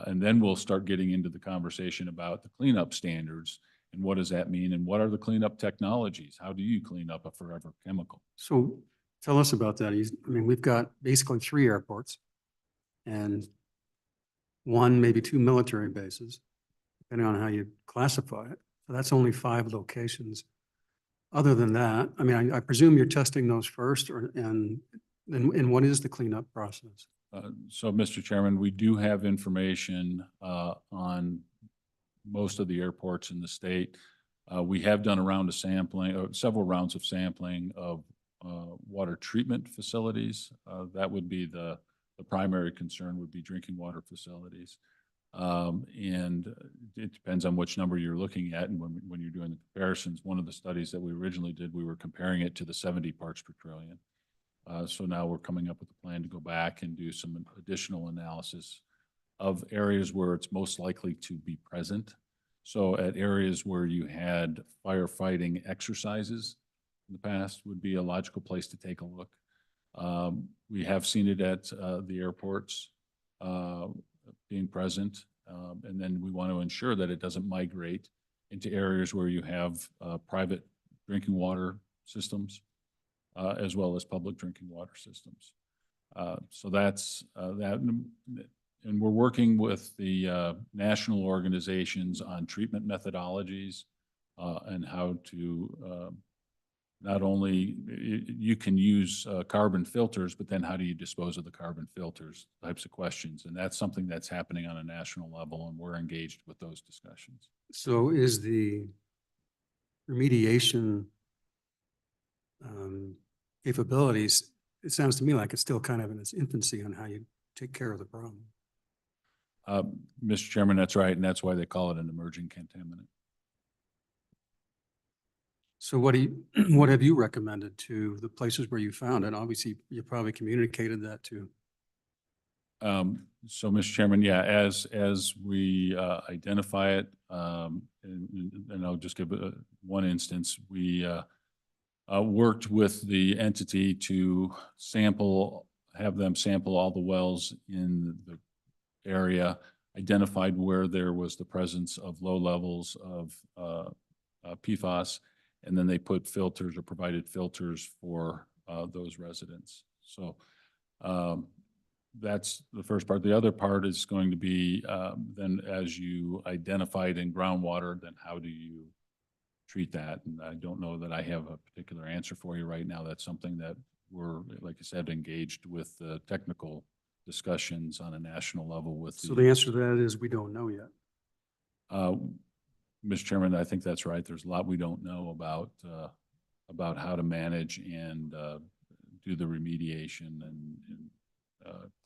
And then we'll start getting into the conversation about the cleanup standards and what does that mean and what are the cleanup technologies? How do you clean up a forever chemical? So tell us about that. We've got basically 3 airports and 1, maybe 2 military bases, depending on how you classify it. So that's only 5 locations. Other than that, I presume you're testing those first, and what is the cleanup process? So, Mr. Chairman, we do have information on most of the airports in the state. We have done a round of sampling, or several rounds of sampling of water treatment facilities. That would be the primary concern would be drinking water facilities. And it depends on which number you're looking at. And when you're doing the comparisons, one of the studies that we originally did, we were comparing it to the 70 parts per trillion. So now we're coming up with a plan to go back and do some additional analysis of areas where it's most likely to be present. So at areas where you had firefighting exercises in the past would be a logical place to take a look. We have seen it at the airports being present. And then we want to ensure that it doesn't migrate into areas where you have private drinking water systems, as well as public drinking water systems. So that's that. And we're working with the national organizations on treatment methodologies and how to not only you can use carbon filters, but then how do you dispose of the carbon filters types of questions. And that's something that's happening on a national level, and we're engaged with those discussions. So is the remediation capabilities, it sounds to me like it's still kind of in its infancy on how you take care of the problem. Mr. Chairman, that's right. And that's why they call it an emerging contaminant. So what have you recommended to the places where you found it? Obviously, you probably communicated that to. So, Mr. Chairman, yeah, as we identify it, and I'll just give one instance, we worked with the entity to have them sample all the wells in the area, identified where there was the presence of low levels of PFAS, and then they put filters or provided filters for those residents. So that's the first part. The other part is going to be then as you identified in groundwater, then how do you treat that? And I don't know that I have a particular answer for you right now. That's something that we're, like I said, engaged with the technical discussions on a national level with. So the answer to that is we don't know yet. Mr. Chairman, I think that's right. There's a lot we don't know about how to manage and do the remediation and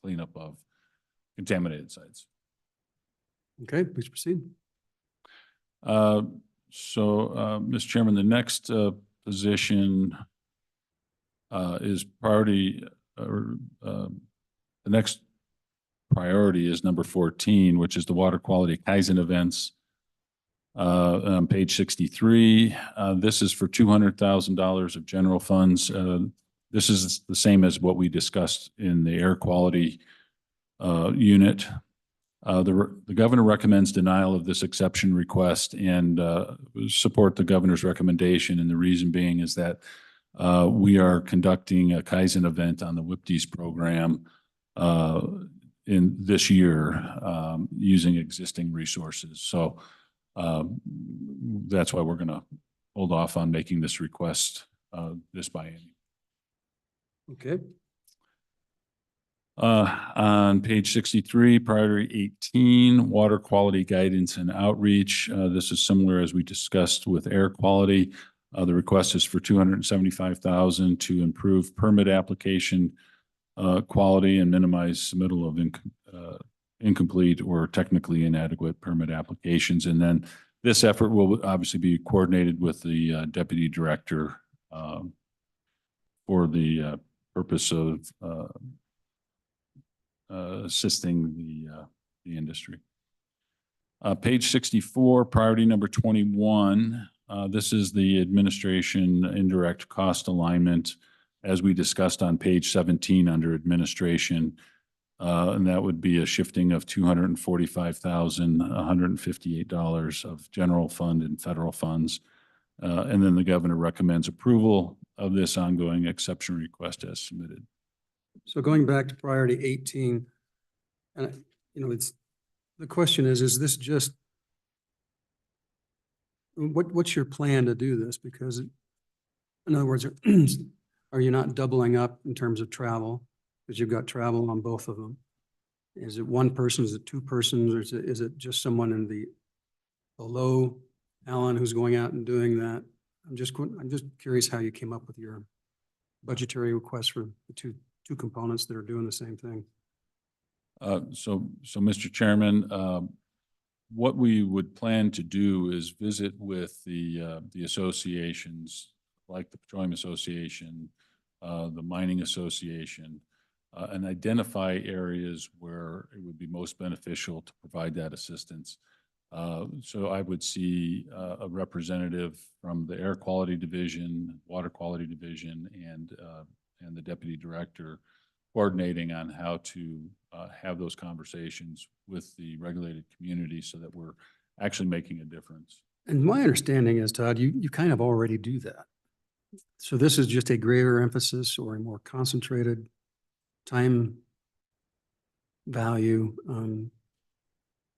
cleanup of contaminated sites. Okay, please proceed. Mr. Chairman, the next position is priority, the next priority is number 14, which is the water quality Kaizen events. On page 63, this is for $200,000 of general funds. This is the same as what we discussed in the air quality unit. The governor recommends denial of this exception request and support the governor's recommendation. And the reason being is that we are conducting a Kaizen event on the WIPDES program in this year using existing resources. So that's why we're going to hold off on making this request this biennium. Okay. On page 63, priority 18, water quality guidance and outreach. This is similar as we discussed with air quality. The request is for $275,000 to improve permit application quality and minimize submittal of incomplete or technically inadequate permit applications. And then this effort will obviously be coordinated with the deputy director for the purpose of assisting the industry. Page 64, priority number 21. This is the administration indirect cost alignment as we discussed on page 17 under administration. And that would be a shifting of $245,158 of general fund and federal funds. And then the governor recommends approval of this ongoing exception request as submitted. So going back to priority 18, and it's, the question is this just, what's your plan to do this? Because in other words, are you not doubling up in terms of travel? Because you've got travel on both of them. Is it one person, is it two persons, or is it just someone in the below Alan who's going out and doing that? I'm just curious how you came up with your budgetary request for the two components that are doing the same thing. So Mr. Chairman, what we would plan to do is visit with the associations like the Petroleum Association, the Mining Association, and identify areas where it would be most beneficial to provide that assistance. So I would see a representative from the Air Quality Division, Water Quality Division, and the Deputy Director coordinating on how to have those conversations with the regulated community so that we're actually making a difference. And my understanding is, Todd, you kind of already do that. So this is just a greater emphasis or a more concentrated time value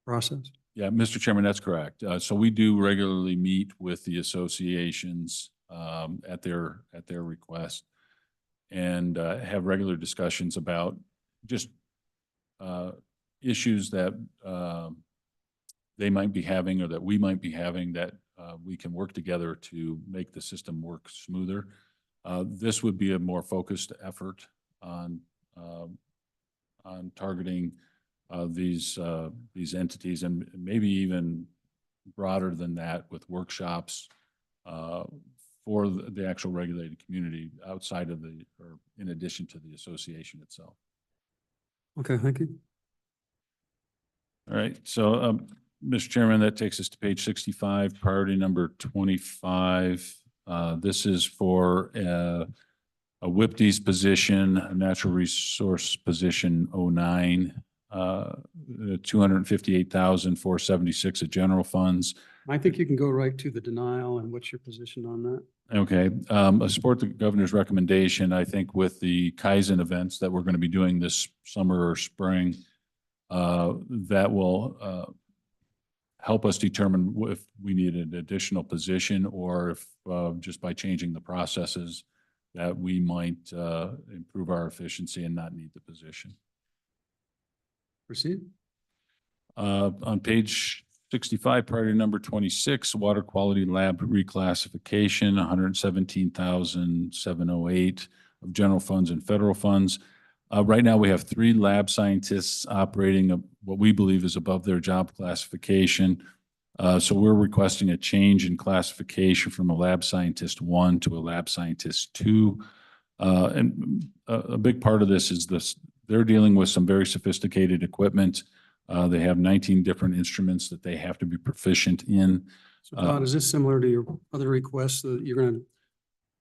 process? Yeah, Mr. Chairman, that's correct. So we do regularly meet with the associations at their request and have regular discussions about just issues that they might be having or that we might be having that we can work together to make the system work smoother. This would be a more focused effort on targeting these entities and maybe even broader than that with workshops for the actual regulated community outside of or in addition to the association itself. Okay, thank you. All right, so Mr. Chairman, that takes us to page 65, priority number 25. This is for a WIPDES position, a natural resource position 09, 258,476 of general funds. I think you can go right to the denial, and what's your position on that? Okay, I support the governor's recommendation. I think with the Kaizen events that we're going to be doing this summer or spring, that will help us determine if we need an additional position or if just by changing the processes that we might improve our efficiency and not need the position. Proceed. On page 65, priority number 26, water quality lab reclassification, 117,708 of general funds and federal funds. Right now, we have 3 lab scientists operating what we believe is above their job classification. So we're requesting a change in classification from a lab scientist 1 to a lab scientist 2. And a big part of this is they're dealing with some very sophisticated equipment. They have 19 different instruments that they have to be proficient in. So Todd, is this similar to your other requests that you're going to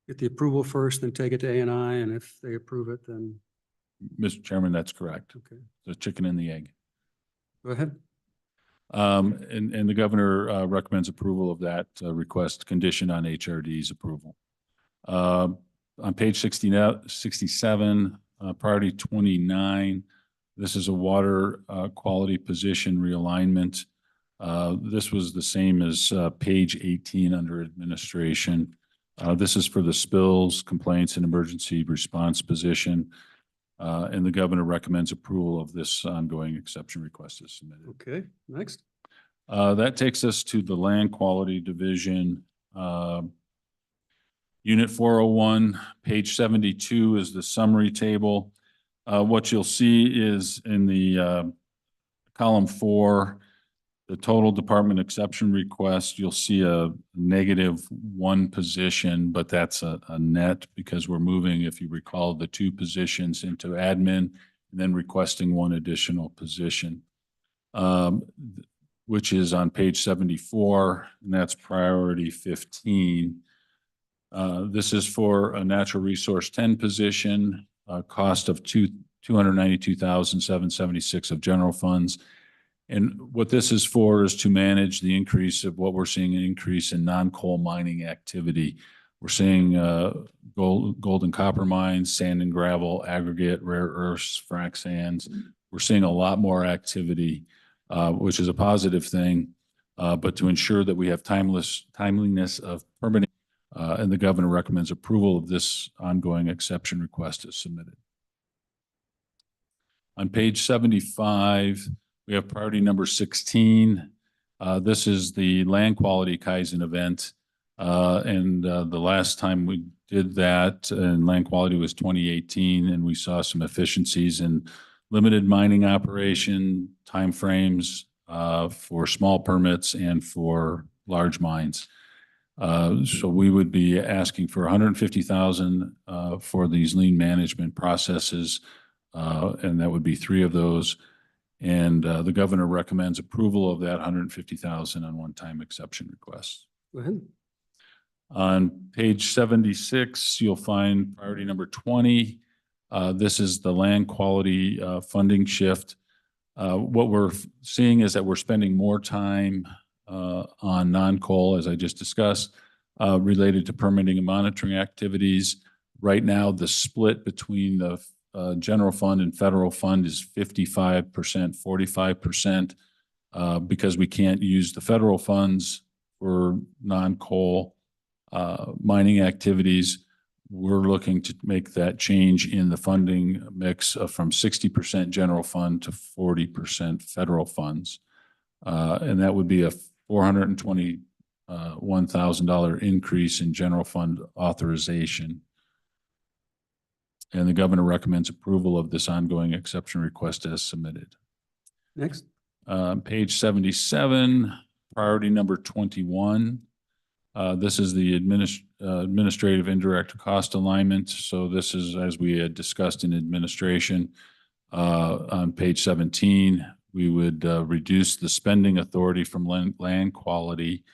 get the approval first, then take it to A&I, and if they approve it, then, Mr. Chairman, that's correct. okay, The chicken and the egg. go ahead. And the governor recommends approval of that request conditioned on HRD's approval. On page 67, priority 29, this is a water quality position realignment. This was the same as page 18 under administration. This is for the spills, complaints, and emergency response position. And the governor recommends approval of this ongoing exception request as submitted. Okay, next. That takes us to the land quality division. Unit 401, page 72 is the summary table. What you'll see is in the column 4, the total department exception request, you'll see a -1 position, but that's a net because we're moving, if you recall, the 2 positions into admin and then requesting 1 additional position, which is on page 74, and that's priority 15. This is for a natural resource 10 position, cost of $292,776 of general funds. And what this is for is to manage the increase of what we're seeing, an increase in non-coal mining activity. We're seeing gold and copper mines, sand and gravel, aggregate, rare earths, frac sands. We're seeing a lot more activity, which is a positive thing. But to ensure that we have timeliness of permitting, and the governor recommends approval of this ongoing exception request as submitted. On page 75, we have priority number 16. This is the land quality Kaizen event. And the last time we did that in land quality was 2018, and we saw some efficiencies in limited mining operation, timeframes for small permits and for large mines. So we would be asking for $150,000 for these lean management processes, and that would be 3 of those. And the governor recommends approval of that $150,000 on one-time exception requests. Go ahead. On page 76, you'll find priority number 20. This is the land quality funding shift. What we're seeing is that we're spending more time on non-coal, as I just discussed, related to permitting and monitoring activities. Right now, the split between the general fund and federal fund is 55%, 45%, because we can't use the federal funds for non-coal mining activities. We're looking to make that change in the funding mix from 60% general fund to 40% federal funds. And that would be a $421,000 increase in general fund authorization. And the governor recommends approval of this ongoing exception request as submitted. Next. Page 77, priority number 21. This is the administrative indirect cost alignment. So this is, as we had discussed in administration, on page 17, we would reduce the spending authority from land quality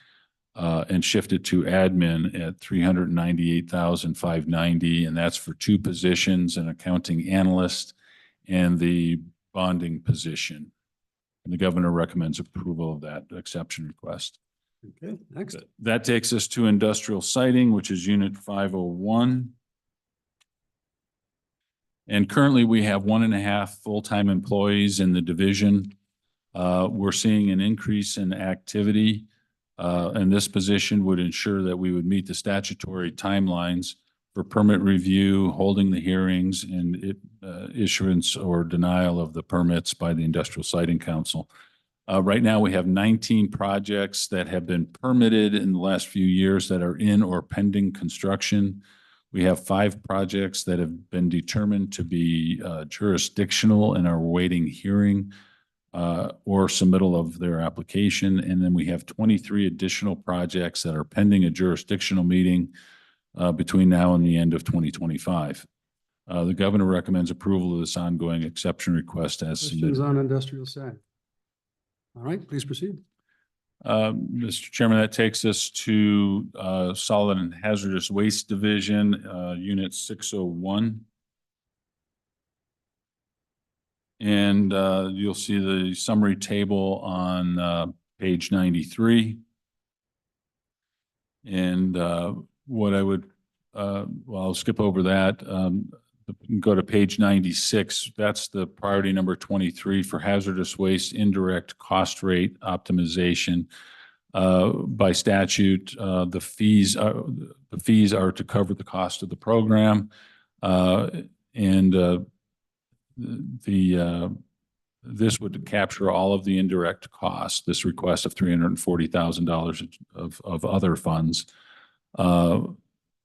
and shift it to admin at $398,590, and that's for 2 positions, an accounting analyst and the bonding position. And the governor recommends approval of that exception request. Okay, next. That takes us to industrial siting, which is unit 501. And currently we have 1.5 full-time employees in the division. We're seeing an increase in activity. And this position would ensure that we would meet the statutory timelines for permit review, holding the hearings, and issuance or denial of the permits by the Industrial Siting Council. Right now, we have 19 projects that have been permitted in the last few years that are in or pending construction. We have 5 projects that have been determined to be jurisdictional and are awaiting hearing or submittal of their application. And then we have 23 additional projects that are pending a jurisdictional meeting between now and the end of 2025. The governor recommends approval of this ongoing exception request as Questions submitted. on industrial side? All right, please proceed. Mr. Chairman, that takes us to Solid and Hazardous Waste Division, Unit 601. And you'll see the summary table on page 93. And what I would, well, I'll skip over that. Go to page 96. That's the priority number 23 for hazardous waste indirect cost rate optimization. By statute, the fees are to cover the cost of the program, this would capture all of the indirect costs. This request of $340,000 of other funds.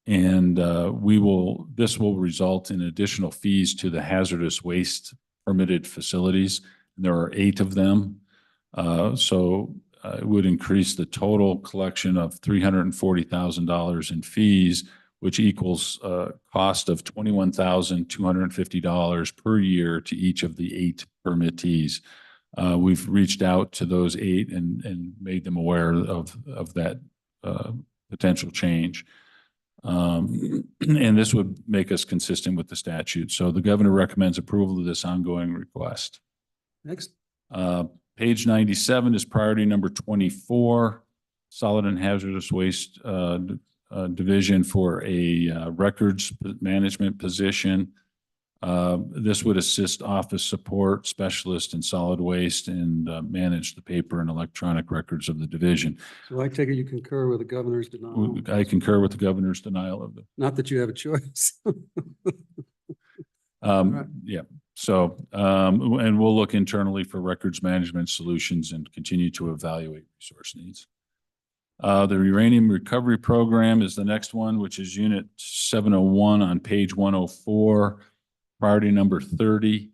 This will result in additional fees to the hazardous waste permitted facilities. There are 8 of them. It would increase the total collection of $340,000 in fees, which equals a cost of $21,250 per year to each of the 8 permittees. We've reached out to those 8 and made them aware of that potential change. And this would make us consistent with the statute. So the governor recommends approval of this ongoing request. Next. Page 97 is priority number 24, Solid and Hazardous Waste Division for a records management position. This would assist office support specialists in solid waste and manage the paper and electronic records of the division. So I take it you concur with the governor's denial? I concur with the governor's denial of the. Not that you have a choice. Yeah. So, and we'll look internally for records management solutions and continue to evaluate resource needs. The uranium recovery program is the next one, which is Unit 701 on page 104, priority number 30.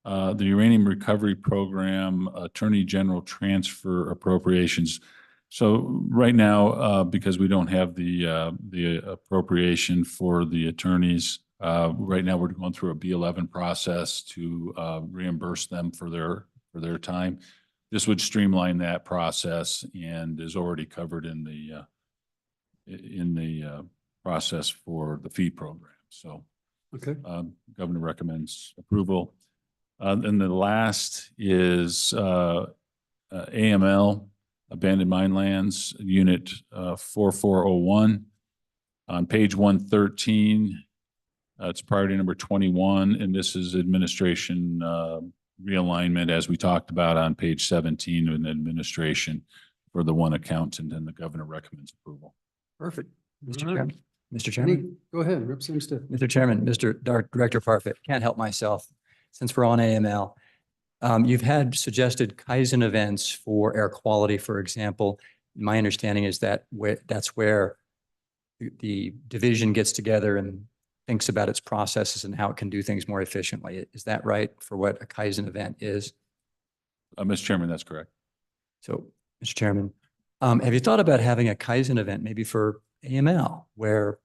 The uranium recovery program, Attorney General transfer appropriations. So right now, because we don't have the appropriation for the attorneys, right now we're going through a B11 process to reimburse them for their time. This would streamline that process and is already covered in the process for the fee program. So, okay, Governor recommends approval. And the last is AML, Abandoned Mine Lands, Unit 4401. On page 113, it's priority number 21, and this is administration realignment, as we talked about on page 17 in administration for the one accountant, and the governor recommends approval. perfect. Mr. All right. Chairman. Mr. Chairman. Go ahead, Representative Stiff. Mr. Chairman, Director Parfit, can't help myself. Since we're on AML, you've had suggested Kaizen events for air quality, for example. My understanding is that that's where the division gets together and thinks about its processes and how it can do things more efficiently. Is that right for what a Kaizen event is? Mr. Chairman, that's correct. So, Mr. Chairman, have you thought about having a Kaizen event maybe for AML where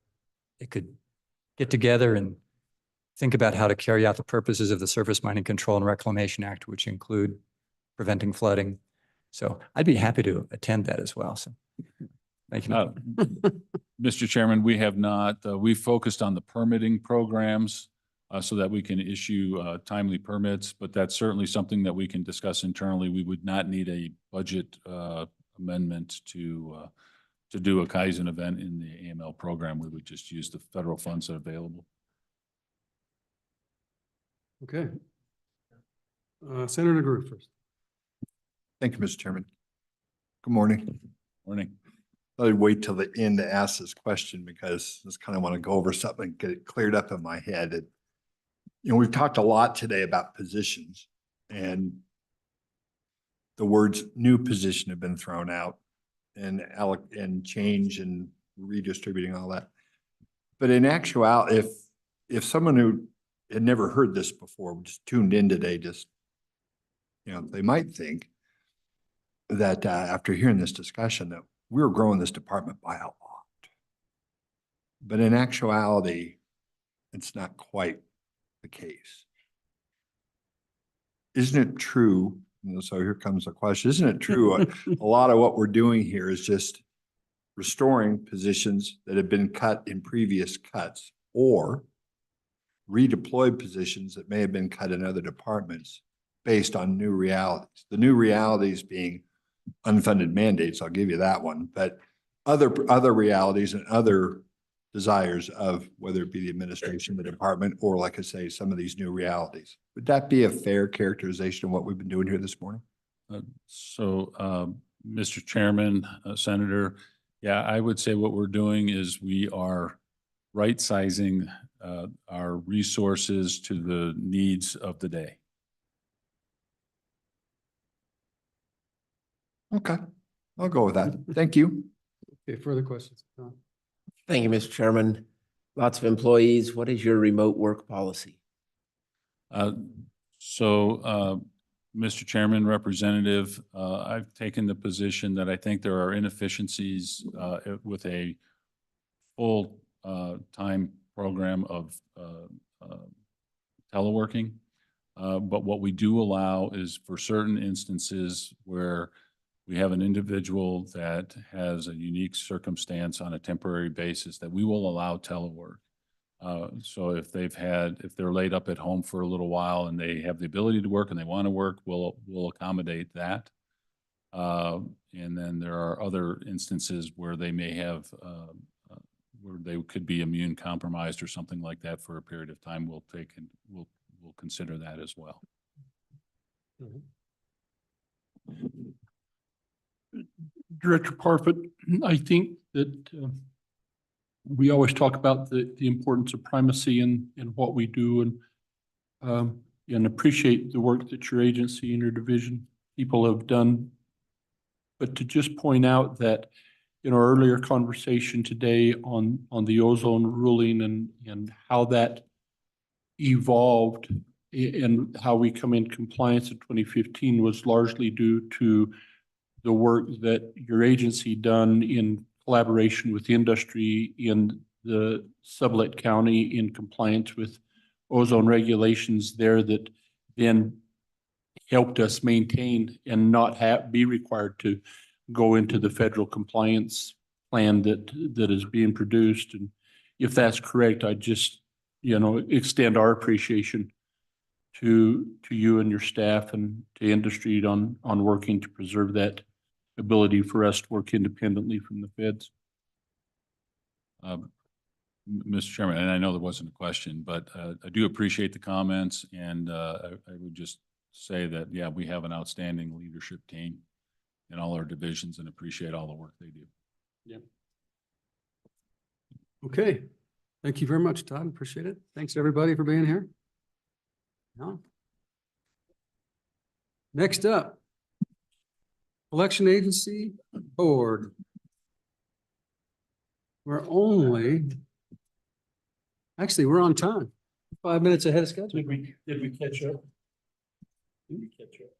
it could get together and think about how to carry out the purposes of the Surface Mining Control and Reclamation Act, which include preventing flooding? So I'd be happy to attend that as well. So thank you. Mr. Chairman, we have not, we focused on the permitting programs so that we can issue timely permits, but that's certainly something that we can discuss internally. We would not need a budget amendment to do a Kaizen event in the AML program. We would just use the federal funds that are available. Okay. Senator Drew first. Thank you, Mr. Chairman. Good morning. Morning. I'd wait till the end to ask this question because I just kind of want to go over something and get it cleared up in my head. We've talked a lot today about positions, and the words new position have been thrown out and change and redistributing all that. But in actuality, if someone who had never heard this before, just tuned in today, just, they might think that after hearing this discussion, that we're growing this department by a lot. But in actuality, it's not quite the case. Isn't it true? So here comes the question. Isn't it true? A lot of what we're doing here is just restoring positions that have been cut in previous cuts, or redeploy positions that may have been cut in other departments based on new realities. The new realities being unfunded mandates, I'll give you that one, but other realities and other desires of whether it be the administration, the department, or like I say, some of these new realities. Would that be a fair characterization of what we've been doing here this morning? Mr. Chairman, Senator, yeah, I would say what we're doing is we are right-sizing our resources to the needs of the day. Okay, I'll go with that. Thank you. Okay, further questions? Thank you, Mr. Chairman. Lots of employees. What is your remote work policy? Mr. Chairman, Representative, I've taken the position that I think there are inefficiencies with a full time program of teleworking. But what we do allow is for certain instances where we have an individual that has a unique circumstance on a temporary basis that we will allow telework. So if they're laid up at home for a little while and they have the ability to work and they want to work, we'll accommodate that. And then there are other instances where they may have, where they could be immune compromised or something like that for a period of time. We'll consider that as well. Director Parfit, I think that we always talk about the importance of primacy in what we do, and appreciate the work that your agency and your division people have done. But to just point out that in our earlier conversation today on the ozone ruling and how that evolved and how we come in compliance in 2015 was largely due to the work that your agency done in collaboration with the industry in the Sublette County in compliance with ozone regulations there that then helped us maintain and not be required to go into the federal compliance plan that is being produced. And if that's correct, I just, extend our appreciation to you and your staff and to industry on working to preserve that ability for us to work independently from the feds. Mr. Chairman, and I know there wasn't a question, but I do appreciate the comments, and I would just say that, yeah, we have an outstanding leadership team in all our divisions and appreciate all the work they do. Yeah. Okay, thank you very much, Todd. Appreciate it. Thanks, everybody, for being here. No. Next up, Election Agency Board. We're on time. 5 minutes ahead of schedule. Did we catch up? Did we catch up?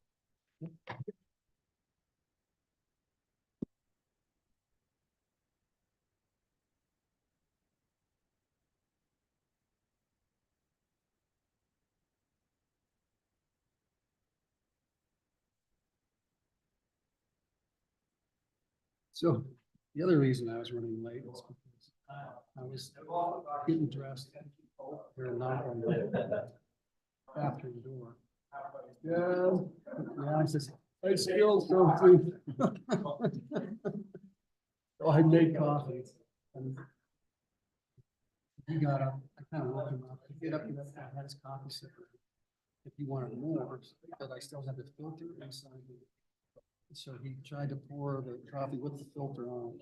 So the other reason I was running late was because I was getting dressed. They're not on the bathroom door. Yeah, I said, I still something. So I made coffee. And he got up. I kind of woke him up. He get up and I had his coffee sipper. If he wanted more, but I still had the filter inside. So he tried to pour the coffee with the filter on.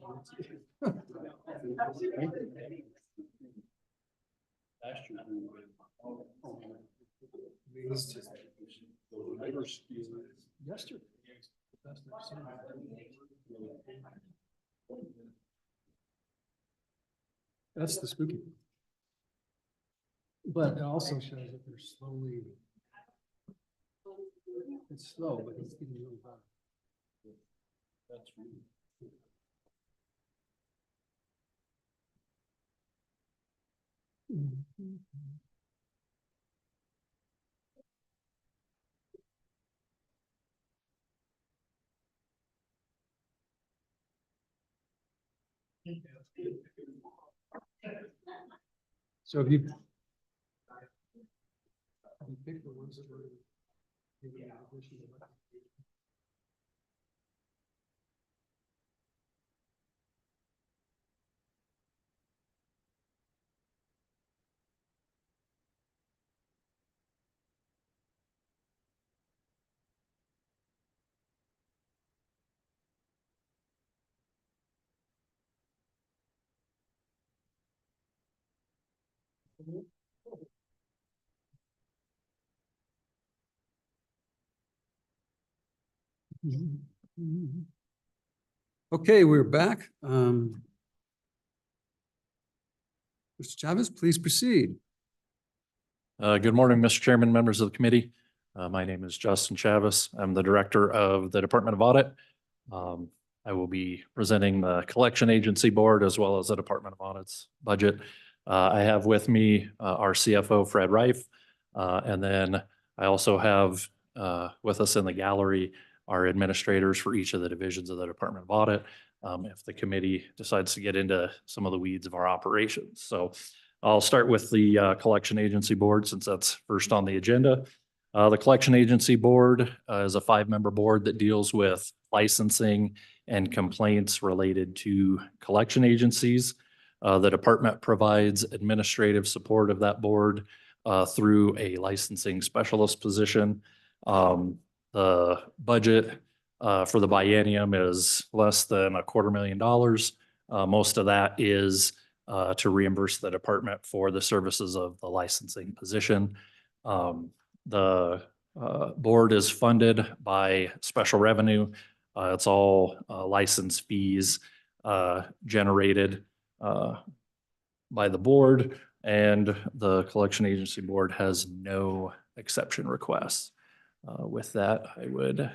Yesterday. That's the spooky. But it also shows that they're slowly. It's slow, but it's getting really better. That's really. So if you pick the ones that were. Okay, we're back. Mr. Chavez, please proceed. Good morning, Mr. Chairman, members of the committee. My name is Justin Chavez. I'm the Director of the Department of Audit. I will be presenting the Collection Agency Board as well as the Department of Audit's budget. I have with me our CFO, Fred Reif, and then I also have with us in the gallery our administrators for each of the divisions of the Department of Audit, if the committee decides to get into some of the weeds of our operations. So I'll start with the Collection Agency Board since that's first on the agenda. The Collection Agency Board is a 5-member board that deals with licensing and complaints related to collection agencies. The department provides administrative support of that board through a licensing specialist position. The budget for the biennium is less than $250,000. Most of that is to reimburse the department for the services of the licensing position. The board is funded by special revenue. It's all license fees generated by the board, and the Collection Agency Board has no exception requests. With that, I would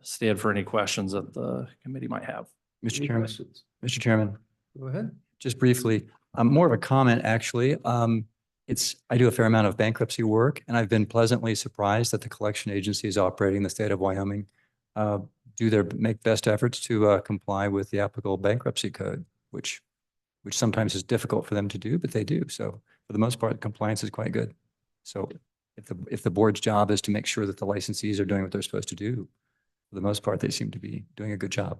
stand for any questions that the committee might have. Mr. Any Chairman, questions? Mr. Chairman, Go ahead. just briefly, more of a comment, actually. I do a fair amount of bankruptcy work, and I've been pleasantly surprised that the collection agencies operating in the state of Wyoming make best efforts to comply with the applicable bankruptcy code, which sometimes is difficult for them to do, but they do. So for the most part, compliance is quite good. So if the board's job is to make sure that the licensees are doing what they're supposed to do, for the most part, they seem to be doing a good job.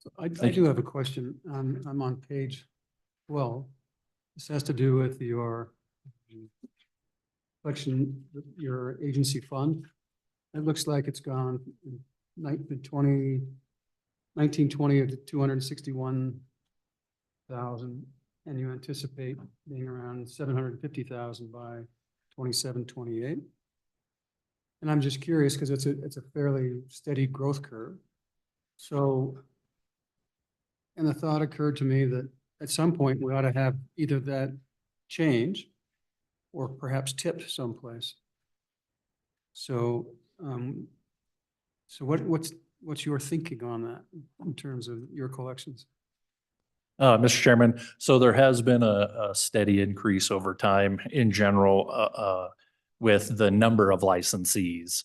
So I do have a question. I'm on page 12. This has to do with your collection, your agency fund. It looks like it's gone in 1920 to 261,000, and you anticipate being around 750,000 by 27-28. And I'm just curious because it's a fairly steady growth curve. So, and the thought occurred to me that at some point we ought to have either that change or perhaps tipped someplace. So, what's your thinking on that in terms of your collections? Mr. Chairman, so there has been a steady increase over time in general with the number of licensees,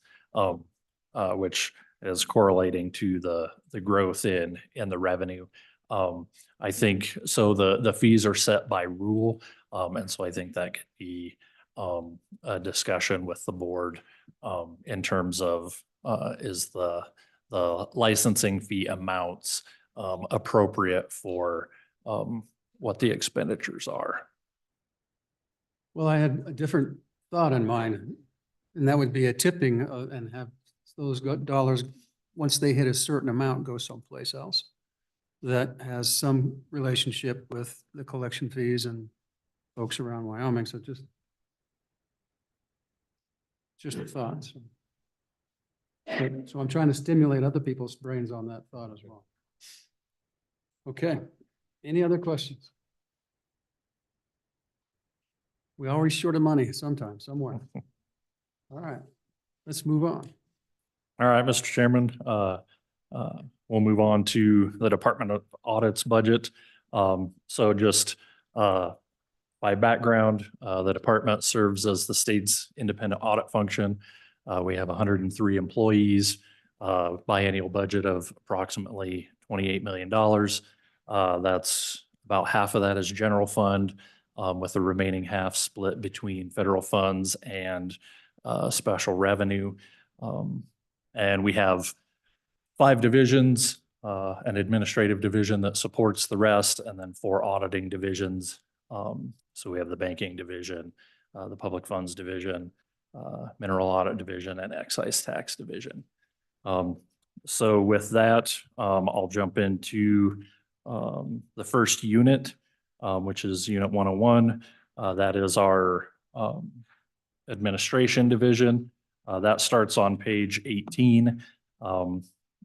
which is correlating to the growth in the revenue. I think so the fees are set by rule, and so I think that could be a discussion with the board in terms of is the licensing fee amounts appropriate for what the expenditures are. Well, I had a different thought in mind, and that would be a tipping and have those dollars, once they hit a certain amount, go someplace else that has some relationship with the collection fees and folks around Wyoming. So just a thought. So I'm trying to stimulate other people's brains on that thought as well. Okay. Any other questions? We always short of money sometime, somewhere. All right, let's move on. All right, Mr. Chairman, we'll move on to the Department of Audit's budget. So just by background, the department serves as the state's independent audit function. We have 103 employees, biennial budget of approximately $28 million. That's about half of that is general fund, with the remaining half split between federal funds and special revenue. And we have 5 divisions, an administrative division that supports the rest, and then 4 auditing divisions. So we have the banking division, the public funds division, mineral audit division, and excise tax division. So with that, I'll jump into the first unit, which is Unit 101. That is our administration division. That starts on page 18.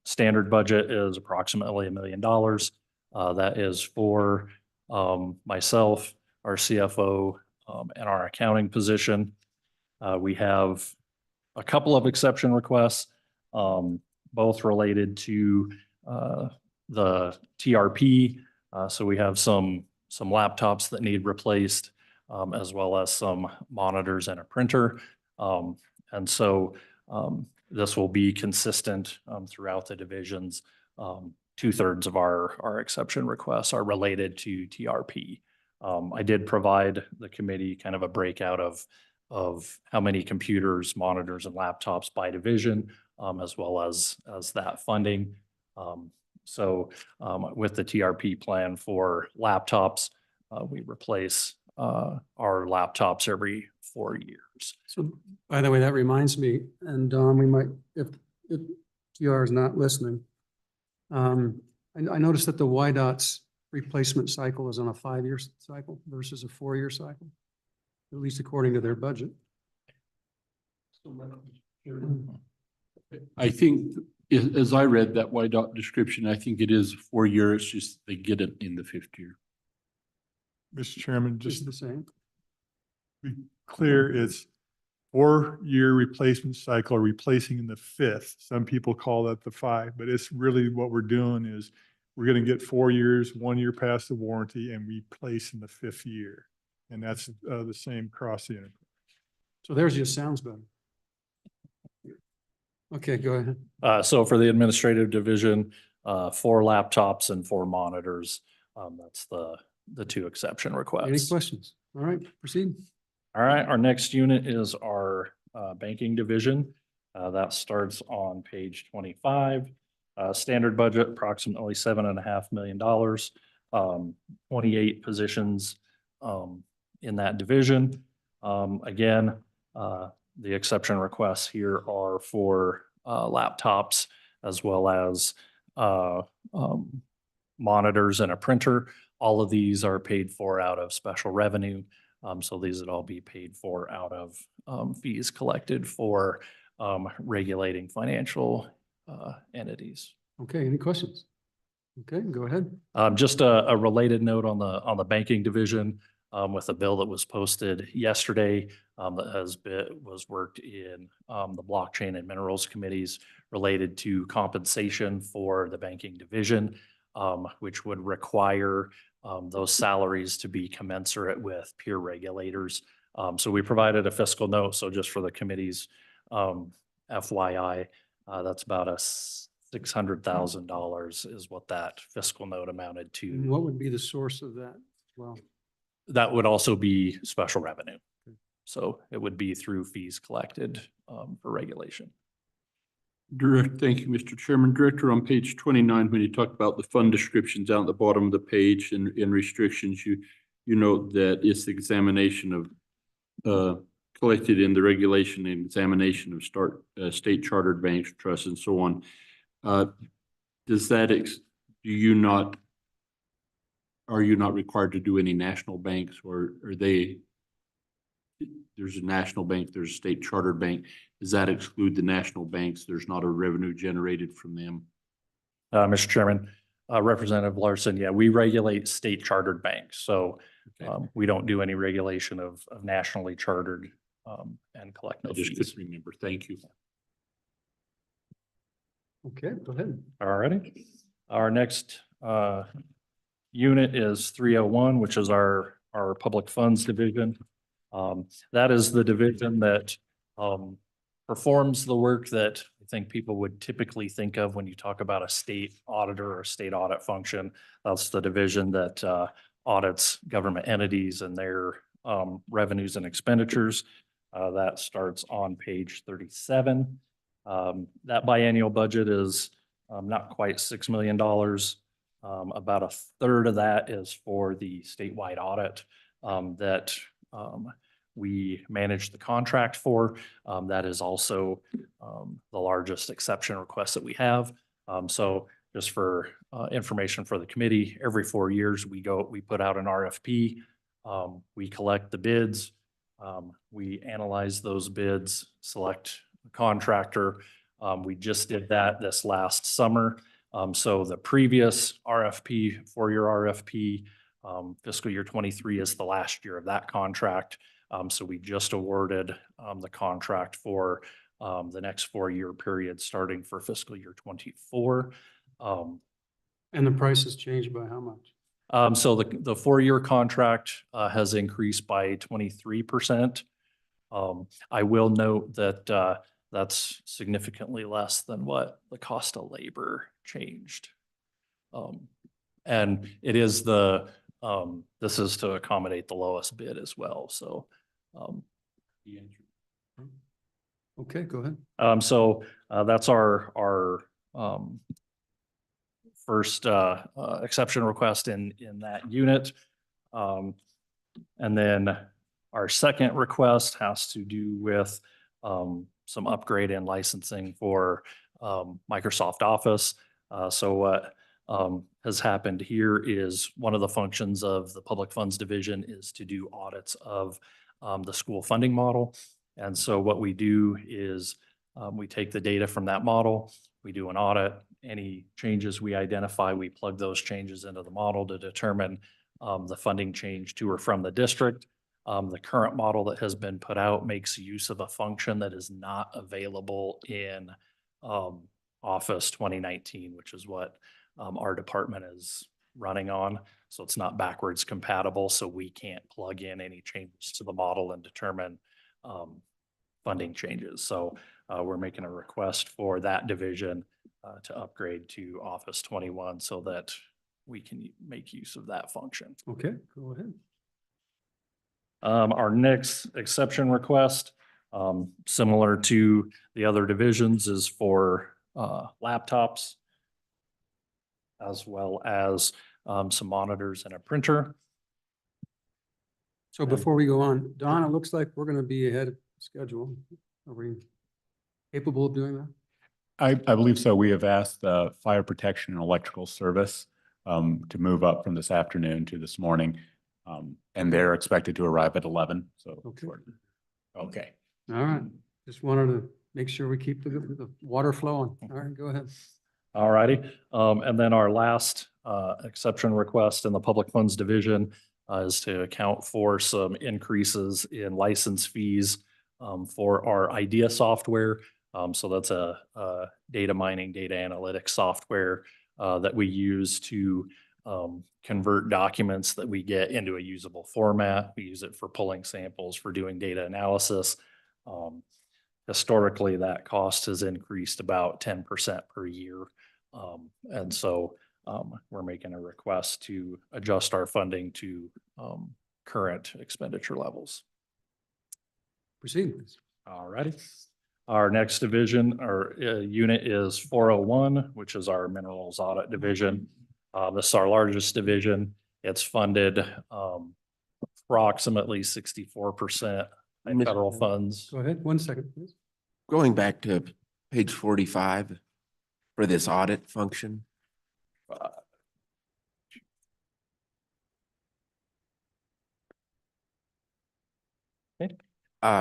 Standard budget is approximately $1 million. That is for myself, our CFO, and our accounting position. We have a couple of exception requests, both related to the TRP. So we have some laptops that need replaced, as well as some monitors and a printer. And so this will be consistent throughout the divisions. 2/3 of our exception requests are related to TRP. I did provide the committee kind of a breakout of how many computers, monitors, and laptops by division, as well as that funding. So with the TRP plan for laptops, we replace our laptops every 4 years. So by the way, that reminds me, and Don, we might, if TR is not listening, I noticed that the YDOT's replacement cycle is on a 5-year cycle versus a 4-year cycle, at least according to their budget. I think, as I read that YDOT description, I think it is 4 years, it's just they get it in the 5th year. Mr. Chairman, Just just the same. to be clear, it's 4-year replacement cycle, replacing in the 5th. Some people call that the 5, but it's really what we're doing is we're going to get 4 years, 1 year past the warranty, and replace in the 5th year. And that's the same across the enterprise. So theirs just sounds better. Okay, go ahead. So for the administrative division, 4 laptops and 4 monitors. That's the 2 exception requests. Any questions? All right, proceed. All right, our next unit is our banking division. That starts on page 25. Standard budget, approximately $7.5 million, 28 positions in that division. Again, the exception requests here are for laptops, as well as monitors and a printer. All of these are paid for out of special revenue. So these would all be paid for out of fees collected for regulating financial entities. Okay, any questions? Okay, go ahead. Just a related note on the banking division, with a bill that was posted yesterday that was worked in the blockchain and minerals committees related to compensation for the banking division, which would require those salaries to be commensurate with peer regulators. So we provided a fiscal note. So just for the committee's FYI, that's about $600,000 is what that fiscal note amounted to. And what would be the source of that? Well, That would also be special revenue. So it would be through fees collected for regulation. Thank you, Mr. Chairman. Director, on page 29, when you talk about the fund descriptions down at the bottom of the page and restrictions, you note that it's the examination of collected in the regulation and examination of state chartered banks, trusts, and so on. Does that, are you not required to do any national banks, or are they, there's a national bank, there's a state chartered bank. Does that exclude the national banks? There's not a revenue generated from them? Mr. Chairman, Representative Larson, yeah, we regulate state chartered banks. So We don't do any regulation of nationally chartered and collect I no just fees. couldn't remember. Thank you. Okay, go ahead. All righty. Our next unit is 301, which is our public funds division. That is the division that performs the work that I think people would typically think of when you talk about a state auditor or state audit function. That's the division that audits government entities and their revenues and expenditures. That starts on page 37. That biennial budget is not quite $6 million. About a third of that is for the statewide audit that we manage the contract for. That is also the largest exception request that we have. So just for information for the committee, every 4 years we put out an RFP. We collect the bids. We analyze those bids, select a contractor. We just did that this last summer. So the previous RFP, 4-year RFP, fiscal year 23 is the last year of that contract. So we just awarded the contract for the next 4-year period, starting for fiscal year 24. And the price has changed by how much? So the 4-year contract has increased by 23%. I will note that that's significantly less than what the cost of labor changed. And it is this is to accommodate the lowest bid as well. So Okay, go ahead. so that's our first exception request in that unit. And then our second request has to do with some upgrade in licensing for Microsoft Office. So what has happened here is one of the functions of the Public Funds Division is to do audits of the school funding model. And so what we do is we take the data from that model, we do an audit. Any changes we identify, we plug those changes into the model to determine the funding change to or from the district. The current model that has been put out makes use of a function that is not available in Office 2019, which is what our department is running on. So it's not backwards compatible, so we can't plug in any changes to the model and determine funding changes. So we're making a request for that division to upgrade to Office 21 so that we can make use of that function. Okay, go ahead. Our next exception request, similar to the other divisions, is for laptops, as well as some monitors and a printer. So before we go on, Don, it looks like we're going to be ahead of schedule. Are we capable of doing that? I believe so. We have asked the Fire Protection and Electrical Service to move up from this afternoon to this morning. And they're expected to arrive at 11. So, Okay. Okay. All right. Just wanted to make sure we keep the water flowing. All right, go ahead. All righty. And then our last exception request in the Public Funds Division is to account for some increases in license fees for our IDEA software. So that's a data mining, data analytics software that we use to convert documents that we get into a usable format. We use it for pulling samples, for doing data analysis. Historically, that cost has increased about 10% per year. And so we're making a request to adjust our funding to current expenditure levels. Proceed. All righty. Our next division or unit is 401, which is our Minerals Audit Division. This is our largest division. It's funded approximately 64% by federal funds. Go ahead. 1 second, please. Going back to page 45 for this audit function.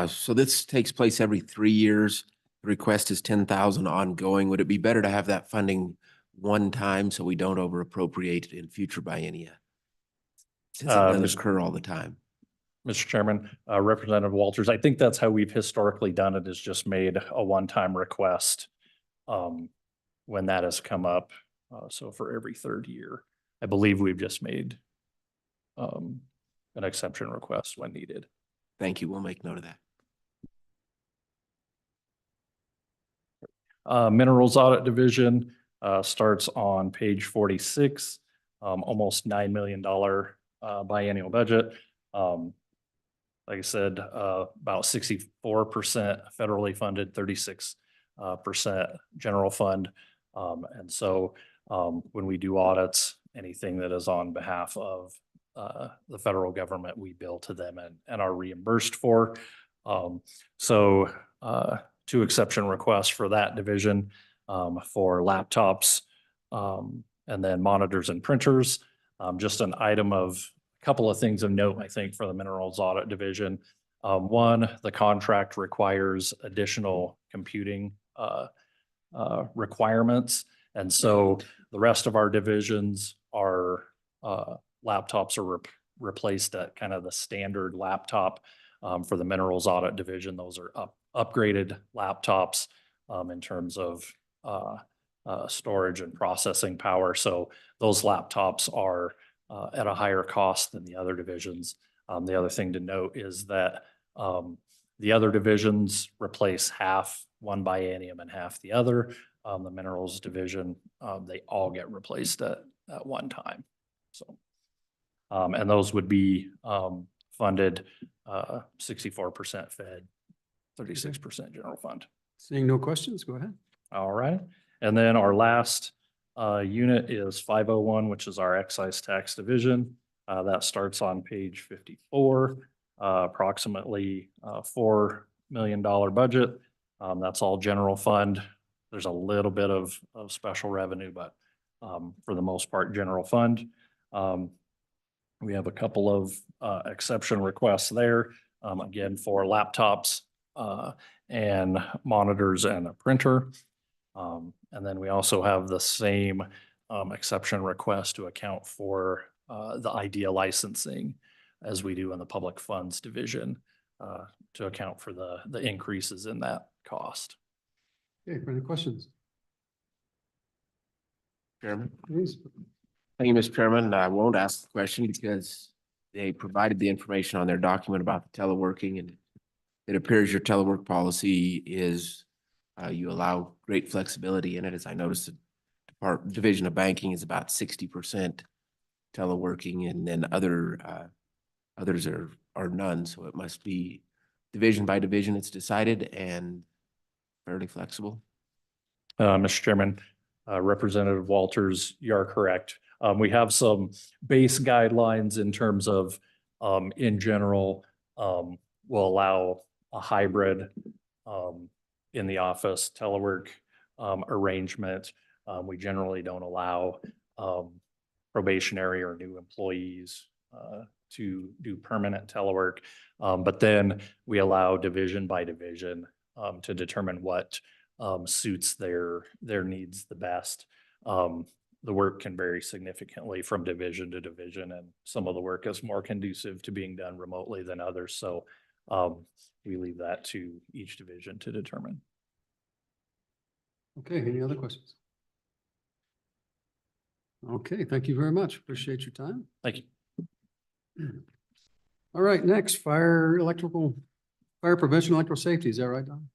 So this takes place every 3 years. The request is 10,000 ongoing. Would it be better to have that funding one time so we don't over appropriate it in future biennia? Since it doesn't Mr. occur all the time. Mr. Chairman, Representative Walters, I think that's how we've historically done it, is just made a one-time request when that has come up. So for every third year, I believe we've just made an exception request when needed. Thank you. We'll make note of that. Minerals Audit Division starts on page 46, almost $9 million biennial budget. Like I said, about 64% federally funded, 36% general fund. And so when we do audits, anything that is on behalf of the federal government, we bill to them and are reimbursed for. So two exception requests for that division for laptops and then monitors and printers. Just an item of a couple of things of note, I think, for the Minerals Audit Division. One, the contract requires additional computing requirements. And so the rest of our divisions are laptops are replaced at kind of the standard laptop. For the Minerals Audit Division, those are upgraded laptops in terms of storage and processing power. So those laptops are at a higher cost than the other divisions. The other thing to note is that the other divisions replace half one biennium and half the other. The Minerals Division, they all get replaced at one time. So, and those would be funded 64% Fed, 36% general fund. Seeing no questions, go ahead. All right. And then our last unit is 501, which is our excise tax division. That starts on page 54, approximately $4 million budget. That's all general fund. There's a little bit of special revenue, but for the most part, general fund. We have a couple of exception requests there, again, for laptops and monitors and a printer. And then we also have the same exception request to account for the IDEA licensing as we do in the Public Funds Division to account for the increases in that cost. Okay, any questions? Chairman. Please. Thank you, Mr. Chairman. I won't ask the question because they provided the information on their document about the teleworking, and it appears your telework policy is you allow great flexibility in it. As I noticed, the Division of Banking is about 60% teleworking, and then others are none. So it must be division by division. It's decided and fairly flexible. Mr. Chairman, Representative Walters, you are correct. We have some base guidelines in terms of, in general, will allow a hybrid in the office telework arrangement. We generally don't allow probationary or new employees to do permanent telework. But then we allow division by division to determine what suits their needs the best. The work can vary significantly from division to division, and some of the work is more conducive to being done remotely than others. So we leave that to each division to determine. Okay, any other questions? Okay, thank you very much. Appreciate your time. Thank you. All right, next, fire prevention, electrical safety. Is that right, Don?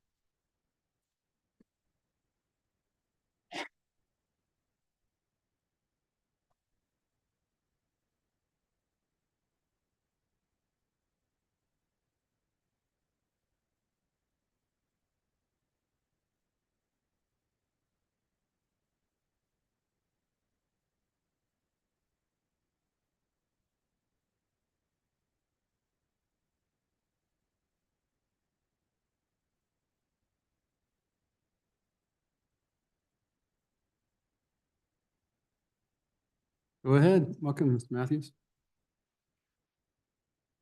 Go ahead. Welcome, Mr. Matthews.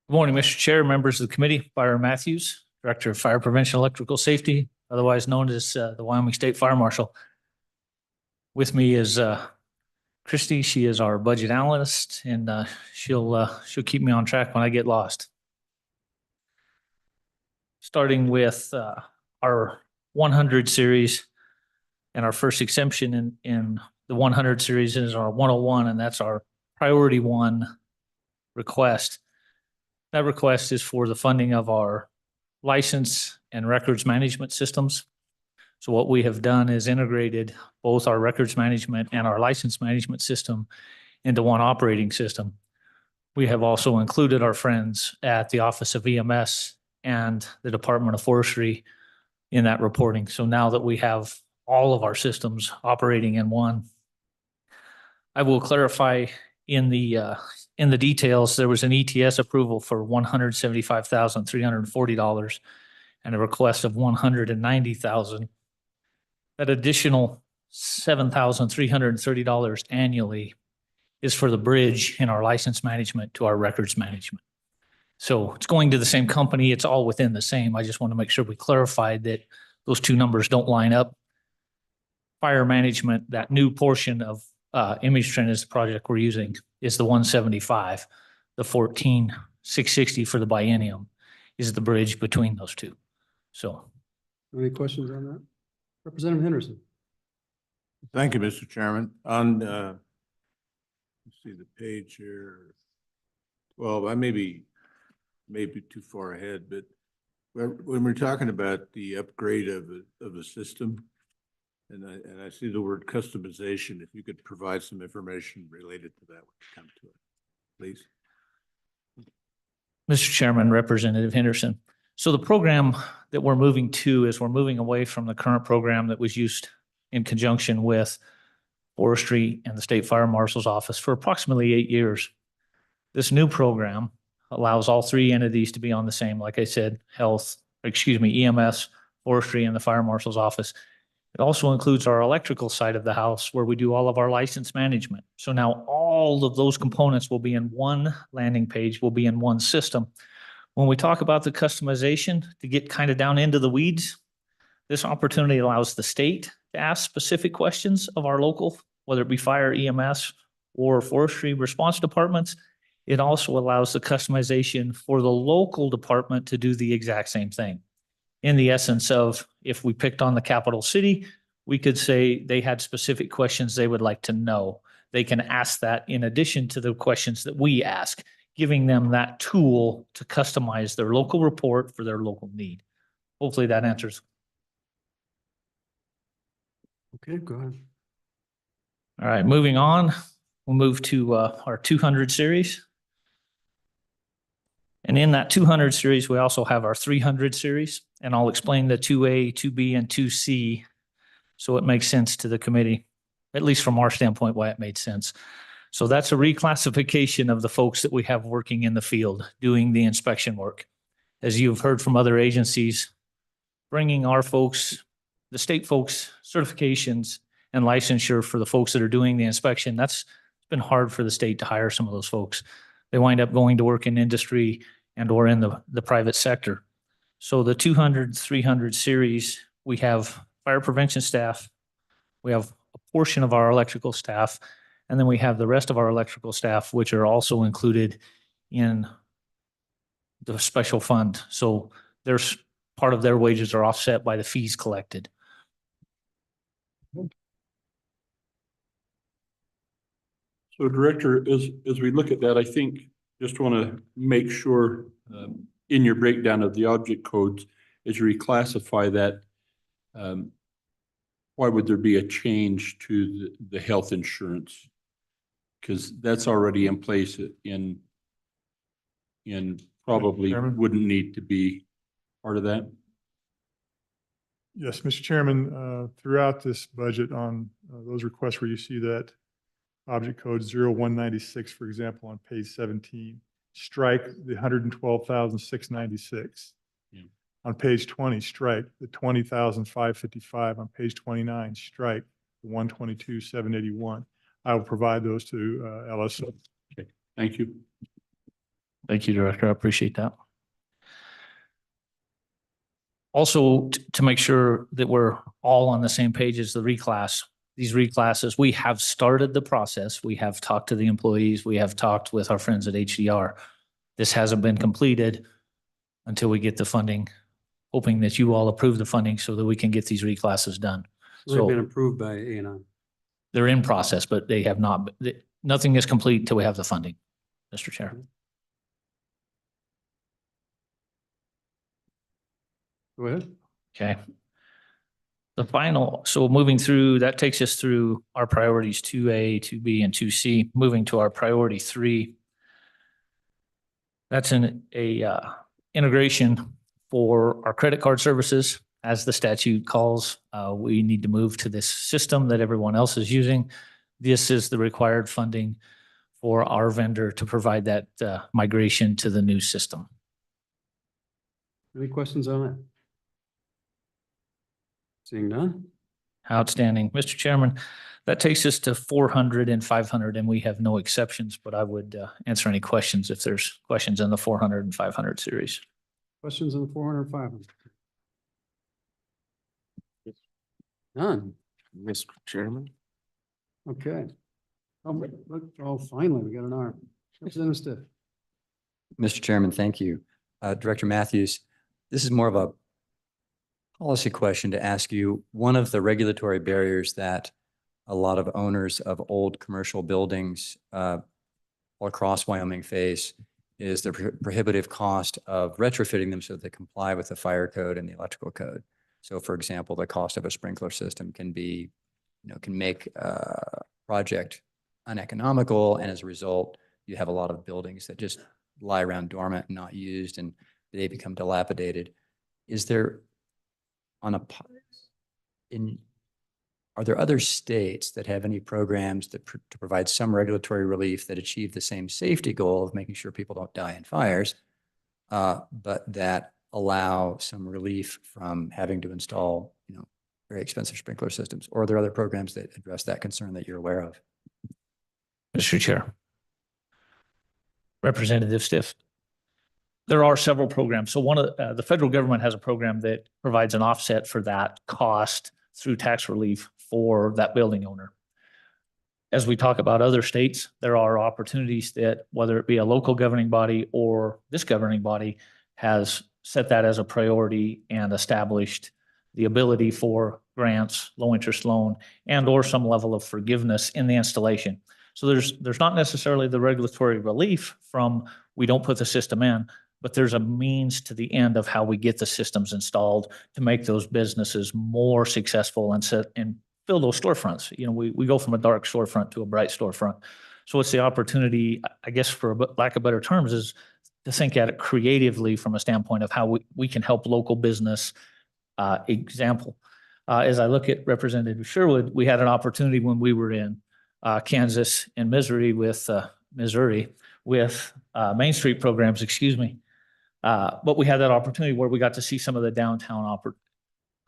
Good morning, Mr. Chair, members of the committee. Byron Matthews, Director of Fire Prevention Electrical Safety, otherwise known as the Wyoming State Fire Marshal. With me is Christie. She is our budget analyst, and she'll keep me on track when I get lost. Starting with our 100 series, and our first exemption in the 100 series is our 101, and that's our priority one request. That request is for the funding of our license and records management systems. So what we have done is integrated both our records management and our license management system into one operating system. We have also included our friends at the Office of EMS and the Department of Forestry in that reporting. So now that we have all of our systems operating in one, I will clarify in the details, there was an ETS approval for $175,340 and a request of $190,000. That additional $7,330 annually is for the bridge in our license management to our records management. So it's going to the same company. It's all within the same. I just want to make sure we clarified that those two numbers don't line up. Fire management, that new portion of Image Trend is the project we're using, is the 175. The 14,660 for the Biennial is the bridge between those two. So. Any questions on that? Representative Henderson. Thank you, Mr. Chairman. On, let's see the page here. 12, I may be too far ahead, but when we're talking about the upgrade of the system, and I see the word customization, if you could provide some information related to that when you come to it, please. Mr. Chairman, Representative Henderson. So the program that we're moving to is we're moving away from the current program that was used in conjunction with Forestry and the State Fire Marshal's Office for approximately 8 years. This new program allows all three entities to be on the same, like I said, EMS, Forestry, and the Fire Marshal's Office. It also includes our electrical side of the house where we do all of our license management. So now all of those components will be in one landing page, will be in one system. When we talk about the customization, to get kind of down into the weeds, this opportunity allows the state to ask specific questions of our local, whether it be fire, EMS, or forestry response departments. It also allows the customization for the local department to do the exact same thing. In the essence of, if we picked on the capital city, we could say they had specific questions they would like to know. They can ask that in addition to the questions that we ask, giving them that tool to customize their local report for their local need. Hopefully that answers. Okay, go ahead. All right, moving on. We'll move to our 200 series. And in that 200 series, we also have our 300 series, and I'll explain the 2A, 2B, and 2C so it makes sense to the committee, at least from our standpoint, why it made sense. So that's a reclassification of the folks that we have working in the field, doing the inspection work. As you've heard from other agencies, bringing our folks, the state folks, certifications and licensure for the folks that are doing the inspection, it's been hard for the state to hire some of those folks. They wind up going to work in industry and or in the private sector. So the 200, 300 series, we have fire prevention staff, we have a portion of our electrical staff, and then we have the rest of our electrical staff, which are also included in the special fund. So there's part of their wages are offset by the fees collected. So Director, as we look at that, I think just want to make sure in your breakdown of the object codes, as you reclassify that, why would there be a change to the health insurance? Because that's already in place in probably wouldn't need to be part of that. Yes, Mr. Chairman, throughout this budget on those requests where you see that object code 0196, for example, on page 17, strike the 112,696. Yeah. On page 20, strike the 20,555. On page 29, strike the 122,781. I will provide those to LSO. Okay, thank you. Thank you, Director. I appreciate that. Also, to make sure that we're all on the same page as the reclass, these reclasses. We have started the process. We have talked to the employees. We have talked with our friends at HDR. This hasn't been completed until we get the funding, hoping that you all approve the funding so that we can get these reclasses done. They've been So approved by A&I. they're in process, but they have not, nothing is complete until we have the funding, Mr. Chair. Go ahead. Okay. The final, so moving through, that takes us through our priorities 2A, 2B, and 2C. Moving to our priority 3. That's integration for our credit card services. As the statute calls, we need to move to this system that everyone else is using. This is the required funding for our vendor to provide that migration to the new system. Any questions on that? Seeing none? Outstanding. Mr. Chairman, that takes us to 400 and 500, and we have no exceptions, but I would answer any questions if there's questions in the 400 and 500 series. Questions on the 400, 500? None. Mr. Chairman. Okay. Oh, finally, we got an arm. Representative Stiff. Mr. Chairman, thank you. Director Matthews, this is more of a policy question to ask you. One of the regulatory barriers that a lot of owners of old commercial buildings all across Wyoming face is the prohibitive cost of retrofitting them so that they comply with the fire code and the electrical code. So for example, the cost of a sprinkler system can be, can make a project uneconomical. And as a result, you have a lot of buildings that just lie around dormant and not used, and they become dilapidated. Is there are there other states that have any programs that to provide some regulatory relief that achieve the same safety goal of making sure people don't die in fires, but that allow some relief from having to install, very expensive sprinkler systems? Or are there other programs that address that concern that you're aware of? Mr. Chair. Representative Stiff. There are several programs. So one of the federal government has a program that provides an offset for that cost through tax relief for that building owner. As we talk about other states, there are opportunities that, whether it be a local governing body or this governing body, has set that as a priority and established the ability for grants, low interest loan, and or some level of forgiveness in the installation. So there's not necessarily the regulatory relief from we don't put the system in, but there's a means to the end of how we get the systems installed to make those businesses more successful and fill those storefronts. We go from a dark storefront to a bright storefront. So it's the opportunity, I guess, for lack of better terms, is to think at it creatively from a standpoint of how we can help local business. Example, as I look at Representative Sherwood, we had an opportunity when we were in Kansas and Missouri with Main Street programs, excuse me. But we had that opportunity where we got to see some of the downtown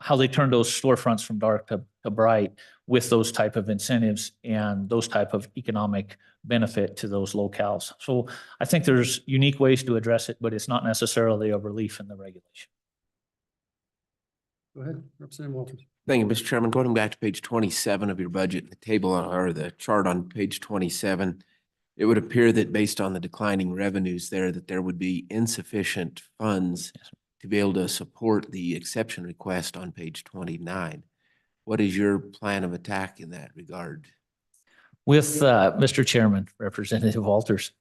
how they turned those storefronts from dark to bright with those type of incentives and those type of economic benefit to those locales. So I think there's unique ways to address it, but it's not necessarily a relief in the regulation. Go ahead, Representative Walters. Thank you, Mr. Chairman. Going back to page 27 of your budget, the table or the chart on page 27, it would appear that based on the declining revenues there, that there would be insufficient funds to be able to support the exception request on page 29. What is your plan of attack in that regard? With Mr. Chairman, Representative Walters,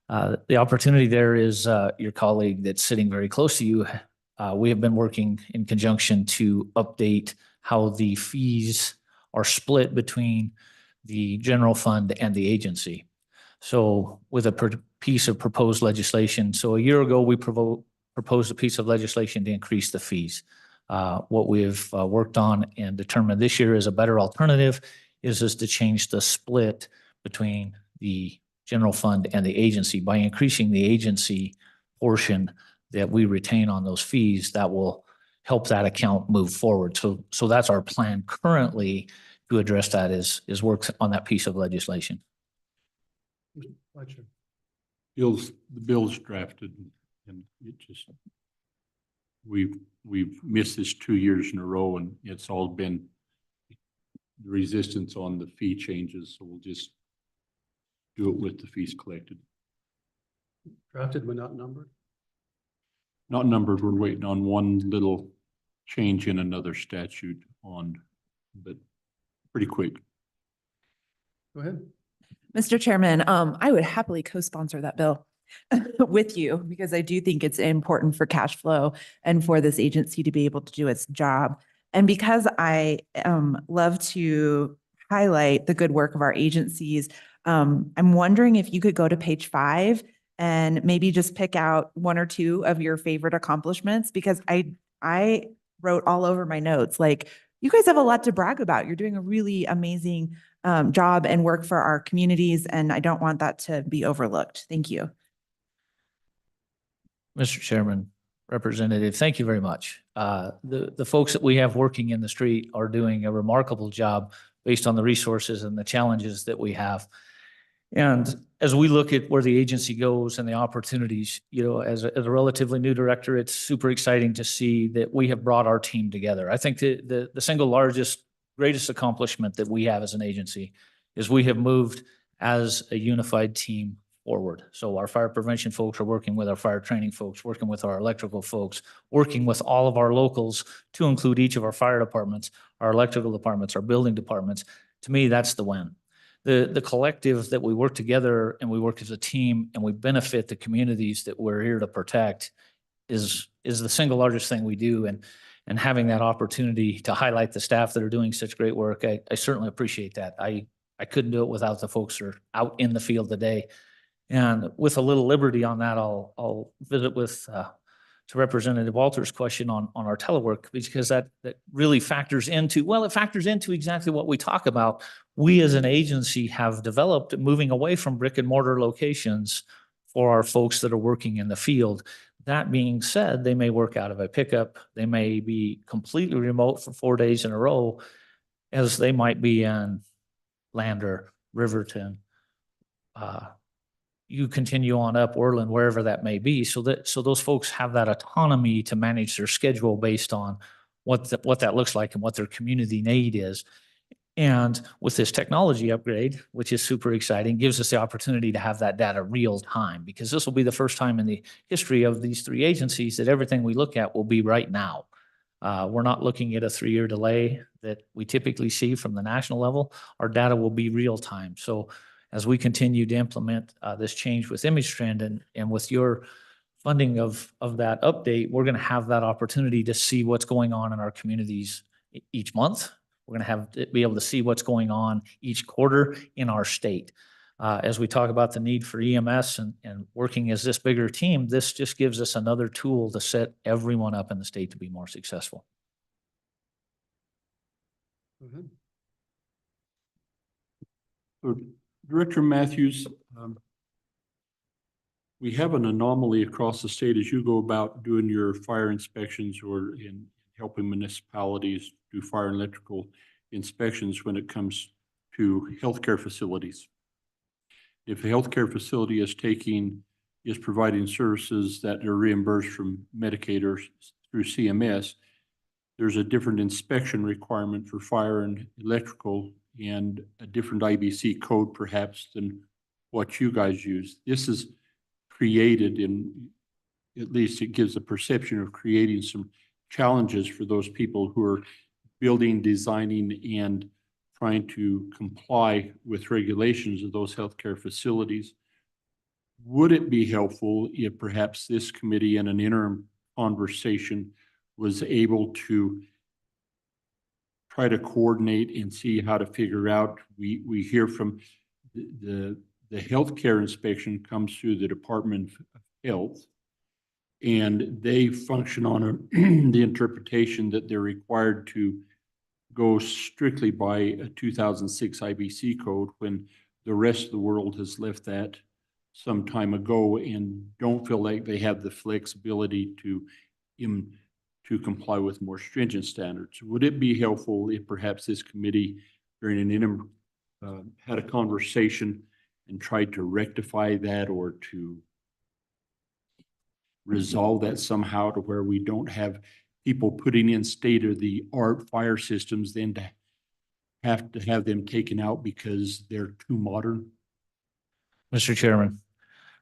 the opportunity there is your colleague that's sitting very close to you. We have been working in conjunction to update how the fees are split between the general fund and the agency. So with a piece of proposed legislation, so a year ago, we proposed a piece of legislation to increase the fees. What we've worked on and determined this year is a better alternative is to change the split between the general fund and the agency. By increasing the agency portion that we retain on those fees, that will help that account move forward. So that's our plan currently to address that is work on that piece of legislation. The bill's drafted and it just, we've missed this 2 years in a row and it's all been the resistance on the fee changes, so we'll just do it with the fees collected. Drafted but not numbered? Not numbered, we're waiting on one little change in another statute but pretty quick. Go ahead. Mr. Chairman, I would happily co-sponsor that bill with you because I do think it's important for cash flow and for this agency to be able to do its job. And because I love to highlight the good work of our agencies, I'm wondering if you could go to page 5 and maybe just pick out 1 or 2 of your favorite accomplishments, because I wrote all over my notes, like, you guys have a lot to brag about. You're doing a really amazing job and work for our communities, and I don't want that to be overlooked. Thank you. Mr. Chairman, Representative, thank you very much. The folks that we have working in the street are doing a remarkable job based on the resources and the challenges that we have. And as we look at where the agency goes and the opportunities, as a relatively new director, it's super exciting to see that we have brought our team together. I think the single greatest accomplishment that we have as an agency is we have moved as a unified team forward. So our fire prevention folks are working with our fire training folks, working with our electrical folks, working with all of our locals to include each of our fire departments, our electrical departments, our building departments. To me, that's the win. The collective that we work together and we work as a team and we benefit the communities that we're here to protect is the single largest thing we do. And having that opportunity to highlight the staff that are doing such great work, I certainly appreciate that. I couldn't do it without the folks that are out in the field today. And with a little liberty on that, I'll visit with to Representative Walter's question on our telework, because that really factors into exactly what we talk about. We as an agency have developed moving away from brick and mortar locations for our folks that are working in the field. That being said, they may work out of a pickup. They may be completely remote for 4 days in a row, as they might be in Lander, Riverton, you continue on up Orland, wherever that may be, so those folks have that autonomy to manage their schedule based on what that looks like and what their community need is. And with this technology upgrade, which is super exciting, gives us the opportunity to have that data real time, because this will be the first time in the history of these 3 agencies that everything we look at will be right now. We're not looking at a 3-year delay that we typically see from the national level. Our data will be real time. So as we continue to implement this change with ImageTrend and with your funding of that update, we're going to have that opportunity to see what's going on in our communities each month. We're going to be able to see what's going on each quarter in our state. As we talk about the need for EMS and working as this bigger team, this just gives us another tool to set everyone up in the state to be more successful. Go ahead. So, Director Matthews, we have an anomaly across the state as you go about doing your fire inspections or in helping municipalities do fire and electrical inspections when it comes to healthcare facilities. If a healthcare facility is providing services that are reimbursed from Medicaid or through CMS, there's a different inspection requirement for fire and electrical and a different IBC code perhaps than what you guys use. This is created at least it gives a perception of creating some challenges for those people who are building, designing, and trying to comply with regulations of those healthcare facilities. Would it be helpful if perhaps this committee in an interim conversation was able to try to coordinate and see how to figure out, we hear from the healthcare inspection comes through the Department of Health, and they function on the interpretation that they're required to go strictly by a 2006 IBC code when the rest of the world has left that some time ago and don't feel like they have the flexibility to comply with more stringent standards. Would it be helpful if perhaps this committee during an interim had a conversation and tried to rectify that or to resolve that somehow to where we don't have people putting in state-of-the-art fire systems then to have to have them taken out because they're too modern? Mr. Chairman,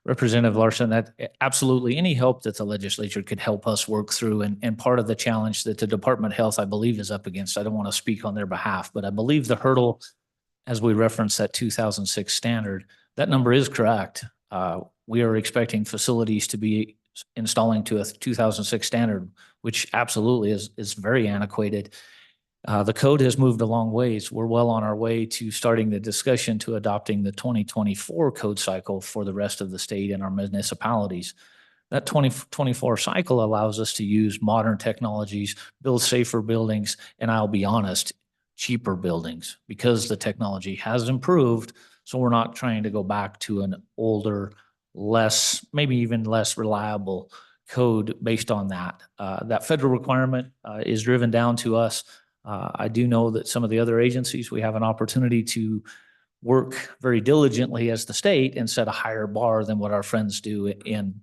Representative Larson, that absolutely any help that the legislature could help us work through. And part of the challenge that the Department of Health, I believe, is up against, I don't want to speak on their behalf, but I believe the hurdle, as we referenced that 2006 standard, that number is correct. We are expecting facilities to be installing to a 2006 standard, which absolutely is very antiquated. The code has moved a long ways. We're well on our way to starting the discussion to adopting the 2024 code cycle for the rest of the state and our municipalities. That 2024 cycle allows us to use modern technologies, build safer buildings, and I'll be honest, cheaper buildings because the technology has improved. So we're not trying to go back to an older, less, maybe even less reliable code based on that. That federal requirement is driven down to us. I do know that some of the other agencies, we have an opportunity to work very diligently as the state and set a higher bar than what our friends do in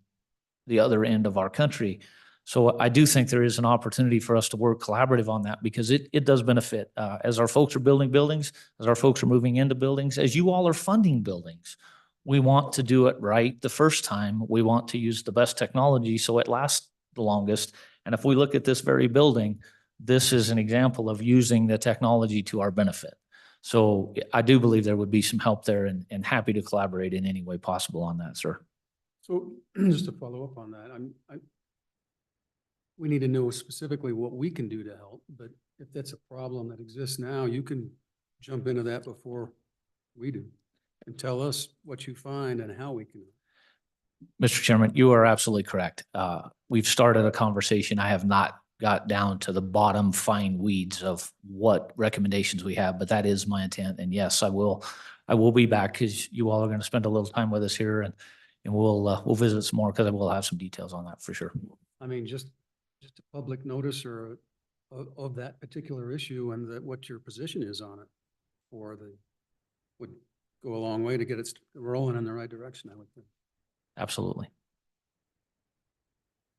the other end of our country. So I do think there is an opportunity for us to work collaborative on that because it does benefit as our folks are building buildings, as our folks are moving into buildings, as you all are funding buildings. We want to do it right the first time. We want to use the best technology so it lasts the longest. And if we look at this very building, this is an example of using the technology to our benefit. So I do believe there would be some help there and happy to collaborate in any way possible on that, sir. So just to follow up on that, we need to know specifically what we can do to help, but if that's a problem that exists now, you can jump into that before we do and tell us what you find and how we can. Mr. Chairman, you are absolutely correct. We've started a conversation. I have not got down to the bottom fine weeds of what recommendations we have, but that is my intent. And yes, I will be back because you all are going to spend a little time with us here and we'll visit some more because I will have some details on that for sure. I mean, just a public notice or of that particular issue and that what your position is on it would go a long way to get it rolling in the right direction, I would think. Absolutely.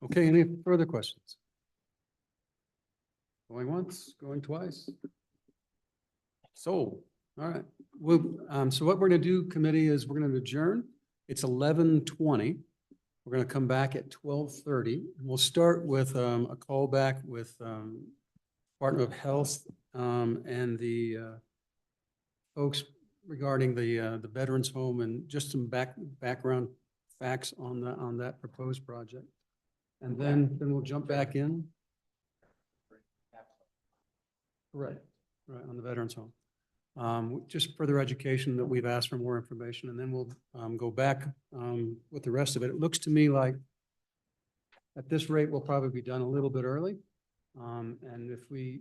Okay, any further questions? Going once, going twice. So, all right. So what we're going to do, committee, is we're going to adjourn. It's 11:20. We're going to come back at 12:30. And we'll start with a call back with Department of Health and the folks regarding the veterans home and just some background facts on that proposed project. And then we'll jump back in. Right, on the veterans home. Just further education that we've asked for more information, and then we'll go back with the rest of it. It looks to me like at this rate, we'll probably be done a little bit early. And if we,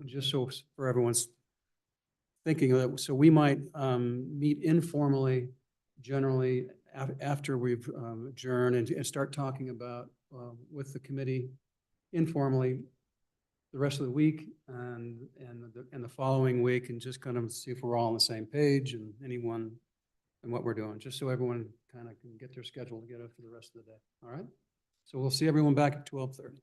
just so for everyone's thinking of that, so we might meet informally, generally after we've adjourned and start talking about with the committee informally the rest of the week and the following week, and just kind of see if we're all on the same page and anyone and what we're doing, just so everyone kind of can get their schedule together for the rest of the day. All right. So we'll see everyone back at 12:30.